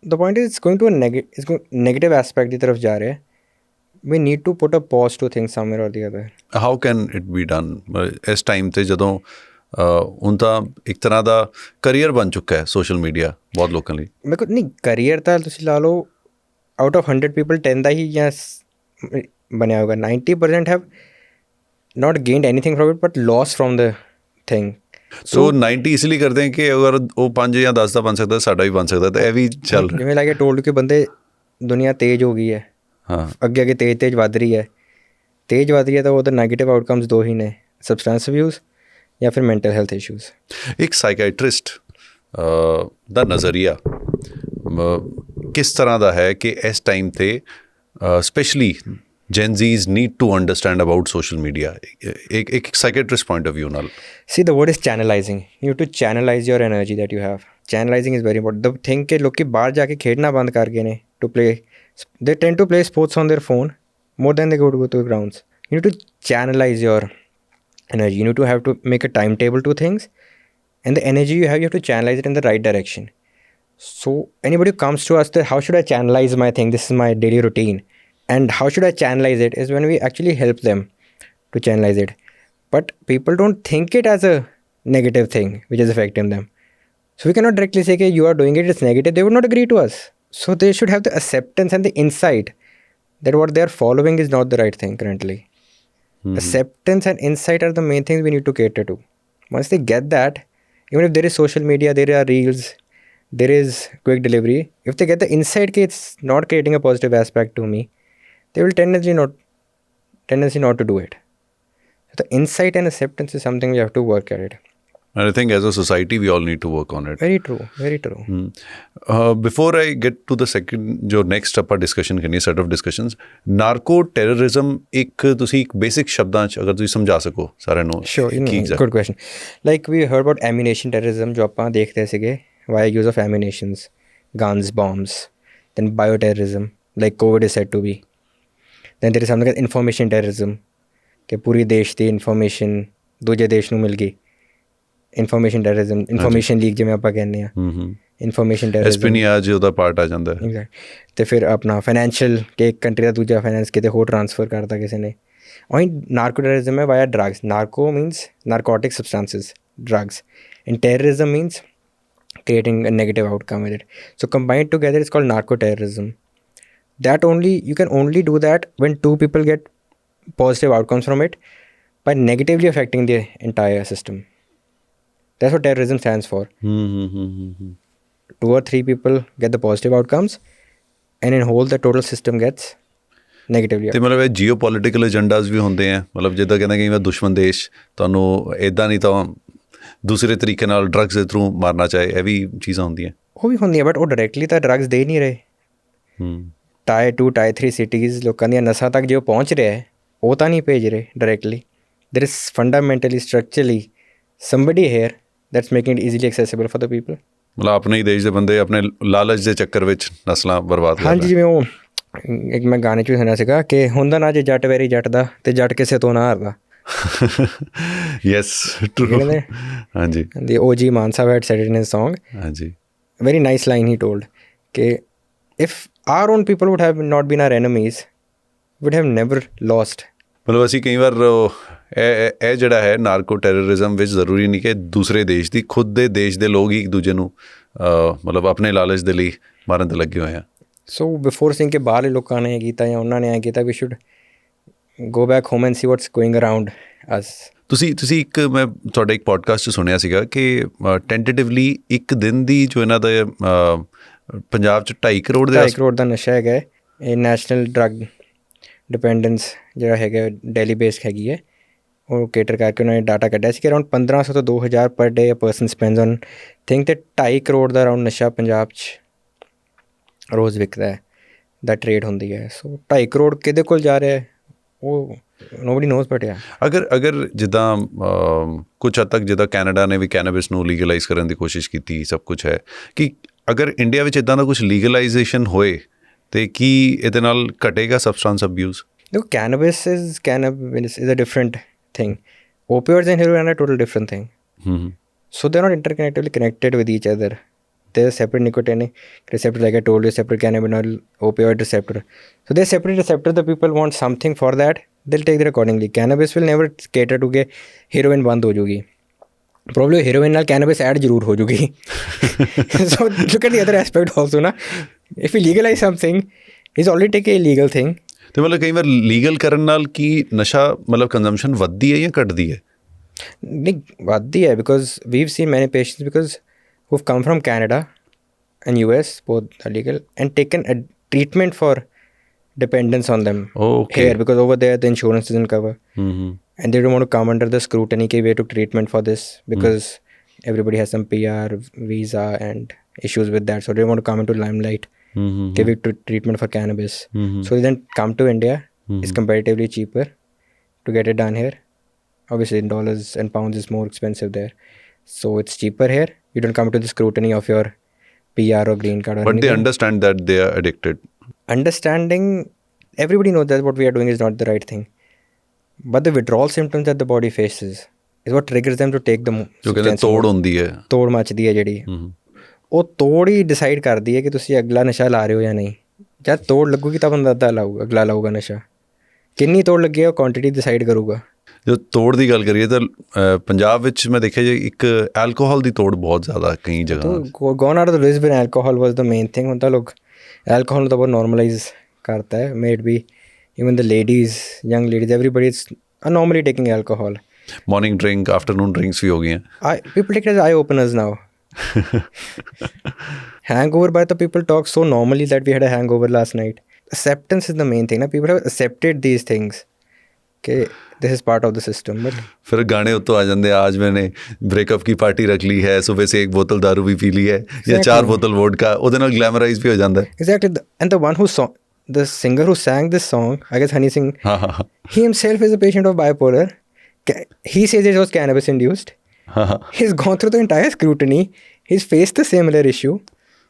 the point is it's going to negative aspect ਦੀ ਤਰਫ ਜਾ ਰਿਹਾ। We need to put a pause to think somewhere or the other. How can it be done ਇਸ ਟਾਈਮ 'ਤੇ ਜਦੋਂ ਹੁਣ ਤਾਂ ਇੱਕ ਤਰ੍ਹਾਂ ਦਾ ਕਰੀਅਰ ਬਣ ਚੁੱਕਾ ਹੈ ਸੋਸ਼ਲ ਮੀਡੀਆ ਬਹੁਤ ਲੋਕਾਂ ਲਈ? ਮੇਰੇ ਕੋਲ ਨਹੀਂ, ਕਰੀਅਰ ਤਾਂ ਤੁਸੀਂ ਲਾ ਲਓ ਆਊਟ ਆਫ 100 ਪੀਪਲ 10 ਦਾ ਹੀ ਜਾਂ ਬਣਿਆ ਹੋਗਾ। 90% have not gained anything from it but loss from the thing. So 90 ਇਸ ਲਈ ਕਰਦੇ ਹਾਂ ਕਿ ਅਗਰ ਉਹ 5 ਜਾਂ 10 ਦਾ ਬਣ ਸਕਦਾ, ਸਾਡਾ ਵੀ ਬਣ ਸਕਦਾ, ਤਾਂ ਇਹ ਵੀ ਚੱਲ ਰਿਹਾ। ਜਿਵੇਂ ਲਾਈਕ ਟੋਲਡ ਕਿ ਬੰਦੇ ਦੁਨੀਆ ਤੇਜ਼ ਹੋ ਗਈ ਹੈ, ਹਾਂ ਅੱਗੇ ਅੱਗੇ ਤੇਜ਼ ਵੱਧ ਰਹੀ ਹੈ। ਤੇਜ਼ ਵੱਧ ਰਹੀ ਹੈ ਤਾਂ ਉਹਦੇ ਨੈਗੇਟਿਵ ਆਊਟਕਮਸ ਦੋ ਹੀ ਨੇ, ਸਬਸਟੈਂਸ ਅਬਿਊਜ਼ ਜਾਂ ਫਿਰ ਮੈਂਟਲ ਹੈਲਥ ਇਸ਼ੂਜ਼। ਇੱਕ ਸਾਈਕੈਟਰਿਸਟ ਦਾ ਨਜ਼ਰੀਆ ਕਿਸ ਤਰ੍ਹਾਂ ਦਾ ਹੈ ਕਿ ਇਸ ਟਾਈਮ 'ਤੇ specially Gen Zs need to understand about social media? एक psychiatrist point of view ਨਾਲ। See, the word is channelizing. You need to channelize your energy that you have. Channelizing is very important. The thing कि लोग बाहर जाके खेलना बंद कर गए ने to play. They tend to play sports on their phone more than they go to the grounds. You need to channelize your energy. You need to have to make a timetable to things, and the energy you have to channelize it in the right direction. So anybody who comes to us that how should I channelize my thing? This is my daily routine. And how should I channelize it is when we actually help them to channelize it. But people don't think it as a negative thing which is affecting them. So we cannot directly say that you are doing it, it's negative. They would not agree to us. So they should have the acceptance and the insight that what they are following is not the right thing currently. Acceptance and insight are the main things we need to cater to. Once they get that, even if there is social media, there are reels, there is quick delivery, if they get the insight that it's not creating a positive aspect to me, they will tendency not to do it. So the insight and acceptance is something we have to work at it. And I think as a society we all need to work on it. Very true, very true. Before I get to the जो next ਆਪਾਂ discussion ਕਰਨੀ set of discussions, narco terrorism ਇੱਕ ਤੁਸੀਂ ਇੱਕ basic ਸ਼ਬਦਾਂ 'ਚ ਅਗਰ ਤੁਸੀਂ ਸਮਝਾ ਸਕੋ ਸਾਰਿਆਂ ਨੂੰ। Sure, good question. Like we heard about ammunition terrorism ਜੋ ਆਪਾਂ ਦੇਖਦੇ ਸੀਗੇ, via use of ammunitions, guns, bombs. Then bioterrorism, like COVID is said to be. Then there is something like information terrorism ਕਿ ਪੂਰੀ ਦੇਸ਼ ਦੀ ਇਨਫੋਰਮੇਸ਼ਨ ਦੂਜੇ ਦੇਸ਼ ਨੂੰ ਮਿਲ ਗਈ। ਇਨਫੋਰਮੇਸ਼ਨ ਟੈਰਰਿਜ਼ਮ, ਇਨਫੋਰਮੇਸ਼ਨ ਲੀਕ ਜਿਵੇਂ ਆਪਾਂ ਕਹਿੰਦੇ ਹਾਂ, ਇਨਫੋਰਮੇਸ਼ਨ ਟੈਰਰਿਜ਼ਮ। ਐਸਪੀਨੀਆਜ ਉਹਦਾ ਪਾਰਟ ਆ ਜਾਂਦਾ ਹੈ। ਅਤੇ ਫਿਰ ਆਪਣਾ ਫਾਈਨੈਂਸ਼ੀਅਲ ਕਿ ਇੱਕ ਕੰਟਰੀ ਦਾ ਦੂਜਾ ਫਾਈਨੈਂਸ ਕਿਤੇ ਹੋਰ ਟ੍ਰਾਂਸਫਰ ਕਰਤਾ ਕਿਸੇ ਨੇ। ਉਹੀ ਨਾਰਕੋ ਟੈਰਰਿਜ਼ਮ ਹੈ via drugs. Narco means narcotic substances, drugs, and terrorism means creating a negative outcome with it. So combined together it's called narco terrorism. That only you can only do that when two people get positive outcomes from it by negatively affecting the entire system. That's what terrorism stands for. 2 or 3 people get the positive outcomes and in whole the total system gets negatively. ਤੇ ਮਤਲਬ ਇਹ ਜੀਓਪੋਲੀਟੀਕਲ ਏਜੰਡਾਜ਼ ਵੀ ਹੁੰਦੇ ਆ, ਮਤਲਬ ਜਿੱਦਾਂ ਕਹਿੰਦਾ ਕਿ ਦੁਸ਼ਮਣ ਦੇਸ਼ ਤੁਹਾਨੂੰ ਇੱਦਾਂ ਨਹੀਂ ਤਾਂ ਦੂਸਰੇ ਤਰੀਕੇ ਨਾਲ ਡਰੱਗਸ ਦੇ ਥਰੂ ਮਾਰਨਾ ਚਾਹੇ, ਇਹ ਵੀ ਚੀਜ਼ਾਂ ਹੁੰਦੀਆਂ। ਉਹ ਵੀ ਹੁੰਦੀਆਂ ਬਟ ਉਹ ਡਾਇਰੈਕਟਲੀ ਤਾਂ ਡਰੱਗਸ ਦੇ ਨਹੀਂ ਰਹੇ। ਟਾਇਰ 2 ਟਾਇਰ 3 ਸਿਟੀਜ਼ ਲੋਕਾਂ ਦੀਆਂ ਨਸਾਂ ਤੱਕ ਜੋ ਪਹੁੰਚ ਰਿਹਾ ਹੈ ਉਹ ਤਾਂ ਨਹੀਂ ਭੇਜ ਰਹੇ directly. There is fundamentally structurally somebody here that's making it easily accessible for the people. ਮਤਲਬ ਆਪਣੇ ਹੀ ਦੇਸ਼ ਦੇ ਬੰਦੇ ਆਪਣੇ ਲਾਲਚ ਦੇ ਚੱਕਰ ਵਿੱਚ ਨਸਲਾਂ ਬਰਬਾਦ ਕਰ ਰਹੇ। ਹਾਂਜੀ, ਜਿਵੇਂ ਉਹ ਇੱਕ ਮੈਂ ਗਾਣੇ 'ਚ ਵੀ ਸੁਣਿਆ ਸੀਗਾ ਕਿ ਹੁੰਦਾ ਨਾ ਜੇ ਜੱਟ ਵੈਰੀ ਜੱਟ ਦਾ ਅਤੇ ਜੱਟ ਕਿਸੇ ਤੋਂ ਨਾ ਹਾਰਦਾ। Yes true. ਹਾਂਜੀ, the OG Man Sahib had said it in his song. ਹਾਂਜੀ, very nice line he told ਕਿ if our own people would have not been our enemies, would have never lost. ਮਤਲਬ ਅਸੀਂ ਕਈ ਵਾਰ ਇਹ ਜਿਹੜਾ ਹੈ narco terrorism ਵਿੱਚ ਜ਼ਰੂਰੀ ਨਹੀਂ ਕਿ ਦੂਸਰੇ ਦੇਸ਼ ਦੀ, ਖੁਦ ਦੇ ਦੇਸ਼ ਦੇ ਲੋਕ ਹੀ ਇੱਕ ਦੂਜੇ ਨੂੰ ਮਤਲਬ ਆਪਣੇ ਲਾਲਚ ਦੇ ਲਈ ਮਾਰਨ 'ਤੇ ਲੱਗੇ ਹੋਏ ਆ। ਸੋ ਬਿਫੋਰ ਸਿੰਘ ਕਿ ਬਾਹਰਲੇ ਲੋਕਾਂ ਨੇ ਕੀਤਾ ਜਾਂ ਉਹਨਾਂ ਨੇ ਐਂ ਕੀਤਾ, we should go back home and see what's going around us. ਤੁਸੀਂ ਇੱਕ ਮੈਂ ਤੁਹਾਡੇ ਇੱਕ ਪੋਡਕਾਸਟ 'ਚ ਸੁਣਿਆ ਸੀਗਾ ਕਿ ਟੈਂਟੇਟਿਵਲੀ ਇੱਕ ਦਿਨ ਦੀ ਜੋ ਇਹਨਾਂ ਦਾ ਪੰਜਾਬ 'ਚ 2.5 ਕਰੋੜ ਦਾ ਨਸ਼ਾ ਹੈਗਾ ਇਹ ਨੈਸ਼ਨਲ ਡਿਪੈਂਡੈਂਸ ਜਿਹੜਾ ਹੈਗਾ ਡੇਲੀ ਬੇਸ ਹੈਗੀ ਹੈ, ਉਹ ਕੇਟਰ ਕਰਕੇ ਉਹਨਾਂ ਨੇ ਡਾਟਾ ਕੱਢਿਆ ਸੀ ਕਿ ਅਰਾਊਂਡ 1500 ਤੋਂ 2000 ਪਰ ਡੇ ਅ ਪਰਸਨ ਸਪੈਂਡਸ ਔਨ ਥਿੰਕ ਤੇ 2.5 ਕਰੋੜ ਦਾ ਅਰਾਊਂਡ ਨਸ਼ਾ ਪੰਜਾਬ 'ਚ ਰੋਜ਼ ਵਿਕਦਾ ਹੈ, ਦਾ ਟਰੇਡ ਹੁੰਦੀ ਹੈ। ਸੋ 2.5 ਕਰੋੜ ਕਿਹਦੇ ਕੋਲ ਜਾ ਰਿਹਾ ਹੈ, ਉਹ ਨੋਬਡੀ ਨੋਜ਼ ਬਟ ਯਾ। ਅਗਰ ਜਿੱਦਾਂ ਕੁਛ ਹੱਦ ਤੱਕ ਜਿੱਦਾਂ ਕੈਨੇਡਾ ਨੇ ਵੀ ਕੈਨੇਬਿਸ ਨੂੰ ਲੀਗਲਾਈਜ਼ ਕਰਨ ਦੀ ਕੋਸ਼ਿਸ਼ ਕੀਤੀ, ਸਭ ਕੁਛ ਹੈ, ਕਿ ਅਗਰ ਇੰਡੀਆ ਵਿੱਚ ਇੱਦਾਂ ਦਾ ਕੁਛ ਲੀਗਲਾਈਜੇਸ਼ਨ ਹੋਏ ਤੇ ਕੀ ਇਹਦੇ ਨਾਲ ਘਟੇਗਾ ਸਬਸਟੈਂਸ ਅਬਿਊਜ਼? ਦੇਖੋ cannabis is a different thing. Opioids and heroin are a total different thing. So they're not interconnectedly connected with each other. They're separate nicotinic receptor, like I told you, separate cannabinoid opioid receptor. So they're separate receptors. The people want something for that, they'll take that accordingly. Cannabis will never cater to के heroin बंद हो जाएगी. Probably heroin ਨਾਲ cannabis add ਜ਼ਰੂਰ ਹੋ ਜਾਊਗੀ. So look at the other aspect also ਨਾ. If we legalize something, he's already taking a illegal thing. ਤੇ ਮਤਲਬ ਕਈ ਵਾਰ ਲੀਗਲ ਕਰਨ ਨਾਲ ਕੀ ਨਸ਼ਾ ਮਤਲਬ ਕੰਜ਼ੰਪਸ਼ਨ ਵੱਧਦੀ ਹੈ ਜਾਂ ਘਟਦੀ ਹੈ? ਨਹੀਂ ਵੱਧਦੀ ਹੈ, ਬਿਕੋਜ਼ ਵੀਵ ਸੀਨ ਮੈਨੀ patients because who've come from Canada and US, both are legal, and taken a treatment for dependence on them here, because over there the insurance doesn't cover. And they don't want to come under the scrutiny कि we took treatment for this, because everybody has some PR, visa and issues with that, so they don't want to come into limelight कि we took treatment for cannabis. So they then come to India. It's comparatively cheaper to get it done here. Obviously in dollars and pounds is more expensive there, so it's cheaper here. You don't come to the scrutiny of your PR or green card or but anything. they understand that they are addicted. Understanding, everybody knows that what we are doing is not the right thing, but the withdrawal symptoms that the body faces is what triggers them to take the ਜੋ ਕਹਿੰਦੇ ਤੋੜ ਹੁੰਦੀ ਹੈ, ਤੋੜ ਮੱਚਦੀ ਹੈ ਜਿਹੜੀ, ਉਹ ਤੋੜ ਹੀ ਡਿਸਾਈਡ ਕਰਦੀ ਹੈ ਕਿ ਤੁਸੀਂ ਅਗਲਾ ਨਸ਼ਾ ਲਾ ਰਹੇ ਹੋ ਜਾਂ ਨਹੀਂ। ਜਦ ਤੋੜ ਲੱਗੂਗੀ ਤਾਂ ਬੰਦਾ ਅੱਧਾ ਲਾਊਗਾ, ਅਗਲਾ ਲਾਊਗਾ ਨਸ਼ਾ। ਕਿੰਨੀ ਤੋੜ ਲੱਗੀ ਹੈ ਉਹ ਕੁਆਂਟੀਟੀ ਡਿਸਾਈਡ ਕਰੂਗਾ। ਜੋ ਤੋੜ ਦੀ ਗੱਲ ਕਰੀਏ ਤਾਂ ਪੰਜਾਬ ਵਿੱਚ ਮੈਂ ਦੇਖਿਆ ਜੀ ਇੱਕ ਐਲਕੋਹਲ ਦੀ ਤੋੜ ਬਹੁਤ ਜ਼ਿਆਦਾ ਕਈ ਜਗ੍ਹਾ। Gone out of the list, alcohol was the main thing. ਹੁਣ ਤਾਂ ਲੋਕ ਐਲਕੋਹਲ ਨੂੰ ਤਾਂ ਬਹੁਤ ਨੋਰਮਲਾਈਜ਼ ਕਰਤਾ ਹੈ। Made B even the ladies, young ladies, everybody is normally taking alcohol. Morning drink, afternoon drinks भी हो गई हैं. People take it as eye openers now. Hangover by the people talk so normally that we had a hangover last night. Acceptance is the main thing. Na? People have accepted these things. Okay, this is part of the system. But फिर गाने उत्तो आ जाते हैं, आज मैंने breakup की party रख ली है, सुबह से 1 बोतल दारू भी पी ली है, या 4 बोतल वोडका, ਉਹਦੇ ਨਾਲ ਗਲੈਮਰਾਈਜ਼ ਵੀ ਹੋ ਜਾਂਦਾ ਹੈ। Exactly. And the one who the singer who sang this song, I guess Honey Singh, he himself is a patient of bipolar. He says it was cannabis induced. He's gone through the entire scrutiny. He's faced the similar issue.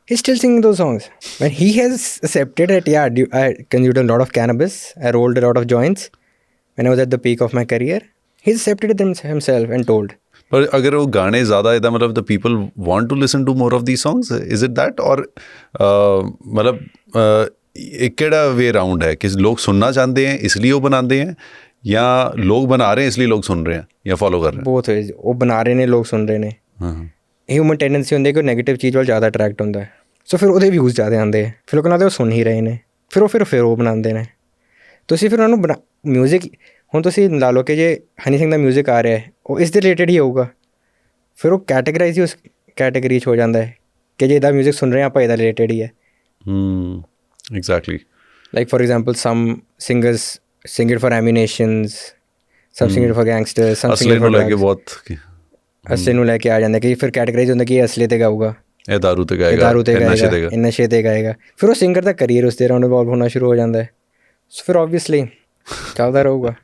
He's still singing those songs. When he has accepted that, yeah, I consumed a lot of cannabis, I rolled a lot of joints when I was at the peak of my career, he's accepted it himself and told. ਪਰ ਅਗਰ ਉਹ ਗਾਣੇ ਜ਼ਿਆਦਾ ਇਹਦਾ ਮਤਲਬ the people want to listen to more of these songs, is it that? ਔਰ ਮਤਲਬ एक ਕਿਹੜਾ वे राउंड है कि लोग सुनना चाहते हैं इसलिए वो बनाते हैं, या लोग बना रहे हैं इसलिए लोग सुन रहे हैं या फॉलो कर रहे हैं? बोथ वेज, ਉਹ ਬਣਾ ਰਹੇ ਨੇ, ਲੋਕ ਸੁਣ ਰਹੇ ਨੇ। ਹਿਊਮਨ ਟੈਂਡੈਂਸੀ ਹੁੰਦੀ ਹੈ ਕਿ ਉਹ ਨੈਗੇਟਿਵ ਚੀਜ਼ ਵੱਲ ਜ਼ਿਆਦਾ ਅਟਰੈਕਟ ਹੁੰਦਾ ਹੈ, ਸੋ ਫਿਰ ਉਹਦੇ ਵਿਊਜ਼ ਜ਼ਿਆਦਾ ਆਉਂਦੇ ਹੈ, ਫਿਰ ਲੋਕਾਂ ਨਾਲ ਉਹ ਸੁਣ ਹੀ ਰਹੇ ਨੇ, ਫਿਰ ਉਹ ਬਣਾਉਂਦੇ ਨੇ। ਤੁਸੀਂ ਫਿਰ ਉਹਨਾਂ ਨੂੰ ਮਿਊਜ਼ਿਕ, ਹੁਣ ਤੁਸੀਂ ਲਾ ਲਓ ਕਿ ਜੇ ਹਨੀ ਸਿੰਘ ਦਾ ਮਿਊਜ਼ਿਕ ਆ ਰਿਹਾ ਹੈ, ਉਹ ਇਸ ਦੇ ਰਿਲੇਟਡ ਹੀ ਹੋਊਗਾ, ਫਿਰ ਉਹ ਕੈਟੇਗਰਾਈਜ਼ ਹੀ ਉਸ ਕੈਟੇਗਰੀ 'ਚ ਹੋ ਜਾਂਦਾ ਹੈ ਕਿ ਜੇ ਇਹਦਾ ਮਿਊਜ਼ਿਕ ਸੁਣ ਰਹੇ ਆਪਾਂ ਇਹਦਾ ਰਿਲੇਟਡ ਹੀ ਹੈ। Exactly. Like for example, some singers sing it for ammunitions, some sing it for gangsters, some sing it for drugs. ਬਹੁਤ ਅਸਲੇ ਨੂੰ ਲੈ ਕੇ ਆ ਜਾਂਦਾ ਕਿ ਫਿਰ ਕੈਟੇਗਰਾਈਜ਼ ਹੁੰਦਾ ਕਿ ਇਹ ਅਸਲੇ 'ਤੇ ਗਾਊਗਾ, ਇਹ ਦਾਰੂ ਤੇ ਗਾਏਗਾ, ਇਹ ਨਸ਼ੇ 'ਤੇ ਗਾਏਗਾ, ਫਿਰ ਉਹ ਸਿੰਗਰ ਦਾ ਕਰੀਅਰ ਉਸ ਦੇ ਰਾਉਂਡ ਇਨਵੋਲਵ ਹੋਣਾ ਸ਼ੁਰੂ ਹੋ ਜਾਂਦਾ ਹੈ। ਸੋ ਫਿਰ ਓਬਵੀਅਸਲੀ ਚੱਲਦਾ ਰਹੂਗਾ।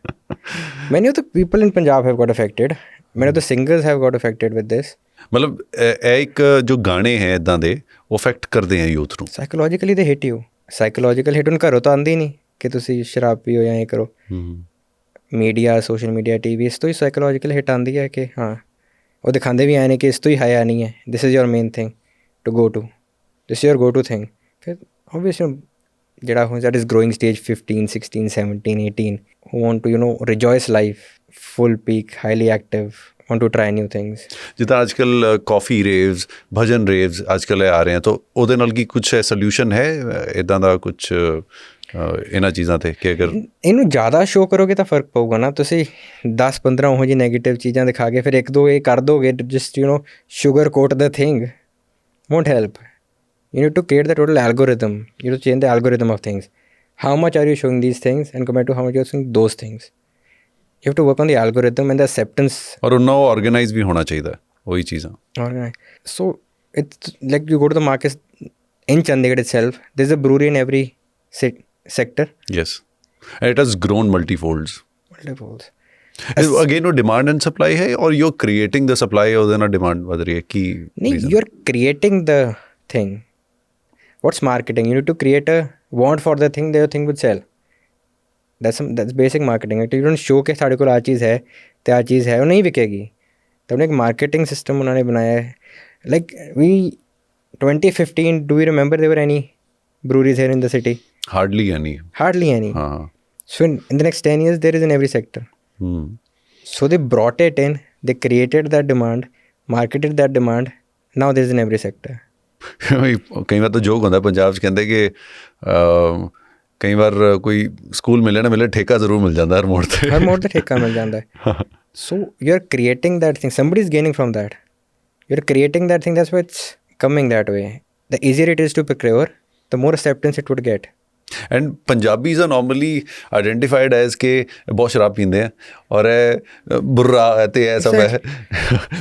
Many of the people in Punjab have got affected. Many of the singers have got affected with this. ਮਤਲਬ ਇਹ ਇੱਕ ਜੋ ਗਾਣੇ ਹੈ ਇੱਦਾਂ ਦੇ ਉਹ ਅਫੈਕਟ ਕਰਦੇ ਆ ਯੂਥ ਨੂੰ ਸਾਈਕੋਲੋਜੀਕਲੀ ਦੇ ਹਿੱਟ ਯੂ। ਸਾਈਕੋਲੋਜੀਕਲ ਹਿੱਟ ਹੁਣ ਘਰੋਂ ਤਾਂ ਆਉਂਦੀ ਨਹੀਂ ਕਿ ਤੁਸੀਂ ਸ਼ਰਾਬ ਪੀਓ ਜਾਂ ਇਹ ਕਰੋ। Media, social media, T V, ਇਸ ਤੋਂ ਹੀ ਸਾਈਕੋਲੋਜੀਕਲ ਹਿੱਟ ਆਉਂਦੀ ਹੈ ਕਿ ਹਾਂ, ਉਹ ਦਿਖਾਉਂਦੇ ਵੀ ਆਏ ਨੇ ਕਿ ਇਸ ਤੋਂ ਹੀ ਹਾਇਆ ਨਹੀਂ ਹੈ, this is your main thing to go to, this your go to thing. ਫਿਰ ਓਬਵੀਅਸਲੀ ਜਿਹੜਾ ਹੁਣ that is growing stage 15, 16, 17, 18 who want to, you know, rejoice life, full peak, highly active, want to try new things. ਜਿੱਦਾਂ ਅੱਜ ਕੱਲ੍ਹ ਕਾਫੀ ਰੇਵਸ, ਭਜਨ ਰੇਵਸ ਅੱਜ ਕੱਲ੍ਹ ਆ ਰਹੇ ਆ, ਤਾਂ ਉਹਦੇ ਨਾਲ ਕੀ ਕੁਛ ਸੋਲਿਊਸ਼ਨ ਹੈ ਇੱਦਾਂ ਦਾ ਕੁਛ ਇਹਨਾਂ ਚੀਜ਼ਾਂ 'ਤੇ ਕਿ ਅਗਰ ਇਹਨੂੰ ਜ਼ਿਆਦਾ ਸ਼ੋਅ ਕਰੋਗੇ ਤਾਂ ਫਰਕ ਪਊਗਾ ਨਾ। ਤੁਸੀਂ 10-15 ਉਹੋ ਜਿਹੀ ਨੈਗੇਟਿਵ ਚੀਜ਼ਾਂ ਦਿਖਾ ਕੇ ਫਿਰ 1-2 ਇਹ ਕਰ ਦੋਗੇ, just you know sugar coat the thing won't help. You need to create the total algorithm. You need to change the algorithm of things. how much are you showing these things and compared to how much you're showing those things. You have to work on the algorithm and the acceptance. और उनना वो organise भी होना चाहिए वही चीज़ So it's like you go to the markets in Chandigarh itself, there's a brewery in every sector. Yes, and it has grown multifolds. Multiples. Again वो demand and supply है और you're creating the supply ਉਹਦੇ ਨਾਲ demand वध रही है की नहीं, you're creating the thing. What's marketing? You need to create a want for the thing that you think would sell. That's basic marketing. You don't show कि साढ़े को आ चीज़ है तो आ चीज़ है वो नहीं बिकेगी. तो हमने एक marketing system उन्होंने बनाया है. Like we 2015, do you remember there were any breweries here in the city? Hardly any. हाँ. So in the next 10 years there is in every sector. So they brought it in, they created that demand, marketed that demand, now there is in every sector. ਕਈ ਵਾਰ ਤਾਂ ਜੋਕ ਹੁੰਦਾ ਪੰਜਾਬ 'ਚ ਕਹਿੰਦੇ ਕਿ ਕਈ ਵਾਰ ਕੋਈ school ਮਿਲੇ ਨਾ ਮਿਲੇ ਠੇਕਾ ਜ਼ਰੂਰ ਮਿਲ ਜਾਂਦਾ ਹਰ ਮੋੜ ਤੇ ਠੇਕਾ ਮਿਲ ਜਾਂਦਾ ਹੈ. So you're creating that thing, somebody is gaining from that. You're creating that thing, that's why it's coming that way. The easier it is to procure, the more acceptance it would get. And Punjabis are normally identified as के बहुत शराब पींदे हैं और बुर्रा है ते है सब है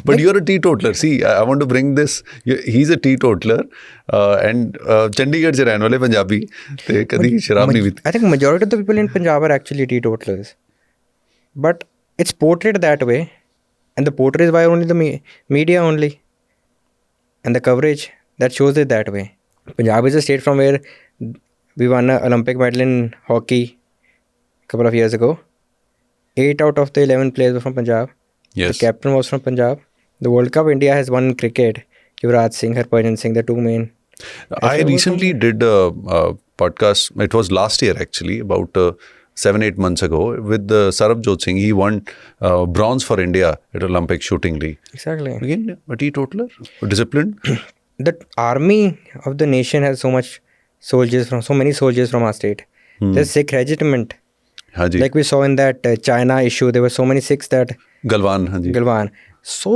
but you are a teetotaller see I want to bring this he is a teetotaller and Chandigarh च रहने वाले पंजाबी ते कदी शराब नहीं पीते. I think majority of the people in Punjab are actually teetotalers, but it's portrayed that way, and the portray is by only the media only and the coverage that shows it that way. Punjab is a state from where we won an Olympic medal in hockey a couple of years ago. 8 out of the 11 players were from Punjab. Yes. The captain was from Punjab. The World Cup India has won in cricket. Yuvraj Singh, Harbhajan Singh, the two main. I recently did a podcast, it was last year actually, about 7-8 months ago with Sarabjot Singh. He won bronze for India at Olympic shooting league. Exactly. Again, a teetotaler, disciplined. The army of the nation has so many soldiers from our state. There's Sikh regiment. हाँ जी. Like we saw in that China issue, there were so many Sikhs that Galwan, हाँ जी. Galwan. So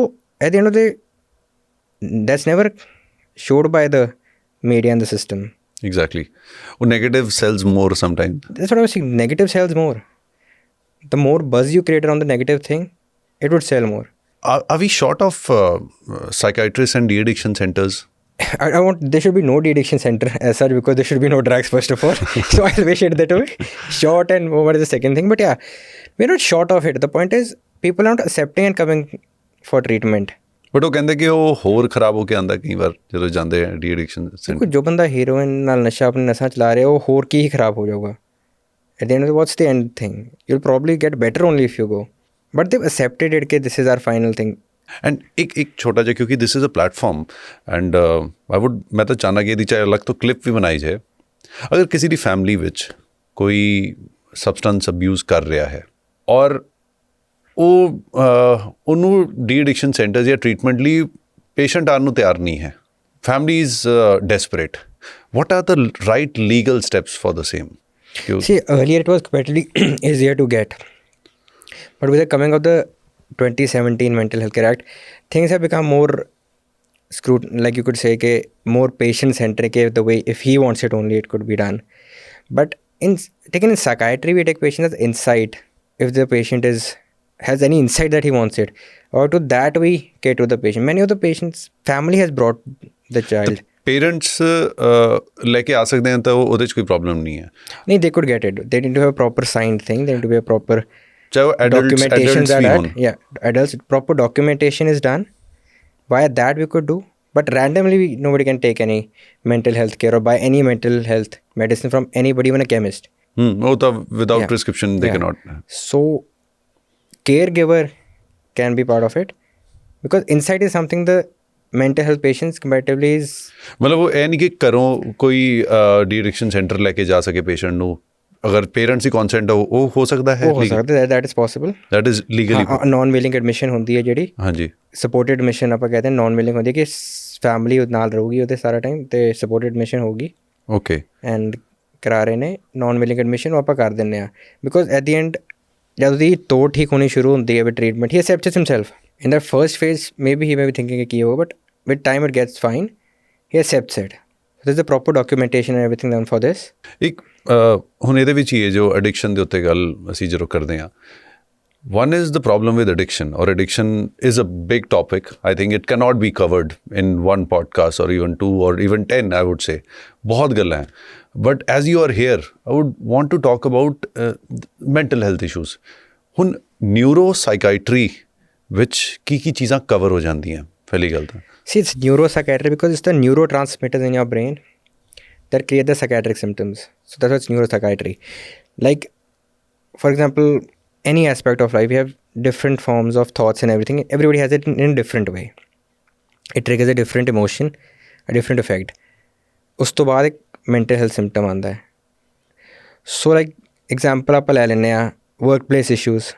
at the end of the day, that's never showed by the media and the system. Exactly. वो negative sells more sometimes. That's what I was saying. Negative sells more. The more buzz you create around the negative thing, it would sell more. Are we short of psychiatrists and de-addiction centers? There should be no de-addiction center as such, because there should be no drugs first of all. So I'll wish it that way. Short and over is the second thing. But yeah, we're not short of it. The point is people are not accepting and coming for treatment. But ਉਹ ਕਹਿੰਦੇ ਕਿ ਉਹ ਹੋਰ ਖਰਾਬ ਹੋ ਕੇ ਆਉਂਦਾ ਕਈ ਵਾਰ ਜਦੋਂ ਜਾਂਦੇ ਆ ਡੀ-ਐਡਿਕਸ਼ਨ ਸੈਂਟਰ. ਜੋ ਬੰਦਾ ਹੀਰੋਇਨ ਨਾਲ ਨਸ਼ਾ ਆਪਣੀ ਨਸਾਂ ਚਲਾ ਰਿਹਾ ਉਹ ਹੋਰ ਕੀ ਹੀ ਖਰਾਬ ਹੋ ਜਾਊਗਾ. At the end of the what's the end thing? You'll probably get better only if you go. But they've accepted it कि this is our final thing. And एक छोटा जिहा क्योंकि this is a platform and मैं ਤਾਂ ਚਾਹੁੰਦਾ ਕਿ ਇਹਦੀ ਚਾਹੇ ਅਲੱਗ ਤੋਂ ਕਲਿੱਪ ਵੀ ਬਣਾਈ ਜਾਏ. ਅਗਰ ਕਿਸੇ ਦੀ ਫੈਮਿਲੀ ਵਿੱਚ ਕੋਈ ਸਬਸਟੈਂਸ ਅਬਿਊਜ਼ ਕਰ ਰਿਹਾ ਹੈ ਔਰ ਉਹਨੂੰ ਡੀ-ਐਡਿਕਸ਼ਨ ਸੈਂਟਰ ਜਾਂ ਟ੍ਰੀਟਮੈਂਟ ਲਈ ਪੇਸ਼ੈਂਟ ਆਉਣ ਨੂੰ ਤਿਆਰ ਨਹੀਂ ਹੈ. Family is desperate. What are the right legal steps for the same? See, earlier it was comparatively easier to get. But with the coming of the 2017 Mental Health Care Act, things have become more like you could say, more patient-centric. The way if he wants it only, it could be done. But taken in psychiatry, we take patients as insight. If the patient has any insight that he wants it, or to that we cater to the patient. Many of the patients, family has brought the child. Parents लेके आ सकते हैं तो ਉਹਦੇ 'ਚ ਕੋਈ problem ਨਹੀਂ ਹੈ. नहीं, they could get it. They need to have a proper signed thing. They need to be a proper चाहे वो adults भी हों. Yeah, adults, proper documentation is done. Via that we could do. But randomly, nobody can take any mental health care or buy any mental health medicine from anybody, even a chemist. वो तो without prescription they cannot. So, caregiver can be part of it. Because insight is something the mental health patients comparatively is... मतलब वो ਇਹ ਨਹੀਂ ਕਿ ਘਰੋਂ ਕੋਈ D-addiction centre ਲੈ ਕੇ ਜਾ ਸਕੇ ਪੇਸ਼ੈਂਟ ਨੂੰ. ਅਗਰ ਪੇਰੈਂਟਸ ਹੀ ਕੌਨਸੈਂਟ ਉਹ ਹੋ ਸਕਦਾ ਹੈ. ਹੋ ਸਕਦਾ, that is possible. That is legally. Non willing admission ਹੁੰਦੀ ਹੈ ਜਿਹੜੀ. ਹਾਂਜੀ. ਸਪੋਰਟਡ ਐਡਮਿਸ਼ਨ ਆਪਾਂ ਕਹਿੰਦੇ ਨਾਨ ਵਿਲਿੰਗ ਹੁੰਦੀ ਹੈ ਕਿ ਫੈਮਿਲੀ ਨਾਲ ਰਹੂਗੀ ਉਹਦੇ ਸਾਰਾ ਟਾਈਮ ਤੇ ਸਪੋਰਟਡ ਐਡਮਿਸ਼ਨ ਹੋਊਗੀ. ਓਕੇ. ਐਂਡ ਕਰਾ ਰਹੇ ਨੇ ਨਾਨ ਵਿਲਿੰਗ ਐਡਮਿਸ਼ਨ, ਉਹ ਆਪਾਂ ਕਰ ਦਿੰਦੇ ਹਾਂ. ਬਿਕੋਜ਼ ਐਟ ਦੀ ਐਂਡ ਜਦ ਉਹਦੀ ਤੋੜ ਠੀਕ ਹੋਣੀ ਸ਼ੁਰੂ ਹੁੰਦੀ ਹੈ with treatment, he accepts himself. In the first phase, maybe he may be thinking ki hoga, but with time it gets fine. He accepts it. There's a proper documentation and everything done for this. एक ਹੁਣ ਇਹਦੇ ਵਿੱਚ ਹੀ ਇਹ ਜੋ addiction ਦੇ ਉੱਤੇ ਗੱਲ ਅਸੀਂ ਜਦੋਂ ਕਰਦੇ ਹਾਂ, one is the problem with addiction, or addiction is a big topic. I think it cannot be covered in one podcast or even two or even 10, I would say. बहुत गल्लां हैं. But as you are here, I would want to talk about mental health issues. ਹੁਣ neuropsychiatry ਵਿੱਚ ਕੀ ਚੀਜ਼ਾਂ cover ਹੋ ਜਾਂਦੀਆਂ ਪਹਿਲੀ ਗੱਲ ਤਾਂ? See, it's neuropsychiatry because it's the neurotransmitters in your brain that create the psychiatric symptoms. So that's why it's neuropsychiatry. Like, for example, any aspect of life, we have different forms of thoughts and everything. Everybody has it in a different way. It triggers a different emotion, a different effect. ਉਸ ਤੋਂ ਬਾਅਦ ਇੱਕ mental health symptom ਆਉਂਦਾ ਹੈ. So like example ਆਪਾਂ ਲੈ ਲੈਂਦੇ ਹਾਂ, workplace issues,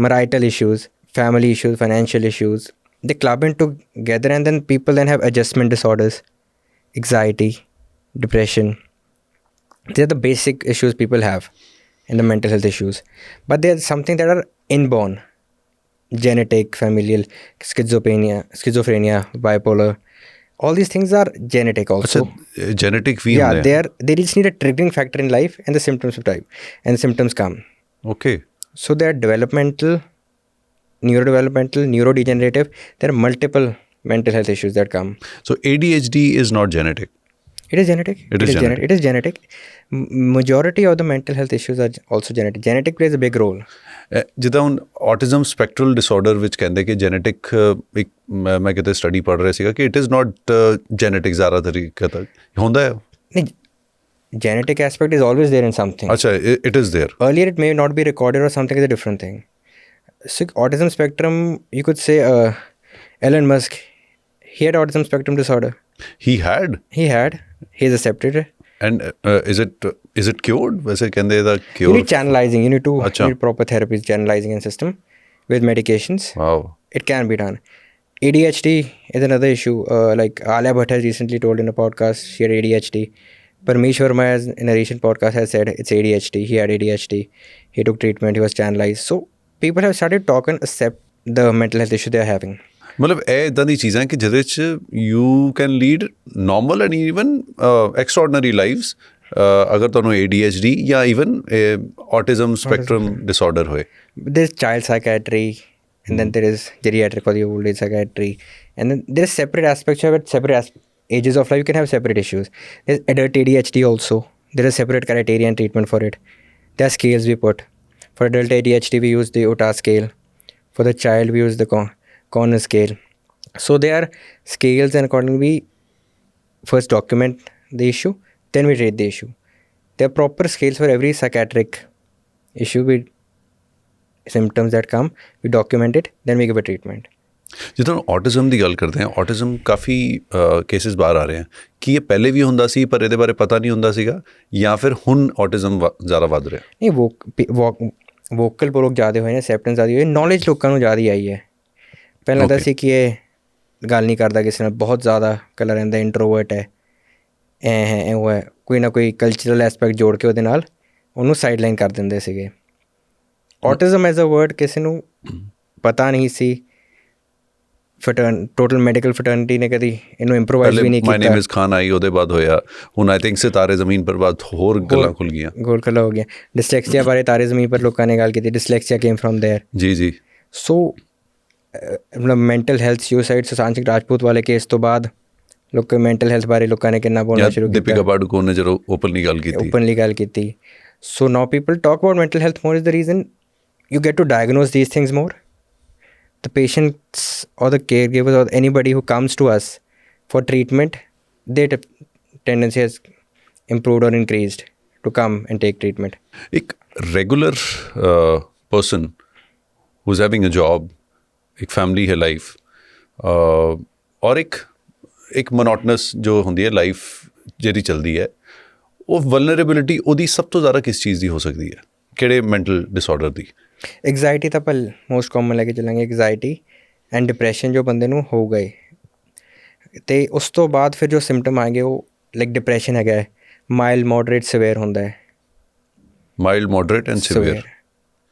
marital issues, family issues, financial issues. They club in together and then people then have adjustment disorders, anxiety, depression. These are the basic issues people have in the mental health issues. But there's something that are inborn, genetic, familial, schizophrenia, bipolar. All these things are genetic also. Genetic भी Yeah, होते हैं. they just need a triggering factor in life and the symptoms of type. And the symptoms come. Okay. So they are developmental, neurodevelopmental, neurodegenerative. There are multiple mental health issues that come. So ADHD is not genetic. It is genetic. It is genetic. It is genetic. Majority of the mental health issues are also genetic. Genetic plays a big role. ਜਿੱਦਾਂ ਹੁਣ autism spectral disorder ਵਿੱਚ ਕਹਿੰਦੇ ਕਿ genetic ਇੱਕ ਮੈਂ ਕਿਤੇ study ਪੜ੍ਹ ਰਿਹਾ ਸੀਗਾ ਕਿ it is not genetic ਜ਼ਿਆਦਾ ਤਰੀਕੇ ਤੱਕ ਹੁੰਦਾ ਹੈ. ਨਹੀਂ, genetic aspect is always there in something. ਅੱਛਾ, it is there. Earlier it may not be recorded or something is a different thing. So autism spectrum, you could say Elon Musk, he had autism spectrum disorder. He had? He is accepted. And is it cured? वैसे कहते हैं You cure. need channelizing. You need Achha. proper therapies, channelizing and system with medications. Wow. It can be done. ADHD is another issue. Like Alia Bhatt has recently told in a podcast she had ADHD. Parmesh Verma has in a recent podcast has said it's ADHD. He had ADHD. He took treatment. He was channelized. So people have started talking, accept the mental health issue they are having. ਮਤਲਬ ਇਹ ਇਦਾਂ ਦੀ ਚੀਜ਼ਾਂ ਕਿ ਜਿਹਦੇ 'ਚ you can lead normal and even extraordinary lives ਅਗਰ ਤੁਹਾਨੂੰ ADHD ਜਾਂ ਈਵਨ autism spectrum disorder ਹੋਏ. There's child psychiatry and then there is geriatric or the old age psychiatry, and then there's separate aspects of it, separate ages of life. You can have separate issues. There's adult ADHD also. There is separate criteria and treatment for it. There are scales we put. For adult ADHD we use the OTA scale. For the child we use the Connor scale. So there are scales, and accordingly we first document the issue, then we rate the issue. There are proper scales for every psychiatric issue with symptoms that come. We document it, then we give a treatment. ਜਿੱਦਾਂ autism ਦੀ ਗੱਲ ਕਰਦੇ ਹਾਂ, autism ਕਾਫੀ cases ਬਾਹਰ ਆ ਰਹੇ ਹਨ. ਕੀ ਇਹ ਪਹਿਲੇ ਵੀ ਹੁੰਦਾ ਸੀ ਪਰ ਇਹਦੇ ਬਾਰੇ ਪਤਾ ਨਹੀਂ ਹੁੰਦਾ ਸੀਗਾ, ਜਾਂ ਫਿਰ ਹੁਣ autism ਜ਼ਿਆਦਾ ਵੱਧ ਰਿਹਾ? ਨਹੀਂ, ਵੋਕਲ ਲੋਕ ਜ਼ਿਆਦਾ ਹੋਏ ਨੇ, ਐਕਸੈਪਟੈਂਸ ਜ਼ਿਆਦਾ ਹੋਈ ਹੈ, ਨੌਲੇਜ ਲੋਕਾਂ ਨੂੰ ਜ਼ਿਆਦਾ ਆਈ ਹੈ. ਪਹਿਲਾਂ ਲੱਗਦਾ ਸੀ ਕਿ ਇਹ ਗੱਲ ਨਹੀਂ ਕਰਦਾ ਕਿਸੇ ਨਾਲ, ਬਹੁਤ ਜ਼ਿਆਦਾ ਇਕੱਲਾ ਰਹਿੰਦਾ, ਇੰਟਰੋਵਰਟ ਹੈ, ਉਹ ਹੈ, ਕੋਈ ਨਾ ਕੋਈ ਕਲਚਰਲ ਐਸਪੈਕਟ ਜੋੜ ਕੇ ਉਹਦੇ ਨਾਲ ਉਹਨੂੰ ਸਾਈਡਲਾਈਨ ਕਰ ਦਿੰਦੇ ਸੀਗੇ. ਔਟਿਜ਼ਮ ਐਜ਼ ਅ ਵਰਡ ਕਿਸੇ ਨੂੰ ਪਤਾ ਨਹੀਂ ਸੀ. ਟੋਟਲ ਮੈਡੀਕਲ ਫਰਟਰਨਿਟੀ ਨੇ ਕਦੀ ਇਹਨੂੰ ਇੰਪਰੋਵਾਈਜ਼ ਵੀ ਨਹੀਂ ਕੀਤਾ. ਮਾਈ ਨੇਮ ਇਜ਼ ਖਾਨ ਆਈ, ਉਹਦੇ ਬਾਅਦ ਹੋਇਆ ਹੁਣ ਆਈ ਥਿੰਕ ਸਿਤਾਰੇ ਜ਼ਮੀਨ ਪਰ ਬਾਅਦ ਹੋਰ ਗੱਲਾਂ ਖੁੱਲ ਗਈਆਂ, ਗੋਲ ਖੁੱਲ੍ਹਾ ਹੋ ਗਿਆ. ਡਿਸਲੈਕਸੀਆ ਬਾਰੇ ਤਾਰੇ ਜ਼ਮੀਨ ਪਰ ਲੋਕਾਂ ਨੇ ਗੱਲ ਕੀਤੀ. Dyslexia came from there. ਜੀ. ਸੋ ਮਤਲਬ mental health suicide Sushant Singh Rajput ਵਾਲੇ ਕੇਸ ਤੋਂ ਬਾਅਦ ਲੋਕ ਮੈਂਟਲ ਹੈਲਥ ਬਾਰੇ ਲੋਕਾਂ ਨੇ ਕਿੰਨਾ ਬੋਲਣਾ ਸ਼ੁਰੂ ਕੀਤਾ. ਦੀਪਿਕਾ ਪਾਡੂਕੋਨ ਨੇ ਜਦੋਂ ਓਪਨਲੀ ਗੱਲ ਕੀਤੀ. So now people talk about mental health more. Is the reason you get to diagnose these things more. The patients or the caregivers or anybody who comes to us for treatment, their tendency has improved or increased to come and take treatment. एक regular person who's having a job, एक family है life, और एक monotonous जो ਹੁੰਦੀ ਹੈ life ਜਿਹੜੀ ਚੱਲਦੀ ਹੈ, ਉਹ vulnerability ਉਹਦੀ ਸਭ ਤੋਂ ਜ਼ਿਆਦਾ ਕਿਸ ਚੀਜ਼ ਦੀ ਹੋ ਸਕਦੀ ਹੈ, ਕਿਹੜੇ mental disorder ਦੀ? ਐਗਜ਼ਾਇਟੀ ਤਾਂ ਆਪਾਂ ਮੋਸਟ ਕਾਮਨ ਲੈ ਕੇ ਚੱਲਾਂਗੇ. ਐਗਜ਼ਾਇਟੀ ਐਂਡ ਡਿਪਰੈਸ਼ਨ ਜੋ ਬੰਦੇ ਨੂੰ ਹੋ ਗਏ, ਅਤੇ ਉਸ ਤੋਂ ਬਾਅਦ ਫਿਰ ਜੋ ਸਿੰਪਟਮ ਆਏਗੇ ਉਹ ਲਾਈਕ ਡਿਪਰੈਸ਼ਨ ਹੈਗਾ, ਮਾਈਲਡ ਮੋਡਰੇਟ ਸਿਵੇਅਰ ਹੁੰਦਾ ਹੈ. Mild moderate and severe.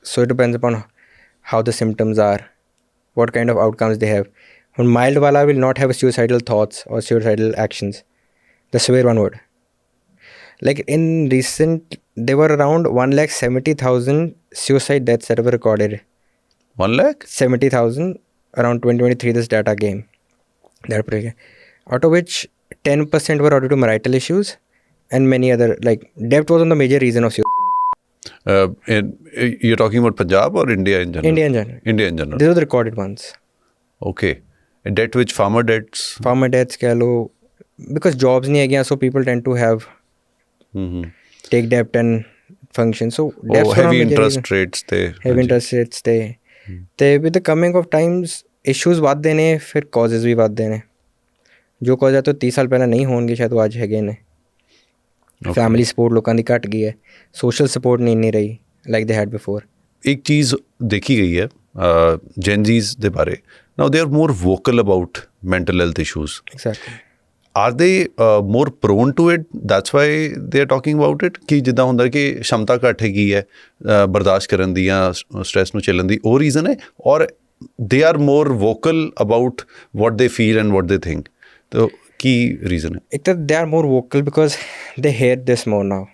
So it depends upon how the symptoms are, what kind of outcomes they have. ਹੁਣ ਮਾਈਲਡ ਵਾਲਾ will not have suicidal thoughts or suicidal actions. The severe one would. Like in recent, there were around 1,70,000 suicide deaths that were recorded. 1 lakh? 70,000 around 2023. This data came. Out of which 10% were due to marital issues, and many other, like debt was on the major reason of suicide. You're talking about Punjab or India in general? India in general. India in general. These are the recorded ones. Okay. Debt which farmer debts? Farmer deaths कह लो, because jobs नहीं है क्या, so people tend to have take debt and function. So debts were heavy a major interest reason. rates थे. Heavy interest rates ਤੇ with the coming of times issues ਵੱਧਦੇ ਨੇ, ਫਿਰ causes ਵੀ ਵੱਧਦੇ ਨੇ. ਜੋ cause ਹੈ ਤਾਂ 30 ਸਾਲ ਪਹਿਲਾਂ ਨਹੀਂ ਹੋਣਗੇ ਸ਼ਾਇਦ ਉਹ ਅੱਜ ਹੈਗੇ ਨੇ. ਫੈਮਿਲੀ ਸਪੋਰਟ ਲੋਕਾਂ ਦੀ ਘਟ ਗਈ ਹੈ, ਸੋਸ਼ਲ ਸਪੋਰਟ ਨਹੀਂ ਇੰਨੀ ਰਹੀ ਲਾਈਕ ਦੇ ਹੈਡ ਬਿਫੋਰ. ਇੱਕ ਚੀਜ਼ ਦੇਖੀ ਗਈ ਹੈ ਜੈਨਜ਼ੀਜ਼ ਦੇ ਬਾਰੇ, now they are more vocal about mental health issues. Exactly. Are they more prone to it, that's why they are talking about it, ਕਿ ਜਿੱਦਾਂ ਹੁੰਦਾ ਕਿ क्षमता ਘੱਟ ਹੈਗੀ ਹੈ ਬਰਦਾਸ਼ਤ ਕਰਨ ਦੀ ਜਾਂ ਸਟ੍ਰੈਸ ਨੂੰ ਝੱਲਣ ਦੀ, ਉਹ ਰੀਜ਼ਨ ਹੈ, ਔਰ ਦੇ ਆਰ ਮੋਰ ਵੋਕਲ ਅਬਾਊਟ ਵਾਟ ਦੇ ਫੀਲ ਐਂਡ ਵਾਟ ਦੇ ਥਿੰਕ, ਤਾਂ ਕੀ ਰੀਜ਼ਨ ਹੈ? ਇੱਕ ਤਾਂ they are more vocal because they hear this more now,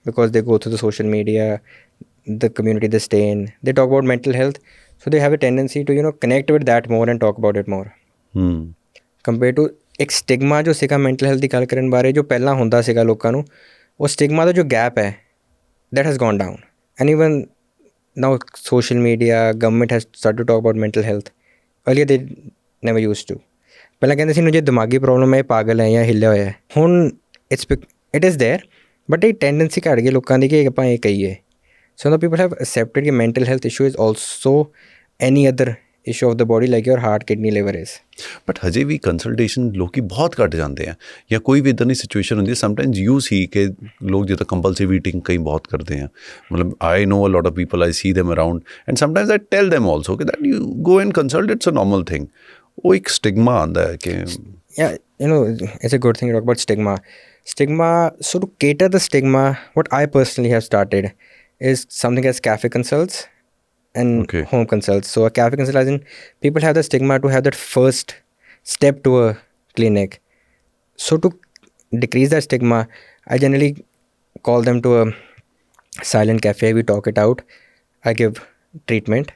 because they go through the social media, the community they stay in, they talk about mental health, so they have a tendency to connect with that more and talk about it more. Compared to ਇੱਕ stigma ਜੋ ਸੀਗਾ mental health ਦੀ ਗੱਲ ਕਰਨ ਬਾਰੇ, ਜੋ ਪਹਿਲਾਂ ਹੁੰਦਾ ਸੀਗਾ ਲੋਕਾਂ ਨੂੰ, ਉਹ ਸਟਿਗਮਾ ਦਾ ਜੋ ਗੈਪ ਹੈ that has gone down. And even now social media, government has started to talk about mental health. Earlier they never used to. ਪਹਿਲਾਂ ਕਹਿੰਦੇ ਸੀ ਨੂੰ ਜੇ ਦਿਮਾਗੀ ਪ੍ਰੋਬਲਮ ਹੈ, ਪਾਗਲ ਹੈ ਜਾਂ ਹਿੱਲਿਆ ਹੋਇਆ ਹੈ. ਹੁਣ it is there, ਬਟ ਇਹ ਟੈਂਡੈਂਸੀ ਘੱਟ ਗਈ ਲੋਕਾਂ ਦੀ ਕਿ ਆਪਾਂ ਇਹ ਕਹੀਏ. ਸੋ ਨਾ ਪੀਪਲ ਹੈਵ ਅਸੈਪਟਡ ਕਿ mental health issue is also any other issue of the body like your heart, kidney, liver is. But ਹਜੇ ਵੀ ਕੰਸਲਟੇਸ਼ਨ ਲੋਕੀ ਬਹੁਤ ਘੱਟ ਜਾਂਦੇ ਆ, ਜਾਂ ਕੋਈ ਵੀ ਇੱਦਾਂ ਦੀ ਸਿਚੁਏਸ਼ਨ ਹੁੰਦੀ ਹੈ ਸਮਟਾਈਮਜ਼ ਯੂ ਸੀ ਕਿ ਲੋਕ ਜਿੱਦਾਂ ਕੰਪਲਸਿਵ ਈਟਿੰਗ ਕਈ ਬਹੁਤ ਕਰਦੇ ਆ. ਮਤਲਬ I know a lot of people, I see them around and sometimes I tell them also ਕਿ that you go and consult, it's a normal thing. ਉਹ ਇੱਕ ਸਟਿਗਮਾ ਆਉਂਦਾ ਹੈ ਕਿ it's a good thing to talk about stigma. So to cater the stigma, what I personally have started is something as cafe consults and home consults. So a cafe consult, as in people have the stigma to have that first step to a clinic. So to decrease that stigma, I generally call them to a silent cafe. We talk it out. I give treatment,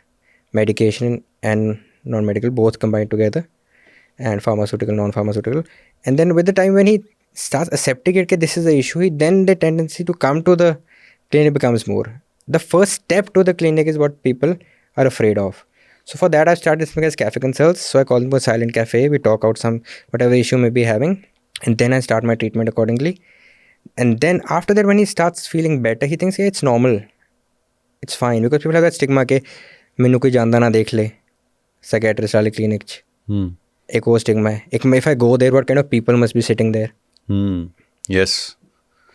medication and non-medical, both combined together, and pharmaceutical, non-pharmaceutical. And then with the time when he starts accepting it that this is the issue, then the tendency to come to the clinic becomes more. The first step to the clinic is what people are afraid of. So for that I started this thing as cafe consults. So I call them a silent cafe. We talk out some whatever issue may be having, and then I start my treatment accordingly. And then after that, when he starts feeling better, he thinks, yeah, it's normal, it's fine, because people have that stigma ke mainu koi janda na dekh le psychiatrist wale clinic ch. एक वो stigma है. एक if I go there, what kind of people must be sitting there? Yes.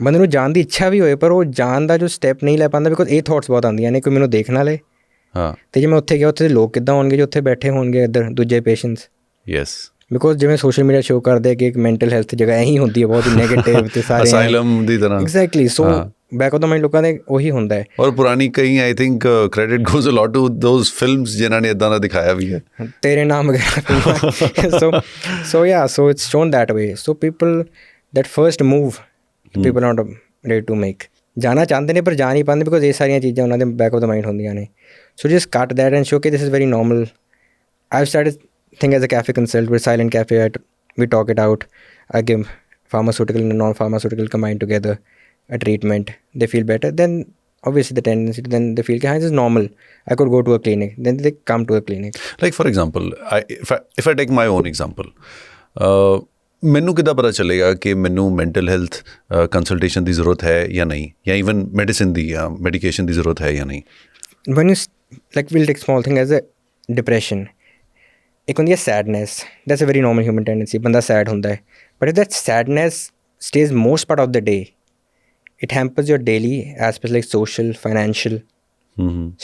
ਬੰਦੇ ਨੂੰ ਜਾਣ ਦੀ ਇੱਛਾ ਵੀ ਹੋਏ, ਪਰ ਉਹ ਜਾਣ ਦਾ ਜੋ ਸਟੈਪ ਨਹੀਂ ਲੈ ਪਾਉਂਦਾ, ਬਿਕੋਜ਼ ਇਹ ਥੋਟਸ ਬਹੁਤ ਆਉਂਦੀਆਂ ਨੇ, ਕੋਈ ਮੈਨੂੰ ਦੇਖ ਨਾ ਲਏ. ਹਾਂ. ਅਤੇ ਜੇ ਮੈਂ ਉੱਥੇ ਗਿਆ, ਉੱਥੇ ਦੇ ਲੋਕ ਕਿੱਦਾਂ ਹੋਣਗੇ ਜੋ ਉੱਥੇ ਬੈਠੇ ਹੋਣਗੇ ਇੱਧਰ ਦੂਜੇ ਪੇਸ਼ੈਂਟਸ. ਯੈਸ. ਬਿਕੋਜ਼ ਜਿਵੇਂ ਸੋਸ਼ਲ ਮੀਡੀਆ ਸ਼ੋ ਕਰਦੇ ਕਿ ਇੱਕ ਮੈਂਟਲ ਹੈਲਥ ਜਗ੍ਹਾ ਇਹੀ ਹੁੰਦੀ ਹੈ ਬਹੁਤ ਨੈਗੇਟਿਵ ਅਤੇ ਸਾਰੇ ਅਸਾਈਲਮ ਦੀ ਤਰ੍ਹਾਂ. Exactly. So back of the mind ਲੋਕਾਂ ਦੇ ਉਹੀ ਹੁੰਦਾ ਹੈ. ਔਰ ਪੁਰਾਣੀ ਕਈ I think credit goes a lot to those films ਜਿਨ੍ਹਾਂ ਨੇ ਇੱਦਾਂ ਦਾ ਦਿਖਾਇਆ ਵੀ ਹੈ, ਤੇਰੇ ਨਾਮ ਵਗੈਰਾ. So it's shown that way. So people that first move people are not ready to make. ਜਾਣਾ ਚਾਹੁੰਦੇ ਨੇ ਪਰ ਜਾ ਨਹੀਂ ਪਾਉਂਦੇ, ਬਿਕੋਜ਼ ਇਹ ਸਾਰੀਆਂ ਚੀਜ਼ਾਂ ਉਹਨਾਂ ਦੇ ਬੈਕ ਆਫ ਦਾ ਮਾਈਂਡ ਹੁੰਦੀਆਂ ਨੇ. So just cut that and show ਕਿ this is very normal. I started think as a cafe consult with silent cafe. We talk it out. I give pharmaceutical and non-pharmaceutical combined together a treatment. They feel better. Then obviously the tendency then they feel this is normal, I could go to a clinic. Then they come to a clinic. Like for example, if I take my own example, ਮੈਨੂੰ ਕਿੱਦਾਂ ਪਤਾ ਚੱਲੇਗਾ ਕਿ ਮੈਨੂੰ mental health consultation ਦੀ ਜ਼ਰੂਰਤ ਹੈ ਜਾਂ ਨਹੀਂ, ਜਾਂ ਈਵਨ ਮੈਡੀਸਿਨ ਦੀ ਜਾਂ ਮੈਡੀਕੇਸ਼ਨ ਦੀ ਜ਼ਰੂਰਤ ਹੈ ਜਾਂ ਨਹੀਂ? When you like we'll take small thing as a depression. ਇੱਕ ਹੁੰਦੀ ਹੈ sadness. That's a very normal human tendency. ਬੰਦਾ sad ਹੁੰਦਾ ਹੈ, but if that sadness stays most part of the day, it hampers your daily aspects like social, financial,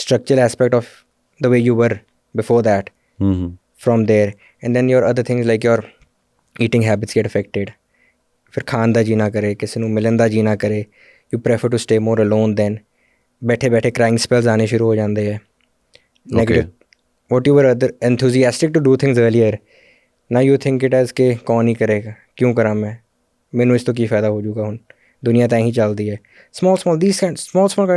structural aspect of the way you were before that. From there, and then your other things like your eating habits get affected. ਫਿਰ ਖਾਣ ਦਾ ਜੀ ਨਾ ਕਰੇ, ਕਿਸੇ ਨੂੰ ਮਿਲਣ ਦਾ ਜੀ ਨਾ ਕਰੇ. You prefer to stay more alone then. ਬੈਠੇ ਬੈਠੇ crying spells ਆਉਣੇ ਸ਼ੁਰੂ ਹੋ ਜਾਂਦੇ ਹੈ. Negative. What you were other enthusiastic to do things earlier, now you think it as ਕਿ ਕੌਣ ਹੀ ਕਰੇਗਾ, ਕਿਉਂ ਕਰਾਂ ਮੈਂ, ਮੈਨੂੰ ਇਸ ਤੋਂ ਕੀ ਫਾਇਦਾ ਹੋ ਜਾਊਗਾ ਹੁਣ, दुनिया ਤਾਂ ਹੀ ਚੱਲਦੀ ਹੈ small kind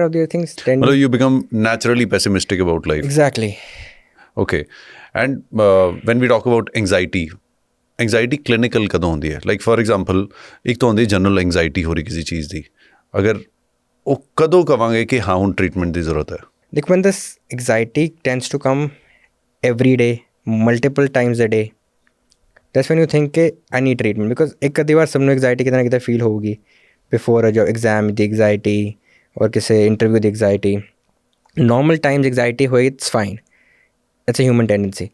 of these things tend मतलब you become naturally pessimistic about life. exactly Okay. And when we talk about anxiety clinical ਕਦੋਂ ਹੁੰਦੀ ਹੈ? Like for example, ਇੱਕ ਤਾਂ ਹੁੰਦੀ ਜਨਰਲ ਐਂਗਜ਼ਾਇਟੀ ਹੋ ਰਹੀ ਕਿਸੇ ਚੀਜ਼ ਦੀ, ਅਗਰ ਉਹ ਕਦੋਂ ਕਵਾਂਗੇ ਕਿ ਹਾਂ ਹੁਣ ਟ੍ਰੀਟਮੈਂਟ ਦੀ ਜ਼ਰੂਰਤ ਹੈ? like when this anxiety tends to come every day multiple times a day, that's when you think कि I need treatment, because एक आधी बार सबने anxiety कितना कितना feel होगी before a job exam the anxiety और किसी interview ਦੀ anxiety. Normal times anxiety होए it's fine, it's a human tendency,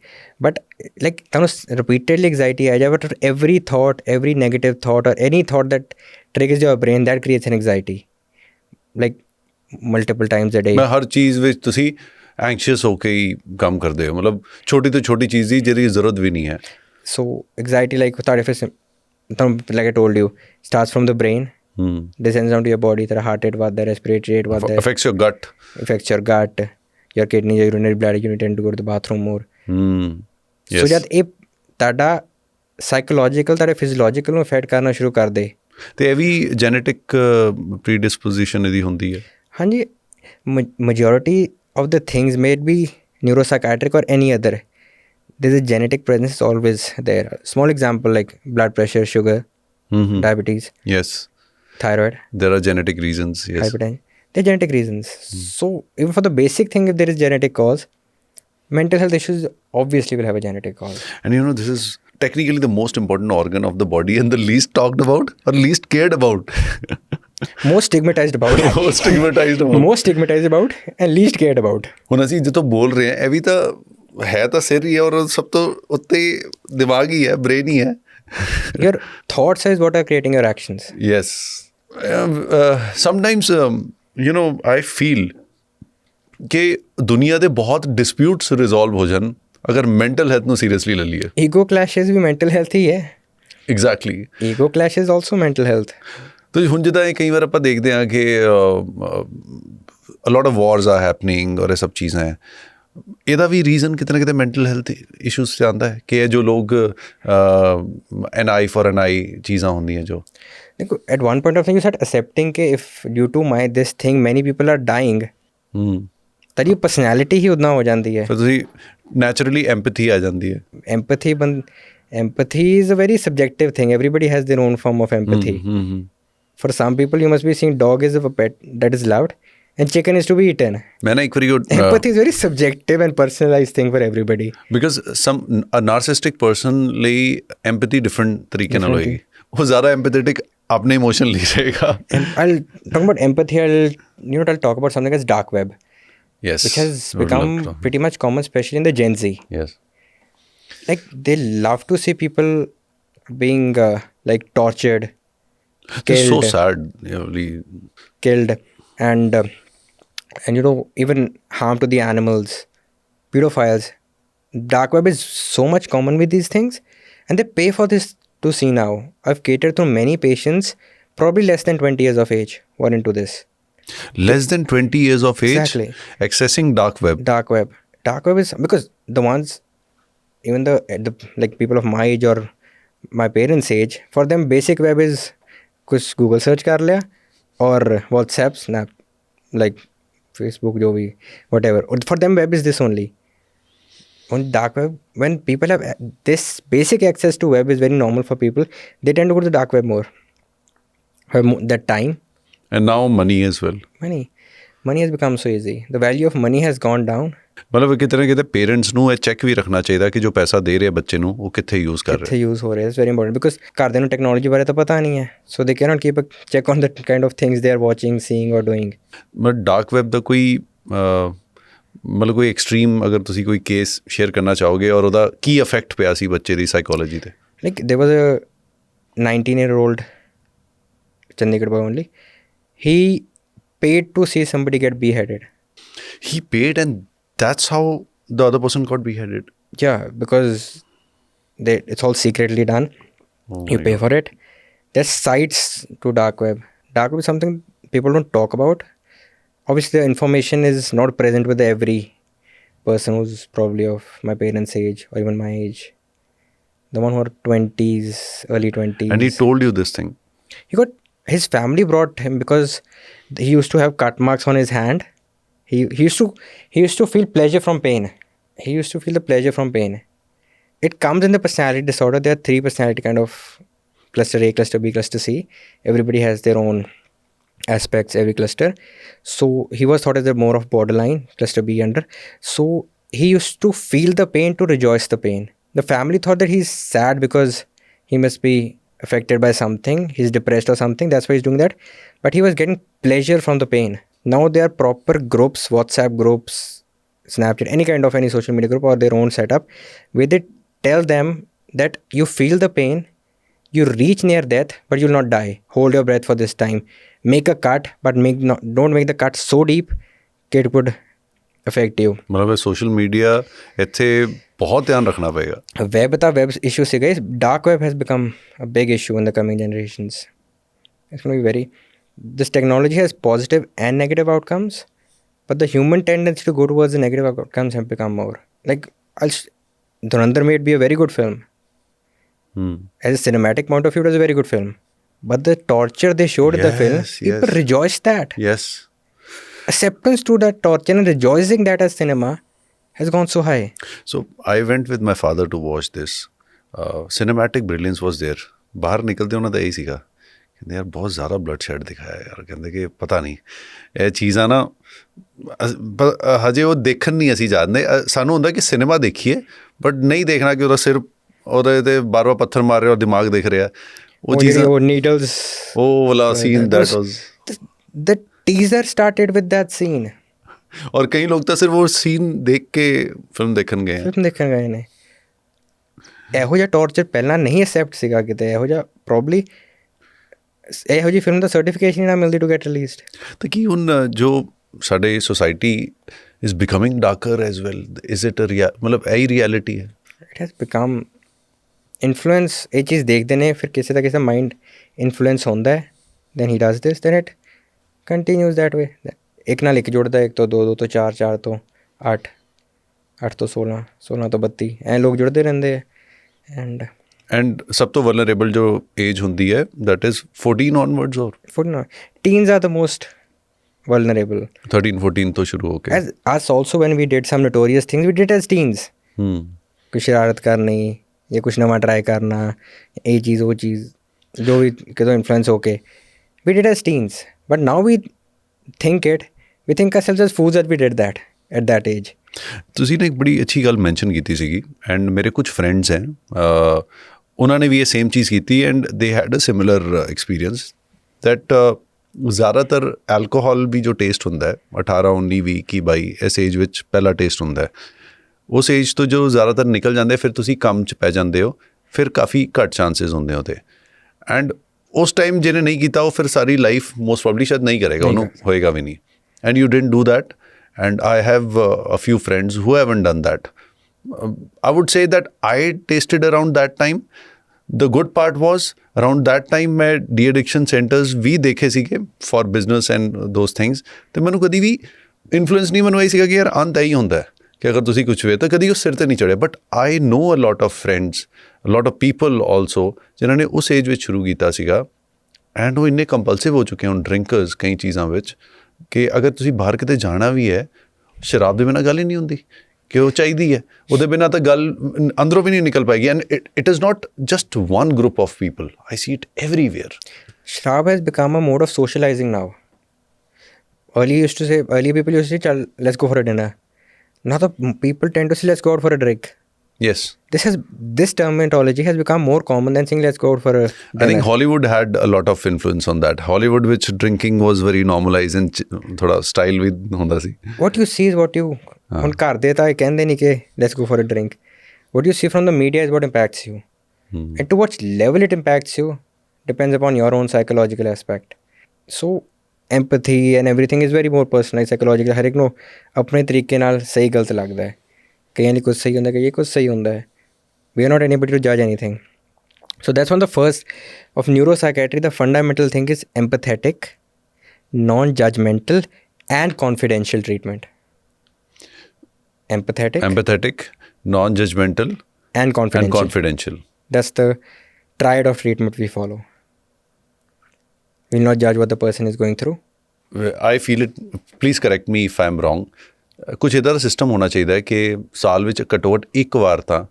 but like ਤੁਹਾਨੂੰ repeatedly anxiety आ जाए, but every thought, every negative thought or any thought that triggers your brain, that creates an anxiety like multiple times a day. ਮੈਂ ਹਰ ਚੀਜ਼ ਵਿੱਚ ਤੁਸੀਂ ਐਂਗਸ਼ੀਅਸ ਹੋ ਕੇ ਹੀ ਕੰਮ ਕਰਦੇ ਹੋ, ਮਤਲਬ ਛੋਟੀ ਤੋਂ ਛੋਟੀ ਚੀਜ਼ ਦੀ ਜਿਹਦੀ ਜ਼ਰੂਰਤ ਵੀ ਨਹੀਂ ਹੈ. So anxiety, like like I told you, starts from the brain, descends down to your body, तेरा heart rate बढ़ता है, respiratory rate बढ़ता है, affects your gut, your kidney, your urinary bladder, you tend to go to the bathroom more. yes. So ਜਦ ਇਹ ਤੁਹਾਡਾ psychological ਤੁਹਾਡੇ physiological ਨੂੰ ਅਫੈਕਟ ਕਰਨਾ ਸ਼ੁਰੂ ਕਰ ਦੇ, ਤੇ ਇਹ ਵੀ ਜੈਨੇਟਿਕ ਪ੍ਰੀਡਿਸਪੋਜੀਸ਼ਨ ਇਹਦੀ ਹੁੰਦੀ ਹੈ? ਹਾਂਜੀ, majority of the things may it be neuropsychiatric or any other, there's a genetic presence is always there. Small example like blood pressure, sugar, diabetes, Yes, thyroid, there are genetic reasons. Yes. hypertension, they're genetic reasons. So even for the basic thing, if there is genetic cause, mental health issues obviously will have a genetic cause. And you know, this is technically the most important organ of the body and the least talked about or least cared about. Most stigmatized about. Most stigmatized about. Most stigmatized about and least cared about. ਹੁਣ ਅਸੀਂ ਜਦੋਂ ਬੋਲ ਰਹੇ ਹਾਂ ਇਹ ਵੀ ਤਾਂ ਹੈ ਤਾਂ ਸਿਰ ਹੀ ਹੈ ਔਰ ਸਭ ਤੋਂ ਉੱਤੇ ਦਿਮਾਗ ਹੀ ਹੈ, ਬ੍ਰੇਨ ਹੀ ਹੈ. Your thoughts is what are creating your actions. Yes. Sometimes, you know, I feel ਕਿ ਦੁਨੀਆ ਦੇ ਬਹੁਤ ਡਿਸਪਿਊਟਸ ਰਿਜ਼ੋਲਵ ਹੋ ਜਾਣ ਅਗਰ ਮੈਂਟਲ ਹੈਲਥ ਨੂੰ ਸੀਰੀਅਸਲੀ ਲੈ ਲਈਏ. Ego clashes ਵੀ mental health ਹੀ ਹੈ. Exactly. Ego clashes also mental health. ਤੋ ਹੁਣ ਜਿੱਦਾਂ ਇਹ ਕਈ ਵਾਰ ਆਪਾਂ ਦੇਖਦੇ ਹਾਂ ਕਿ a lot of wars are happening ਔਰ ਇਹ ਸਭ ਚੀਜ਼ਾਂ ਹੈ, ਇਹਦਾ ਵੀ ਰੀਜ਼ਨ ਕਿਤੇ ਨਾ ਕਿਤੇ ਮੈਂਟਲ ਹੈਲਥ ਇਸ਼ੂਜ਼ 'ਤੇ ਆਉਂਦਾ ਹੈ ਕਿ ਇਹ ਜੋ ਲੋਕ ਐਨ ਆਈ ਫॉर ਐਨ ਆਈ ਚੀਜ਼ਾਂ ਹੁੰਦੀਆਂ ਜੋ ਦੇਖੋ at one point of time you start accepting ਕਿ if due to my this thing many people are dying, ਤੇਰੀ ਪਰਸਨੈਲਿਟੀ ਹੀ ਉਦਾਂ ਹੋ ਜਾਂਦੀ ਹੈ. ਫਿਰ ਤੁਸੀਂ ਨੈਚੁਰਲੀ ਐਮਪੈਥੀ ਆ ਜਾਂਦੀ ਹੈ. Empathy is a very subjective thing. Everybody has their own form of empathy. For some people, you must be seeing dog is a pet that is loved and chicken is to be eaten. ਮੈਂ ਨਾ ਇੱਕ ਵਾਰੀ Empathy is very subjective and personalized thing for everybody. Because a narcissistic person ਲਈ ਐਮਪੈਥੀ different ਤਰੀਕੇ ਨਾਲ ਹੋਏਗੀ. ਉਹ ਜ਼ਿਆਦਾ ਐਮਪੈਥੈਟਿਕ ਆਪਣੇ ਇਮੋਸ਼ਨ ਲਈ ਰਹੇਗਾ. And I'll talk about empathy. I'll talk about something as dark web. Yes. Which has become pretty much common, especially in the Gen Z. Yes. Like they love to see people being like tortured, It's so sad. Really. Killed, and you know, even harm to the animals, pedophiles. Dark web is so much common with these things, and they pay for this to see now. I've catered to many patients, probably less than 20 years of age, who are into this. Less than 20 years of age. Exactly. Accessing dark web. Dark web is because the ones, even the like people of my age or my parents' age, for them basic web is कुछ Google search कर लिया और WhatsApp, Snap, like Facebook, जो भी whatever. For them web is this only. On dark web, when people have this basic access to web is very normal for people, they tend to go to the dark web more. Have that time. And now money as well. Money has become so easy. The value of money has gone down. ਮਤਲਬ ਕਿਤੇ ਨਾ ਕਿਤੇ parents ਨੂੰ ਇਹ check ਵੀ ਰੱਖਣਾ ਚਾਹੀਦਾ ਕਿ ਜੋ ਪੈਸਾ ਦੇ ਰਹੇ ਬੱਚੇ ਨੂੰ ਉਹ ਕਿੱਥੇ ਯੂਜ਼ ਕਰ ਰਹੇ. ਕਿੱਥੇ ਯੂਜ਼ ਹੋ ਰਿਹਾ, ਇਟਸ ਵੈਰੀ ਇੰਪੋਰਟੈਂਟ ਬਿਕਾਜ਼ ਘਰਦਿਆਂ ਨੂੰ ਟੈਕਨੋਲੋਜੀ ਬਾਰੇ ਤਾਂ ਪਤਾ ਨਹੀਂ ਹੈ, so they cannot keep a check on the kind of things they are watching, seeing or doing. But dark web ਦਾ ਕੋਈ ਮਤਲਬ ਕੋਈ ਐਕਸਟ੍ਰੀਮ ਅਗਰ ਤੁਸੀਂ ਕੋਈ ਕੇਸ ਸ਼ੇਅਰ ਕਰਨਾ ਚਾਹੋਗੇ ਔਰ ਉਹਦਾ ਕੀ ਇਫੈਕਟ ਪਿਆ ਸੀ ਬੱਚੇ ਦੀ ਸਾਈਕੋਲੋਜੀ 'ਤੇ? Like there was a 19-year-old Chandigarh boy only. He paid to see somebody get beheaded. He paid and that's how the other person got beheaded? Yeah, because it's all secretly done. You pay for it. There's sites to dark web. Dark web is something people don't talk about. Obviously, the information is not present with every person who's probably of my parents' age or even my age. The one who are 20s, early 20s. And he told you this thing? He got his family brought him because he used to have cut marks on his hand. He used to feel pleasure from pain. He used to feel the pleasure from pain. It comes in the personality disorder. There are 3 personality kind of cluster A, cluster B, cluster C. Everybody has their own aspects, every cluster. So he was thought as a more of borderline, cluster B under. So he used to feel the pain to rejoice the pain. The family thought that he's sad because he must be affected by something, he's depressed or something, that's why he's doing that. But he was getting pleasure from the pain. Now there are proper groups, WhatsApp groups, Snapchat, any kind of any social media group or their own setup, where they tell them that you feel the pain, you reach near death, but you'll not die. Hold your breath for this time. Make a cut, but don't make the cut so deep that it could affect you. मतलब social media ਇੱਥੇ बहुत ध्यान रखना पड़ेगा. Web issue se guys, dark web has become a big issue in the coming generations. It's going to be very, this technology has positive and negative outcomes, but the human tendency to go towards the negative outcomes have become more. Like, Dhurandhar may be a very good film. As a cinematic point of view, it was a very good film. But the torture they showed in the film, people rejoiced that. Yes. Acceptance to that torture and rejoicing that as cinema has gone so high. So I went with my father to watch this. Cinematic brilliance was there. ਬਾਹਰ ਨਿਕਲਦੇ ਉਹਨਾਂ ਦਾ ਇਹੀ ਸੀਗਾ, ਕਹਿੰਦੇ ਯਾਰ ਬਹੁਤ ਜ਼ਿਆਦਾ blood shed ਦਿਖਾਇਆ ਯਾਰ, ਕਹਿੰਦੇ ਕਿ ਪਤਾ ਨਹੀਂ ਇਹ ਚੀਜ਼ਾਂ ਨਾ ਹਜੇ ਉਹ ਦੇਖਣ ਨਹੀਂ ਅਸੀਂ ਜਾਂਦੇ. ਸਾਨੂੰ ਹੁੰਦਾ ਕਿ ਸਿਨੇਮਾ ਦੇਖੀਏ, ਬਟ ਨਹੀਂ ਦੇਖਣਾ ਕਿ ਉਹਦਾ ਸਿਰ ਉਹਦੇ ਤੇ ਬਾਰ-ਬਾਰ ਪੱਥਰ ਮਾਰ ਰਿਹਾ ਔਰ ਦਿਮਾਗ ਦਿਖ ਰਿਹਾ. ਉਹ ਚੀਜ਼ਾਂ, ਉਹ ਨੀਡਲਸ, ਉਹ ਵਾਲਾ scene, that was the teaser started with that scene. और कई लोग तो सिर्फ वो सीन देख के फिल्म देखਣ ਗਏ ਨੇ. ਇਹੋ ਜਿਹਾ ਟੌਰਚਰ ਪਹਿਲਾਂ ਨਹੀਂ ਐਕਸੈਪਟ ਸੀਗਾ ਕਿਤੇ. ਇਹੋ ਜਿਹਾ ਪ੍ਰੋਬਬਲੀ ਇਹੋ ਜਿਹੀ ਫਿਲਮ ਦਾ ਸਰਟੀਫਿਕੇਸ਼ਨ ਹੀ ਨਾ ਮਿਲਦੀ ਟੂ ਗੈਟ ਰਿਲੀਜ਼ਡ. ਤਾਂ ਕੀ ਹੁਣ ਜੋ ਸਾਡੇ society is becoming darker as well, is it ਮਤਲਬ ਇਹੀ ਰਿਐਲਿਟੀ ਹੈ? It has become influence. ਇਹ ਚੀਜ਼ ਦੇਖਦੇ ਨੇ, ਫਿਰ ਕਿਸੇ ਦਾ ਕਿਸੇ ਮਾਈਂਡ ਇਨਫਲੂਐਂਸ ਹੁੰਦਾ ਹੈ, then he does this, then it continues that way. ਇੱਕ ਨਾਲ ਇੱਕ ਜੁੜਦਾ, ਇੱਕ ਤੋਂ 2, 2 ਤੋਂ 4, 4 ਤੋਂ 8, 8 ਤੋਂ 16, 16 ਤੋਂ 32, ਐਂ ਲੋਕ ਜੁੜਦੇ ਰਹਿੰਦੇ ਹੈ. ਐਂਡ ਸਭ ਤੋਂ ਵਲਨਰੇਬਲ ਜੋ ਏਜ ਹੁੰਦੀ ਹੈ, that is 14 onwards or 14. Teens are the most vulnerable. 13, 14 ਤੋਂ ਸ਼ੁਰੂ ਹੋ ਕੇ. As us also, when we did some notorious things, we did as teens. ਕੁਛ ਸ਼ਰਾਰਤ ਕਰਨੀ ਜਾਂ ਕੁਛ ਨਵਾਂ ਟਰਾਈ ਕਰਨਾ, ਇਹ ਚੀਜ਼ ਉਹ ਚੀਜ਼ ਜੋ ਵੀ ਕਿਤੋਂ ਇਨਫਲੂਐਂਸ ਹੋ ਕੇ, we did as teens. But now we think ourselves as fools that we did that at that age. ਤੁਸੀਂ ਨੇ ਇੱਕ ਬੜੀ ਅੱਛੀ ਗੱਲ ਮੈਂਸ਼ਨ ਕੀਤੀ ਸੀਗੀ, ਐਂਡ ਮੇਰੇ ਕੁਝ ਫਰੈਂਡਸ ਹੈ, ਉਹਨਾਂ ਨੇ ਵੀ ਇਹ ਸੇਮ ਚੀਜ਼ ਕੀਤੀ, and they had a similar experience that ਜ਼ਿਆਦਾਤਰ ਐਲਕੋਹਲ ਵੀ ਜੋ ਟੇਸਟ ਹੁੰਦਾ ਹੈ 18, 19, 20, 21, 22 ਇਸ ਏਜ ਵਿੱਚ ਪਹਿਲਾ ਟੇਸਟ ਹੁੰਦਾ ਹੈ. ਉਸ ਏਜ ਤੋਂ ਜੋ ਜ਼ਿਆਦਾਤਰ ਨਿਕਲ ਜਾਂਦੇ, ਫਿਰ ਤੁਸੀਂ ਕੰਮ 'ਚ ਪੈ ਜਾਂਦੇ ਹੋ, ਫਿਰ ਕਾਫੀ ਘੱਟ ਚਾਂਸਿਸ ਹੁੰਦੇ ਉਹਦੇ. ਐਂਡ ਉਸ ਟਾਈਮ ਜਿਹਨੇ ਨਹੀਂ ਕੀਤਾ ਉਹ ਫਿਰ ਸਾਰੀ ਲਾਈਫ ਮੋਸਟ ਪ੍ਰੋਬਬਲੀ ਸ਼ਾਇਦ ਨਹੀਂ ਕਰੇਗਾ, ਉਹਨੂੰ ਹੋਏਗਾ ਵੀ ਨਹੀਂ. And you didn't do that. And I have a few friends who haven't done that. I would say that I tasted around that time. The good part was around that time मैं de-addiction centers भी देखे सीखे for business and those things. ਤੇ ਮੈਨੂੰ ਕਦੀ ਵੀ influence ਨਹੀਂ ਮੈਨੂੰ ਆਈ ਸੀਗਾ ਕਿ ਯਾਰ ਅੰਤ ਇਹੀ ਹੁੰਦਾ ਹੈ ਕਿ ਅਗਰ ਤੁਸੀਂ ਕੁਛ ਵੇ ਤਾਂ ਕਦੀ ਉਸ ਸਿਰ ਤੇ ਨਹੀਂ ਚੜ੍ਹੇ. But I know a lot of friends, a lot of people also ਜਿਨ੍ਹਾਂ ਨੇ ਉਸ ਏਜ ਵਿੱਚ ਸ਼ੁਰੂ ਕੀਤਾ ਸੀਗਾ, ਐਂਡ ਉਹ ਇੰਨੇ ਕੰਪਲਸਿਵ ਹੋ ਚੁੱਕੇ ਹੁਣ ਡਰਿੰਕਰਸ ਕਈ ਚੀਜ਼ਾਂ ਵਿੱਚ ਕਿ ਅਗਰ ਤੁਸੀਂ ਬਾਹਰ ਕਿਤੇ ਜਾਣਾ ਵੀ ਹੈ, ਸ਼ਰਾਬ ਦੇ ਬਿਨਾਂ ਗੱਲ ਹੀ ਨਹੀਂ ਹੁੰਦੀ ਕਿ ਉਹ ਚਾਹੀਦੀ ਹੈ, ਉਹਦੇ ਬਿਨਾਂ ਤਾਂ ਗੱਲ ਅੰਦਰੋਂ ਵੀ ਨਹੀਂ ਨਿਕਲ ਪਾਏਗੀ. And it is not just one group of people, I see it everywhere. ਸ਼ਰਾਬ has become a mode of socialising now. earlier people used to say, "Chal, let's go for a dinner." Now the people tend to say, "Let's go out for a drink." Yes. This terminology has become more common than saying let's go out for a dinner. I think Hollywood had a lot of influence on that. Hollywood, which drinking was very normalized and thoda style with hunda si. What you see is what you ਹੁਣ ਘਰ ਦੇ ਤਾਂ ਕਹਿੰਦੇ ਨਹੀਂ ਕਿ let's go for a drink. What you see from the media is what impacts you. And to what level it impacts you depends upon your own psychological aspect. So empathy and everything is very more personalized, psychological. ਹਰ ਇੱਕ ਨੂੰ ਆਪਣੇ ਤਰੀਕੇ ਨਾਲ ਸਹੀ ਗਲਤ ਲੱਗਦਾ ਹੈ. ਕਈਆਂ ਲਈ ਕੁਝ ਸਹੀ ਹੁੰਦਾ, ਕਈਆਂ ਕੁਝ ਸਹੀ ਹੁੰਦਾ ਹੈ. We are not anybody to judge anything. So that's one of the first of neuropsychiatry. The fundamental thing is empathetic, non-judgmental and confidential treatment. Empathetic, non-judgmental and confidential. That's the triad of treatment we follow. We'll not judge what the person is going through. I feel it, please correct me if I am wrong, ਕੁਛ ਇੱਦਾਂ ਦਾ system ਹੋਣਾ ਚਾਹੀਦਾ ਹੈ ਕਿ ਸਾਲ ਵਿੱਚ ਘੱਟੋ ਘੱਟ ਇੱਕ ਵਾਰ ਤਾਂ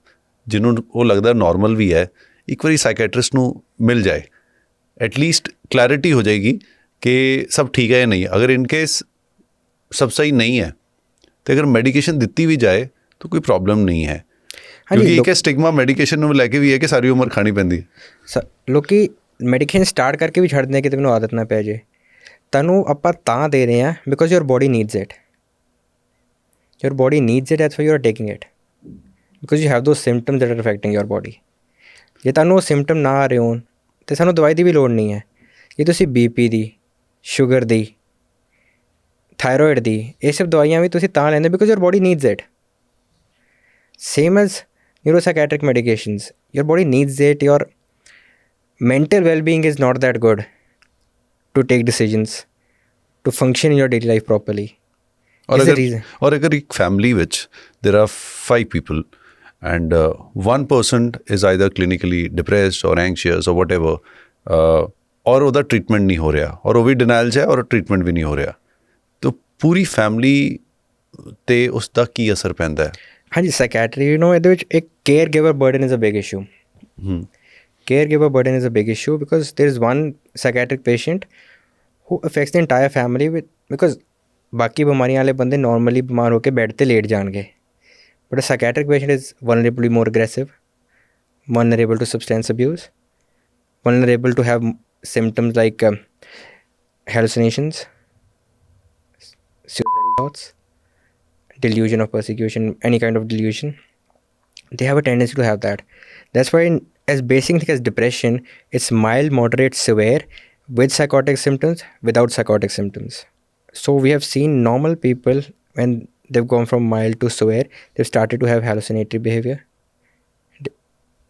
ਜਿਹਨੂੰ ਉਹ ਲੱਗਦਾ ਨੋਰਮਲ ਵੀ ਹੈ, ਇੱਕ ਵਾਰੀ ਸਾਈਕੈਟਰਿਸਟ ਨੂੰ ਮਿਲ ਜਾਏ, ਐਟਲੀਸਟ ਕਲੈਰਿਟੀ ਹੋ ਜਾਏਗੀ ਕਿ ਸਭ ਠੀਕ ਹੈ ਜਾਂ ਨਹੀਂ। ਅਗਰ ਇਨ ਕੇਸ ਸਭ ਸਹੀ ਨਹੀਂ ਹੈ ਤੇ ਅਗਰ ਮੈਡੀਕੇਸ਼ਨ ਦਿੱਤੀ ਵੀ ਜਾਏ ਤਾਂ ਕੋਈ ਪ੍ਰੋਬਲਮ ਨਹੀਂ ਹੈ, ਕਿਉਂਕਿ ਇੱਕ ਸਟਿਗਮਾ ਮੈਡੀਕੇਸ਼ਨ ਨੂੰ ਲੈ ਕੇ ਵੀ ਹੈ ਕਿ ਸਾਰੀ ਉਮਰ ਖਾਣੀ ਪੈਂਦੀ ਹੈ। ਲੋਕੀ ਮੈਡੀਕੇਸ਼ਨ ਸਟਾਰਟ ਕਰਕੇ ਵੀ ਛੱਡ ਦਿੰਦੇ ਕਿ ਤੈਨੂੰ ਆਦਤ ਨਾ ਪੈ ਜੇ। ਤੁਹਾਨੂੰ ਆਪਾਂ ਤਾਂ ਦੇ ਰਹੇ ਹਾਂ because your body needs it, your body needs it, that's why you are taking it, because you have those symptoms that R affecting your body. ਜੇ ਤੁਹਾਨੂੰ ਉਹ ਸਿੰਪਟਮ ਨਾ ਆ ਰਹੇ ਹੋਣ ਤਾਂ ਸਾਨੂੰ ਦਵਾਈ ਦੀ ਵੀ ਲੋੜ ਨਹੀਂ ਹੈ। ਜੇ ਤੁਸੀਂ BP ਦੀ, ਸ਼ੂਗਰ ਦੀ, ਥਾਇਰੋਇਡ ਦੀ, ਇਹ ਸਭ ਦਵਾਈਆਂ ਵੀ ਤੁਸੀਂ ਤਾਂ ਲੈਂਦੇ because your body needs it. Same as neuropsychiatric medications, your body needs it. Your mental well-being is not that good to take decisions, to function in your daily life properly. और अगर एक family which there are 5 people and one person is either clinically depressed or anxious or whatever, और ਉਹਦਾ treatment ਨਹੀਂ ਹੋ ਰਿਹਾ, ਔਰ ਉਹ ਵੀ ਡਿਨਾਈਲ 'ਚ ਹੈ ਔਰ ਟ੍ਰੀਟਮੈਂਟ ਵੀ ਨਹੀਂ ਹੋ ਰਿਹਾ, ਤਾਂ ਪੂਰੀ ਫੈਮਿਲੀ 'ਤੇ ਉਸ ਦਾ ਕੀ ਅਸਰ ਪੈਂਦਾ ਹੈ? ਹਾਂਜੀ, ਸਾਈਕੈਟਰੀ ਇਹਦੇ ਵਿੱਚ ਇੱਕ caregiver burden is a big issue. Caregiver burden is a big issue because there is one psychiatric patient who affects the entire family with, because ਬਾਕੀ ਬਿਮਾਰੀਆਂ ਵਾਲੇ ਬੰਦੇ ਨੋਰਮਲੀ ਬਿਮਾਰ ਹੋ ਕੇ ਬੈੱਡ 'ਤੇ ਲੇਟ ਜਾਣਗੇ, but a psychiatric patient is vulnerably more aggressive, vulnerable to substance abuse, vulnerable to have symptoms like hallucinations, suicidal thoughts, delusion of persecution, any kind of delusion. They have a tendency to have that. That's why as basic thing as depression, it's mild, moderate, severe with psychotic symptoms, without psychotic symptoms. So we have seen normal people, when they've gone from mild to severe, they've started to have hallucinatory behavior,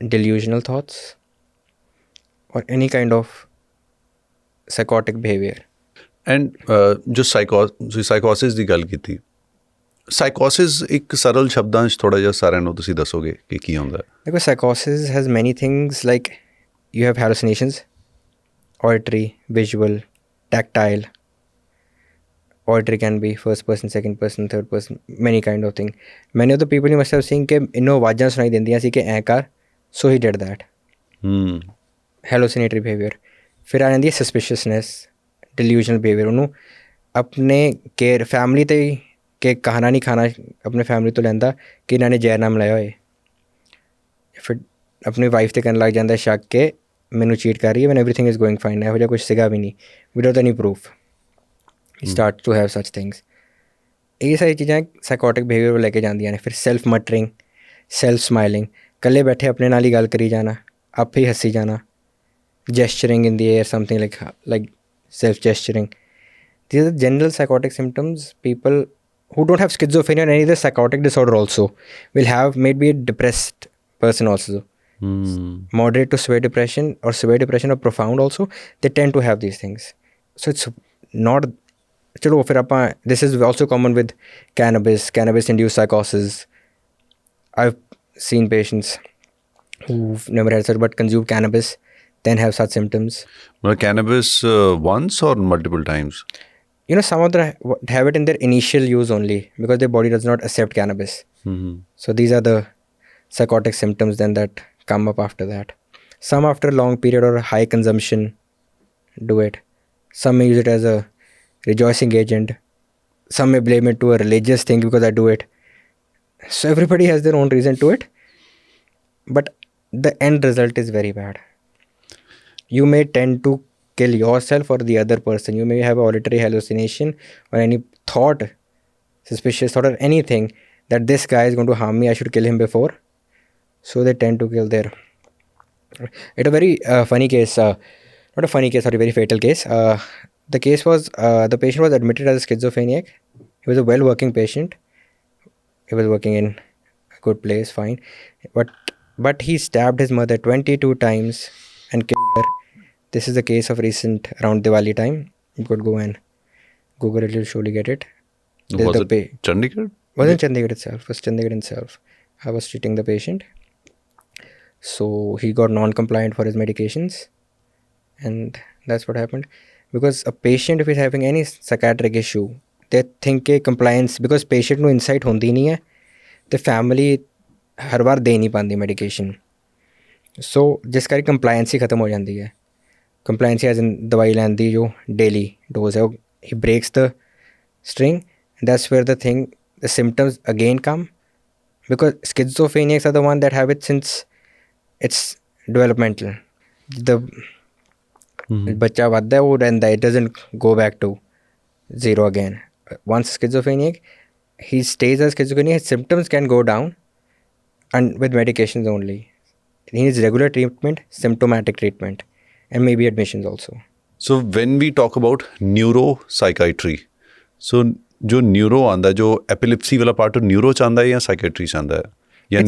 delusional thoughts, or any kind of psychotic behaviour. And ਜੋ ਸਾਈਕੋਸਿਸ ਦੀ ਗੱਲ ਕੀਤੀ, ਸਾਈਕੋਸਿਸ ਇੱਕ ਸਰਲ ਸ਼ਬਦਾਂ 'ਚ ਥੋੜ੍ਹਾ ਜਿਹਾ ਸਾਰਿਆਂ ਨੂੰ ਤੁਸੀਂ ਦੱਸੋਗੇ ਕਿ ਕੀ ਹੁੰਦਾ? ਦੇਖੋ, ਸਾਈਕੋਸਿਸ has many things, like you have hallucinations, auditory, visual, tactile. Auditory can be first person, second person, third person, many kind of thing. Many of the people you must have seen ਕਿ ਇਹਨੂੰ ਆਵਾਜ਼ਾਂ ਸੁਣਾਈ ਦਿੰਦੀਆਂ ਸੀ ਕਿ ਐਂ ਕਰ, so he did that. Hallucinatory behavior. ਫਿਰ ਆ ਜਾਂਦੀ ਹੈ ਸਸਪੀਸ਼ੀਅਸਨੈਸ, ਡਿਲਿਊਜ਼ਨਲ ਬਿਹੇਵੀਅਰ। ਉਹਨੂੰ ਆਪਣੇ ਕੇਅਰ ਫੈਮਿਲੀ 'ਤੇ ਹੀ ਕਿ ਖਾਣਾ ਨਹੀਂ ਖਾਣਾ ਆਪਣੇ ਫੈਮਿਲੀ ਤੋਂ ਲੈਂਦਾ ਕਿ ਇਹਨਾਂ ਨੇ ਜ਼ਹਿਰਨਾਮ ਲਾਇਆ ਹੋਏ। ਫਿਰ ਆਪਣੀ ਵਾਈਫ 'ਤੇ ਕਰਨ ਲੱਗ ਜਾਂਦਾ ਸ਼ੱਕ ਕਿ ਮੈਨੂੰ ਚੀਟ ਕਰ ਰਹੀ ਹੈ when everything is going fine. ਇਹੋ ਜਿਹਾ ਕੁਛ ਸੀਗਾ ਵੀ ਨਹੀਂ, without any proof start to have such things. ਇਹ ਸਾਰੀ ਚੀਜ਼ਾਂ ਸਾਈਕੋਟਿਕ ਬਿਹੇਵੀਅਰ ਵੱਲ ਲੈ ਕੇ ਜਾਂਦੀਆਂ ਨੇ। ਫਿਰ ਸੈਲਫ ਮਟਰਿੰਗ, ਸੈਲਫ ਸਮਾਈਲਿੰਗ, ਇਕੱਲੇ ਬੈਠੇ ਆਪਣੇ ਨਾਲ ਹੀ ਗੱਲ ਕਰੀ ਜਾਣਾ, ਆਪੇ ਹੀ ਹੱਸੀ ਜਾਣਾ, gesturing in the air, something like self-gesturing. These are the general psychotic symptoms. People who don't have schizophrenia or any other psychotic disorder also will have maybe a depressed person also. Moderate to severe depression or severe depression or profound also, they tend to have these things. So it's not... Chalo, fir appa, this is also common with cannabis-induced psychosis. I've seen patients who've never had such but consumed cannabis then have such symptoms. Cannabis once or multiple times? Some of them have it in their initial use only because their body does not accept cannabis. So these are the psychotic symptoms then that come up after that. Some after a long period or high consumption do it. Some may use it as a rejoicing agent. Some may blame it to a religious thing because I do it. So everybody has their own reason to it. But the end result is very bad. You may tend to kill yourself or the other person. You may have an auditory hallucination or any thought, suspicious thought or anything that this guy is going to harm me, I should kill him before. So they tend to kill their... It's a very funny case, not a funny case, sorry, very fatal case. The case was, the patient was admitted as a schizophrenic. He was a well-working patient. He was working in a good place, fine. But he stabbed his mother 22 times and killed her. This is the case of recent around Diwali time. You could go and Google it, you'll surely get it. Was it Chandigarh? Wasn't Chandigarh itself. It was Chandigarh itself. I was treating the patient. So he got non-compliant for his medications. And that's what happened. because a patient if he's having any psychiatric issue, they think a compliance, because patient ਨੂੰ insight ਹੁੰਦੀ ਨਹੀਂ ਹੈ ਤੇ family ਹਰ ਵਾਰ ਦੇ ਨਹੀਂ ਪਾਉਂਦੀ medication, so ਜਿਸ ਕਰਕੇ compliance ਹੀ ਖਤਮ ਹੋ ਜਾਂਦੀ ਹੈ. Compliance as in ਦਵਾਈ ਲੈਣ ਦੀ ਜੋ daily dose ਹੈ ਉਹ he breaks the string, and that's where the symptoms again come, because schizophrenics are the one that have it since it's developmental. The ਬੱਚਾ ਵੱਧਦਾ ਉਹ ਰਹਿੰਦਾ, it doesn't go back to zero again. Once schizophrenic, he stays as schizophrenic, his symptoms can go down and with medications only. He needs regular treatment, symptomatic treatment, and maybe admissions also. So when we talk about neuropsychiatry, so जो neuro आंदा है, जो epilepsy वाला part neuro च आंदा है या psychiatry च आंदा है, या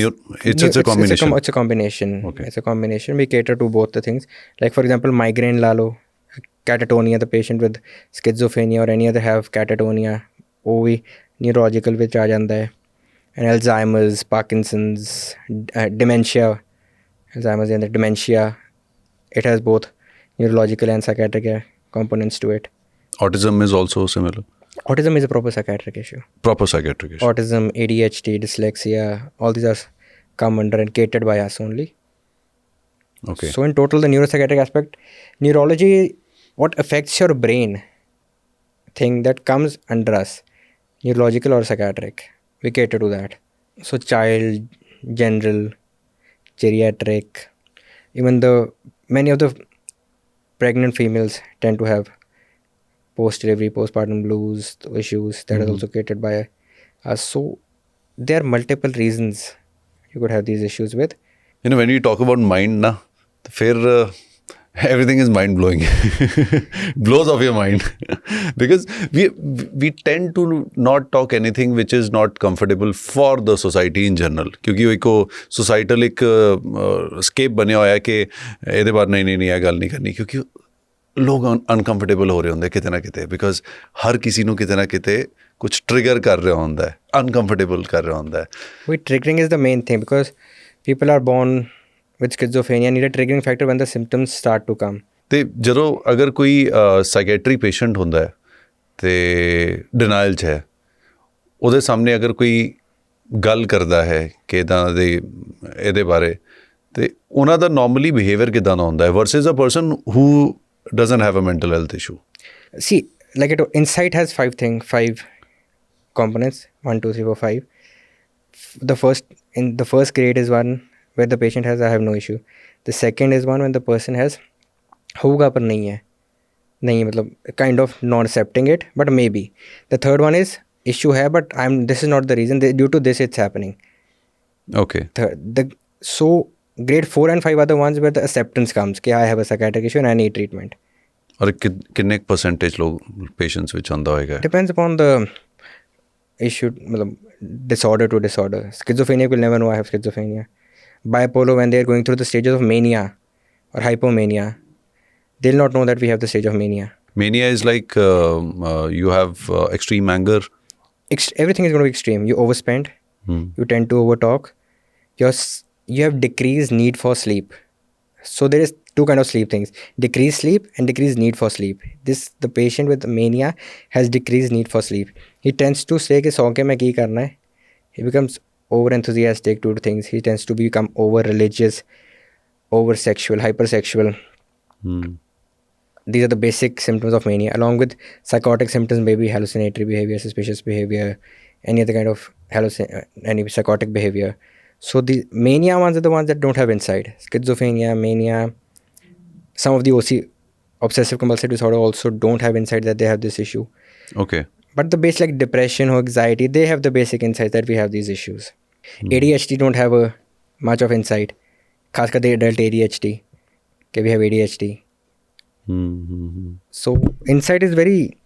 it's a combination? It's a combination. Okay. It's a combination. We cater to both the things. Like for example, migraine La low, catatonia, the patient with schizophrenia or any other have catatonia, वो भी neurological ਵਿੱਚ आ ਜਾਂਦਾ ਹੈ. And Alzheimer's, Parkinson's, dementia, Alzheimer's and the dementia, it has both neurological and psychiatric components to it. Autism is also similar. Autism is a proper psychiatric issue. Proper psychiatric issue. Autism, ADHD, dyslexia, all these are come under and catered by us only. Okay. So in total, the neuropsychiatric aspect, neurology, what affects your brain thing that comes under us, neurological or psychiatric, we cater to that. So child, general, geriatric, even many of the pregnant females tend to have post-delivery, postpartum blues issues that are also catered by us. So there are multiple reasons you could have these issues with. You know, when you talk about mind, na, फिर everything is mind blowing. Blows off your mind. Because we tend to not talk anything which is not comfortable for the society in general. क्योंकि वो एक societal एक escape बने होया है कि ਇਹਦੇ ਬਾਰੇ नहीं ਇਹ ਗੱਲ ਨਹੀਂ ਕਰਨੀ, क्योंकि ਲੋਕ ਅਨਕੰਫਰਟੇਬਲ ਹੋ ਰਹੇ ਹੁੰਦੇ ਕਿਤੇ ਨਾ ਕਿਤੇ, ਬਿਕਾਜ਼ ਹਰ ਕਿਸੇ ਨੂੰ ਕਿਤੇ ਨਾ ਕਿਤੇ ਕੁਝ ਟ੍ਰਿਗਰ ਕਰ ਰਿਹਾ ਹੁੰਦਾ ਹੈ, ਅਨਕੰਫਰਟੇਬਲ ਕਰ ਰਿਹਾ ਹੁੰਦਾ ਹੈ. ਵੀ triggering is the main thing, because people are born with schizophrenia, need a triggering factor when the symptoms start to come. ਤੇ ਜਦੋਂ ਅਗਰ ਕੋਈ ਸਾਈਕੈਟਰੀ ਪੇਸ਼ੈਂਟ ਹੁੰਦਾ ਹੈ ਤੇ ਡਿਨਾਈਲ 'ਚ ਹੈ, ਉਹਦੇ ਸਾਹਮਣੇ ਅਗਰ ਕੋਈ ਗੱਲ ਕਰਦਾ ਹੈ ਕਿ ਇੱਦਾਂ ਦੇ ਇਹਦੇ ਬਾਰੇ, ਤੇ ਉਹਨਾਂ ਦਾ ਨਾਰਮਲੀ ਬਿਹੇਵੀਅਰ ਕਿੱਦਾਂ ਦਾ ਹੁੰਦਾ ਹੈ versus a person who doesn't have a mental health issue? See, like insight has five components, 1, 2, 3, 4, 5. The first grade is one where the patient has I have no issue. The second is one when the person has होगा पर नहीं है, नहीं मतलब kind of not accepting it, but maybe. The third one is issue है but this is not the reason, due to this it's happening. Okay. So grade 4 and 5 are the ones where the acceptance comes कि I have a psychiatric issue and I need treatment. और कितने percentage लोग patients विच आंदा होएगा? Depends upon the issue, मतलब disorder to disorder. Schizophrenia will never know I have schizophrenia. Bipolar, when they are going through the stages of mania or hypomania, they'll not know that we have the stage of mania. Mania is like you have extreme anger. Everything is going to be extreme. You overspend. You tend to overtalk. You have decreased need for sleep. So there is two kind of sleep things: decreased sleep and decreased need for sleep. The patient with mania has decreased need for sleep. He tends to say कि सौ के मैं क्या करना है. He becomes over enthusiastic to things. He tends to become over religious, over sexual, hypersexual. These are the basic symptoms of mania. Along with psychotic symptoms, maybe hallucinatory behavior, suspicious behavior, any other kind of any psychotic behavior. So the mania ones are the ones that don't have insight. Schizophrenia, mania, some of the obsessive compulsive disorder also don't have insight that they have this issue. Okay. But the basic like depression or anxiety, they have the basic insight that we have these issues. ADHD don't have much of insight. खासकर the adult ADHD, okay, we have ADHD. So insight is very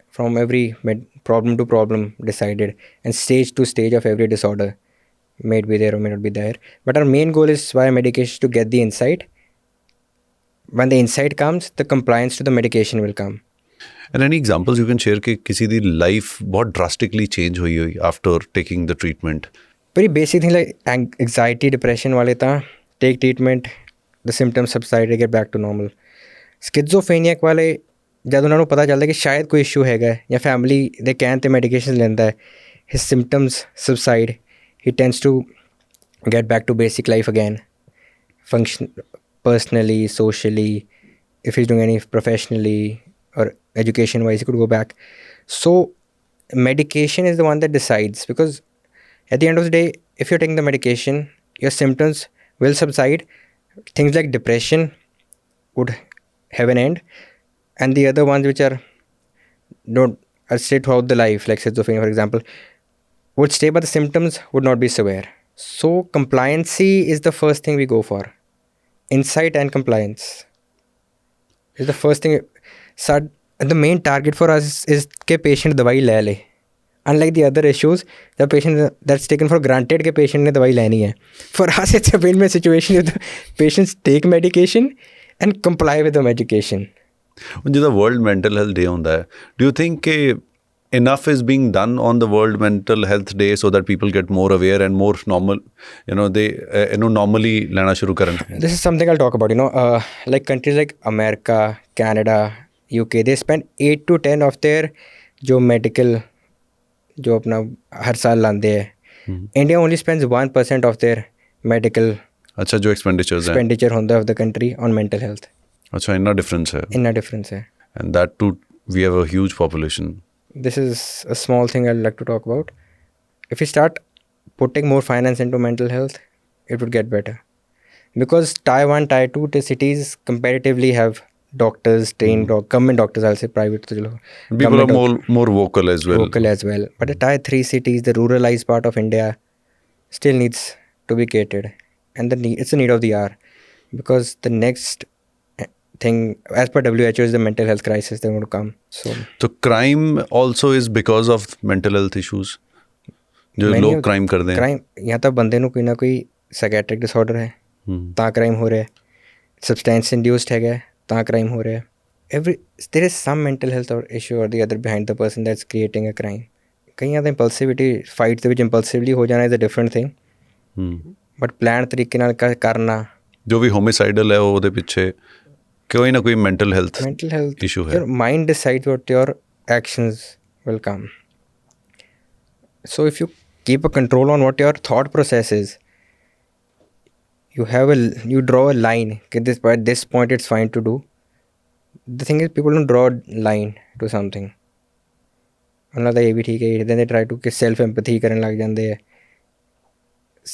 from every problem to problem decided, and stage to stage of every disorder. May be there or may not be there. But our main goal is via medication to get the insight. When the insight comes, the compliance to the medication will come. And any examples you can share कि किसी दी life बहुत drastically change हुई after taking the treatment? Very basic thing like anxiety, depression वाले था, take treatment, the symptoms subside, they get back to normal. Schizophrenia वाले ਜਦ ਉਹਨਾਂ ਨੂੰ ਪਤਾ ਚੱਲਦਾ ਕਿ ਸ਼ਾਇਦ ਕੋਈ ਇਸ਼ੂ ਹੈਗਾ ਜਾਂ ਫੈਮਿਲੀ ਦੇ ਕਹਿਣ 'ਤੇ ਮੈਡੀਕੇਸ਼ਨ ਲੈਂਦਾ ਹੈ, his symptoms subside, he tends to get back to basic life again, function personally, socially, if he's doing any professionally or education wise, he could go back. So medication is the one that decides, because at the end of the day, if you're taking the medication, your symptoms will subside. Things like depression would have an end, and the other ones which are stay throughout the life, like schizophrenia for example, would stay, but the symptoms would not be severe. So compliancy is the first thing we go for. Insight and compliance is the first thing. The main target for us is कि patient दवाई ले ले. Unlike the other issues, the patient that's taken for granted कि patient ने दवाई लेनी है. For us, it's a win-win situation if the patients take medication and comply with the medication. ਜਿੱਦਾਂ ਵਰਲਡ ਮੈਂਟਲ ਹੈਲਥ ਡੇ ਹੁੰਦਾ ਹੈ, ਡੂ ਯੂ ਥਿੰਕ ਕਿ enough is being done on the World Mental Health Day so that people get more aware and more normal, they normally ਲੈਣਾ ਸ਼ੁਰੂ ਕਰਨ? This is something I'll talk about. Like countries like America, Canada, UK, they spend 8 to 10 of their जो medical जो अपना हर साल लाते हैं. India only spends 1% of their medical अच्छा, जो expenditure होता है of the country on mental health. अच्छा, इतना difference है. And that too, we have a huge population. This is a small thing I'd like to talk about. If we start putting more finance into mental health, it would get better. Because Tier 1, Tier 2 cities comparatively have doctors, trained government doctors, I'll say private. People are more vocal as well. But the Tier 3 cities, the ruralized part of India, still needs to be catered. And it's the need of the hour. Because the next thing, as per WHO, is the mental health crisis that will come. So crime also is because of mental health issues. जो लोग crime करते हैं. Crime या तो बंदे ਨੂੰ ਕੋਈ ਨਾ ਕੋਈ psychiatric disorder है, ਤਾਂ crime ਹੋ ਰਿਹਾ है. Substance induced हैगा ਤਾਂ crime ਹੋ ਰਿਹਾ है. There is some mental health issue or the other behind the person that's creating a crime. ਕਈਆਂ ਦਾ impulsivity, fight ਦੇ ਵਿੱਚ impulsively ਹੋ ਜਾਣਾ is a different thing. But planned ਤਰੀਕੇ ਨਾਲ ਕਰਨਾ, ਜੋ ਵੀ homicidal ਹੈ ਉਹਦੇ ਪਿੱਛੇ कोई ना कोई mental health issue है. Your mind decides what your actions will come. So if you keep a control on what your thought process is, you draw a line. At this point it's fine to do. The thing is, people don't draw a line to something. ਉਹਨਾਂ ਦਾ ਇਹ ਵੀ ਠੀਕ ਹੈ. Then they try to self empathy ਕਰਨ ਲੱਗ ਜਾਂਦੇ ਹੈ.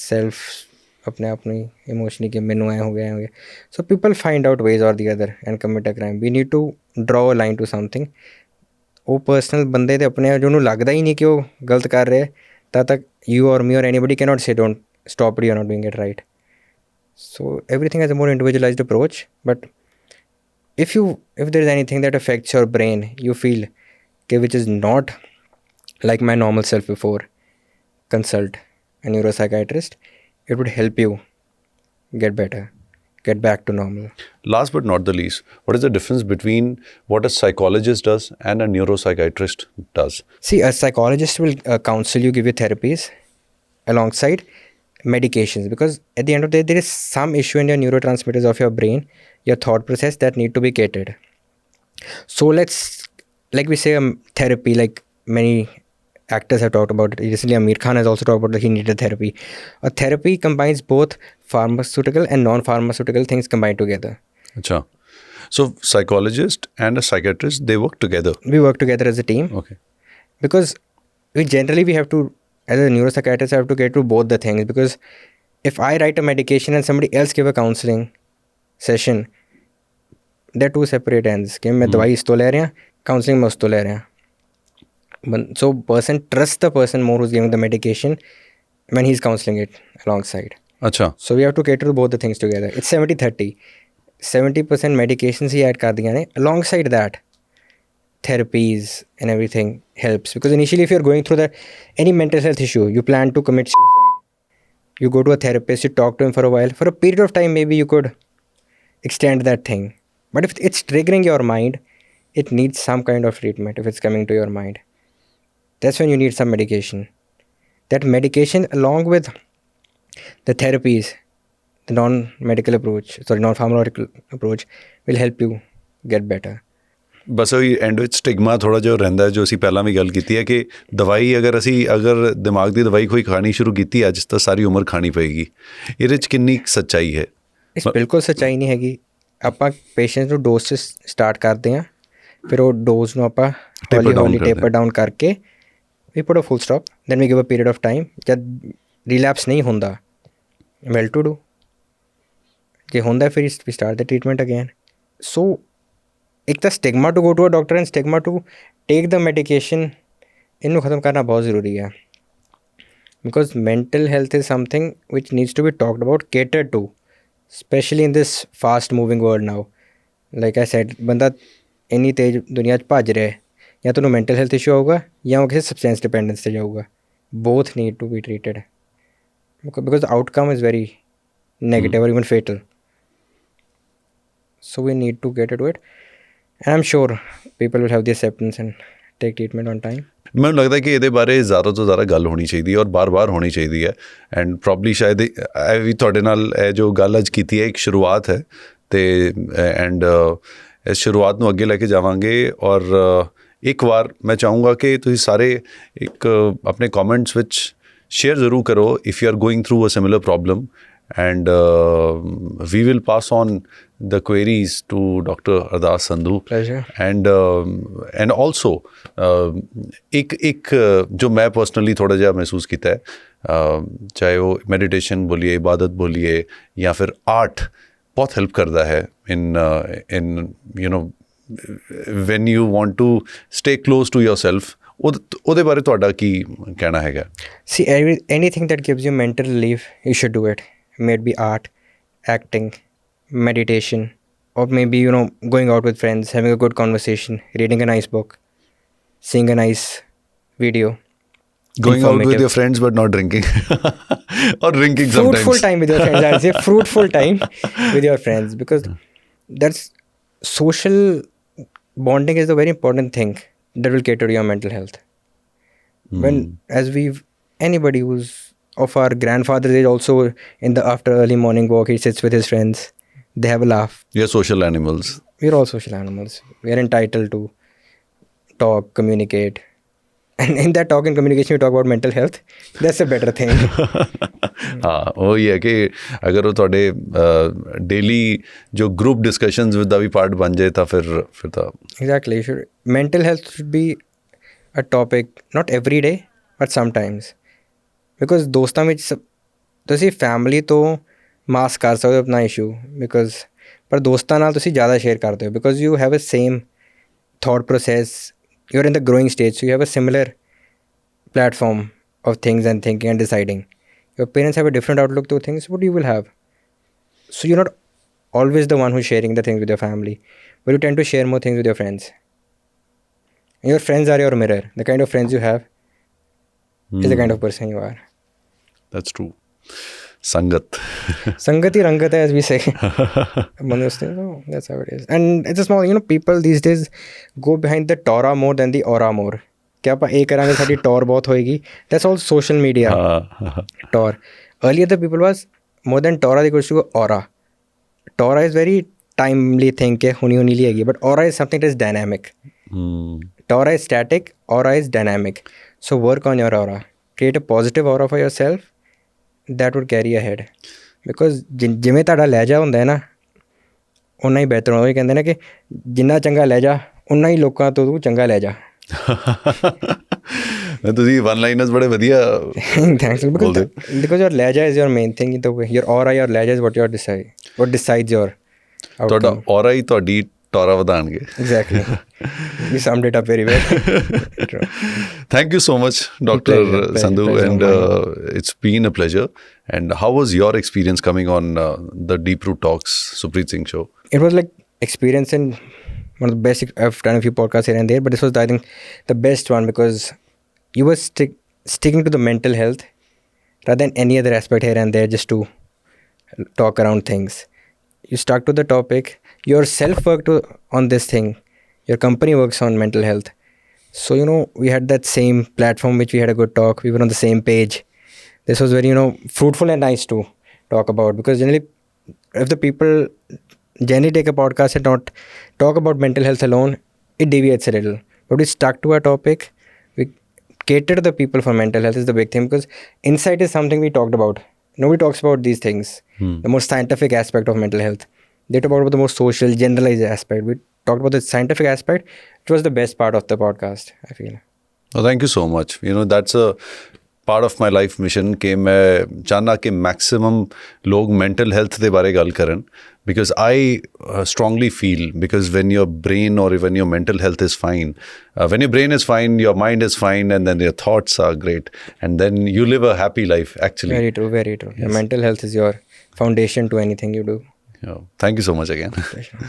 Self अपने emotionally कि मैनू ऐ हो गया. So people find out ways or the other and commit a crime. We need to draw a line to something. ਉਹ ਪਰਸਨਲ ਬੰਦੇ ਦੇ ਆਪਣੇ ਜੋ ਉਹਨੂੰ ਲੱਗਦਾ ਹੀ ਨਹੀਂ ਕਿ ਉਹ ਗਲਤ ਕਰ ਰਿਹਾ, ਤਦ ਤੱਕ you or me or anybody cannot say don't stop it, you're not doing it right. So everything has a more individualized approach. But if there is anything that affects your brain, you feel which is not like my normal self before, consult a neuropsychiatrist. It would help you get better, get back to normal. Last but not the least, what is the difference between what a psychologist does and a neuropsychiatrist does? See, a psychologist will counsel you, give you therapies alongside medications, because at the end of the day, there is some issue in your neurotransmitters of your brain, your thought process, that need to be catered. So like we say, therapy, like many actors have talked about it. Recently, Aamir Khan has also talked about that he needed therapy. A therapy combines both pharmaceutical and non-pharmaceutical things combined together. Achha. So psychologist and a psychiatrist, they work together? We work together as a team. Okay. Because we have to, as a neuropsychiatrist, I have to get to both the things. Because if I write a medication and somebody else give a counseling session, they're two separate ends. कि मैं दवाई इस तो ले रहा, counseling मैं उस तो ले रहा. So person trusts the person more who's giving the medication when he's counseling it alongside. Achha. So we have to cater to both the things together. It's 70-30. 70% medications he add कर दिया ने. Alongside that, therapies and everything helps. Because initially, if you're going through any mental health issue, you plan to commit suicide, you go to a therapist, you talk to him for a while. For a period of time, maybe you could extend that thing. But if it's triggering your mind, it needs some kind of treatment if it's coming to your mind. That's when you need some medication. That medication, along with the therapies, the non-pharmacological approach, will help you get better. ਬਸ ਉਹੀ and ਵਿੱਚ stigma ਥੋੜ੍ਹਾ ਜਿਹਾ ਰਹਿੰਦਾ, ਜੋ ਅਸੀਂ ਪਹਿਲਾਂ ਵੀ ਗੱਲ ਕੀਤੀ ਹੈ ਕਿ ਦਵਾਈ ਅਗਰ ਦਿਮਾਗ ਦੀ ਦਵਾਈ ਕੋਈ ਖਾਣੀ ਸ਼ੁਰੂ ਕੀਤੀ ਅੱਜ ਤਾਂ ਸਾਰੀ ਉਮਰ ਖਾਣੀ ਪਏਗੀ। ਇਹਦੇ 'ਚ ਕਿੰਨੀ ਸੱਚਾਈ ਹੈ? ਇਸ ਬਿਲਕੁਲ ਸੱਚਾਈ ਨਹੀਂ ਹੈਗੀ। ਆਪਾਂ ਪੇਸ਼ੈਂਟ ਨੂੰ ਡੋਜ਼ 'ਚ ਸਟਾਰਟ ਕਰਦੇ ਹਾਂ, ਫਿਰ ਉਹ ਡੋਜ਼ ਨੂੰ ਆਪਾਂ ਹੌਲੀ ਟੇਪਰ ਡਾਊਨ ਕਰਕੇ we put a full stop, then we give a period of time. ਜਦ ਰਿਲੈਪਸ ਨਹੀਂ ਹੁੰਦਾ, ਵੈਲ ਟੂ ਡੂ। ਜੇ ਹੁੰਦਾ ਫਿਰ we start the treatment again. So ਇੱਕ ਤਾਂ stigma to go to a doctor and stigma to take the medication, ਇਹਨੂੰ ਖਤਮ ਕਰਨਾ ਬਹੁਤ ਜ਼ਰੂਰੀ ਹੈ। Because mental health is something which needs to be talked about, catered to, specially in this fast moving world now. Like I said, ਬੰਦਾ ਇੰਨੀ ਤੇਜ਼ ਦੁਨੀਆ 'ਚ ਭੱਜ ਰਿਹਾ, ਜਾਂ ਤੁਹਾਨੂੰ ਮੈਂਟਲ ਹੈਲਥ ਇਸ਼ੂ ਆਊਗਾ ਜਾਂ ਉਹ ਕਿਸੇ ਸਬਸਟੈਂਸ ਡਿਪੈਂਡੈਂਸ 'ਤੇ ਜਾਊਗਾ। Both need to be treated because outcome is very negative or even fatal. So we need to get into it, and I'm sure people will have the acceptance and take treatment on time. ਮੈਨੂੰ ਲੱਗਦਾ ਕਿ ਇਹਦੇ ਬਾਰੇ ਜ਼ਿਆਦਾ ਤੋਂ ਜ਼ਿਆਦਾ ਗੱਲ ਹੋਣੀ ਚਾਹੀਦੀ ਹੈ ਔਰ ਬਾਰ-ਬਾਰ ਹੋਣੀ ਚਾਹੀਦੀ ਹੈ। ਐਂਡ ਪ੍ਰੋਬਬਲੀ ਸ਼ਾਇਦ ਇਹ ਵੀ ਤੁਹਾਡੇ ਨਾਲ ਇਹ ਜੋ ਗੱਲ ਅੱਜ ਕੀਤੀ ਹੈ ਇੱਕ ਸ਼ੁਰੂਆਤ ਹੈ, ਅਤੇ ਐਂਡ ਇਸ ਸ਼ੁਰੂਆਤ ਨੂੰ ਅੱਗੇ ਲੈ ਕੇ ਜਾਵਾਂਗੇ। ਔਰ ਇੱਕ ਵਾਰ ਮੈਂ ਚਾਹੂੰਗਾ ਕਿ ਤੁਸੀਂ ਸਾਰੇ ਇੱਕ ਆਪਣੇ ਕਮੈਂਟਸ ਵਿੱਚ ਸ਼ੇਅਰ ਜ਼ਰੂਰ ਕਰੋ if you are going through a similar problem, and we will pass on the queries to Dr. Ardas Sandhu. Pleasure. And also एक जो मैं पर्सनली थोड़ा जिहा महसूस किया है, चाहे वो मेडिटेशन बोलिए, इबादत बोलिए या फिर आर्ट, बहुत हेल्प करता है in you know when you want to stay close to yourself. ਉਹਦੇ ਬਾਰੇ ਤੁਹਾਡਾ ਕੀ ਕਹਿਣਾ ਹੈਗਾ? See, anything that gives you mental relief, you should do it. May it be art, acting, meditation, or maybe, going out with friends, having a good conversation, reading a nice book, seeing a nice video. Going out with your friends but not drinking. Or drinking sometimes. Fruitful time with your friends, I'd say. Fruitful time with your friends, because that's social bonding is a very important thing that will cater to your mental health. When, as anybody who's of our grandfather's age also, in the after early morning walk, he sits with his friends, they have a laugh. We are social animals. We're all social animals. We are entitled to talk, communicate, and in that talk and communication we talk about mental health. That's a better thing. ਹਾਂ, ਉਹੀ ਹੈ ਕਿ ਅਗਰ ਉਹ ਤੁਹਾਡੇ daily ਜੋ group discussions ਦਾ ਵੀ part ਬਣ ਜਾਏ ਤਾਂ ਫਿਰ ਤਾਂ exactly. Mental health should be a topic not every day but sometimes. Because ਦੋਸਤਾਂ ਵਿੱਚ ਤੁਸੀਂ ਫੈਮਿਲੀ ਤੋਂ ਮਾਸਕ ਕਰ ਸਕਦੇ ਹੋ ਆਪਣਾ ਇਸ਼ੂ, ਬਿਕੋਜ਼ ਪਰ ਦੋਸਤਾਂ ਨਾਲ ਤੁਸੀਂ ਜ਼ਿਆਦਾ ਸ਼ੇਅਰ ਕਰਦੇ ਹੋ, because you have a same thought process, you are in the growing stage, so you have a similar platform of things and thinking and deciding. Your parents have a different outlook to things, what you will have. So you're not always the one who's sharing the things with your family, but you tend to share more things with your friends. And your friends are your mirror. The kind of friends you have is the kind of person you are. That's true. Sangat. Sangati Rangat, as we say. Among those things, that's how it is. And it's a small, people these days go behind the Torah more than the aura more. ਕਿ ਆਪਾਂ ਇਹ ਕਰਾਂਗੇ ਸਾਡੀ ਟੌਰ ਬਹੁਤ ਹੋਏਗੀ, that's all social media ਟੌਰ. Earlier the people was more than ਟੌਰਾ ਦੇ ਕੁਛ ਔਰਾ. ਟੌਰਾ ਇਜ਼ ਵੈਰੀ ਟਾਈਮਲੀ ਥਿੰਗ ਕਿ ਹੁਣੀ ਲਈ ਹੈਗੀ, but aura is something that is dynamic. ਟੌਰਾ is static, aura is dynamic. So work on your aura, create a positive aura for yourself that would carry ahead. Because ਜਿਵੇਂ ਤੁਹਾਡਾ ਲਹਿਜਾ ਹੁੰਦਾ ਹੈ ਨਾ, ਓਨਾ ਹੀ ਬਿਹਤਰ ਹੁੰਦਾ. ਉਹ ਕਹਿੰਦੇ ਨੇ ਕਿ ਜਿੰਨਾ ਚੰਗਾ ਲਹਿਜਾ ਓਨਾ ਹੀ ਲੋਕਾਂ ਤੋਂ ਤੂੰ ਚੰਗਾ ਲੈ ਜਾ. ਤੁਸੀਂ ਵਨ ਲਾਈਨਰਸ ਬੜੇ ਵਧੀਆ ਥੈਂਕਸ, ਬਿਕੋਜ਼ ਯੋਰ ਲਹਿਜਾ is your main thing. Your aura, your ਲਹਿਜਾ is what decides your outcome. ਤੁਹਾਡਾ ਔਰਾ ਹੀ ਤੁਹਾਡੀ ਟੌਰਾ ਵਧਾਉਣਗੇ. Exactly. You summed it up very well. Thank you so much, Dr. Sandhu, and it's been a pleasure. And how was your experience coming on the Deep Root Talks Supreet Singh show? It was like experience in one of the best. I've done a few podcasts here and there, but this was, I think, the best one, because you were sticking to the mental health rather than any other aspect here and there just to talk around things. You stuck to the topic. Yourself worked on this thing. Your company works on mental health. So, we had that same platform which we had a good talk. We were on the same page. This was very, fruitful and nice to talk about, because generally, if the people generally take a podcast and not talk about mental health alone, it deviates a little. But we stuck to our topic. We cater to the people for mental health is the big thing, because insight is something we talked about. Nobody talks about these things. The more scientific aspect of mental health. They talk about the more social, generalized aspect. We talked about the scientific aspect, which was the best part of the podcast, I feel. Oh, thank you so much. That's a part of my life mission कि मैं चाहना कि maximum लोग mental health दे बारे गल करन, because I strongly feel, because when your brain or when your mental health is fine, when your brain is fine, your mind is fine, and then your thoughts are great, and then you live a happy life actually. Very true, very true. Your mental health is your foundation to anything you do. Thank you so much again. Pleasure.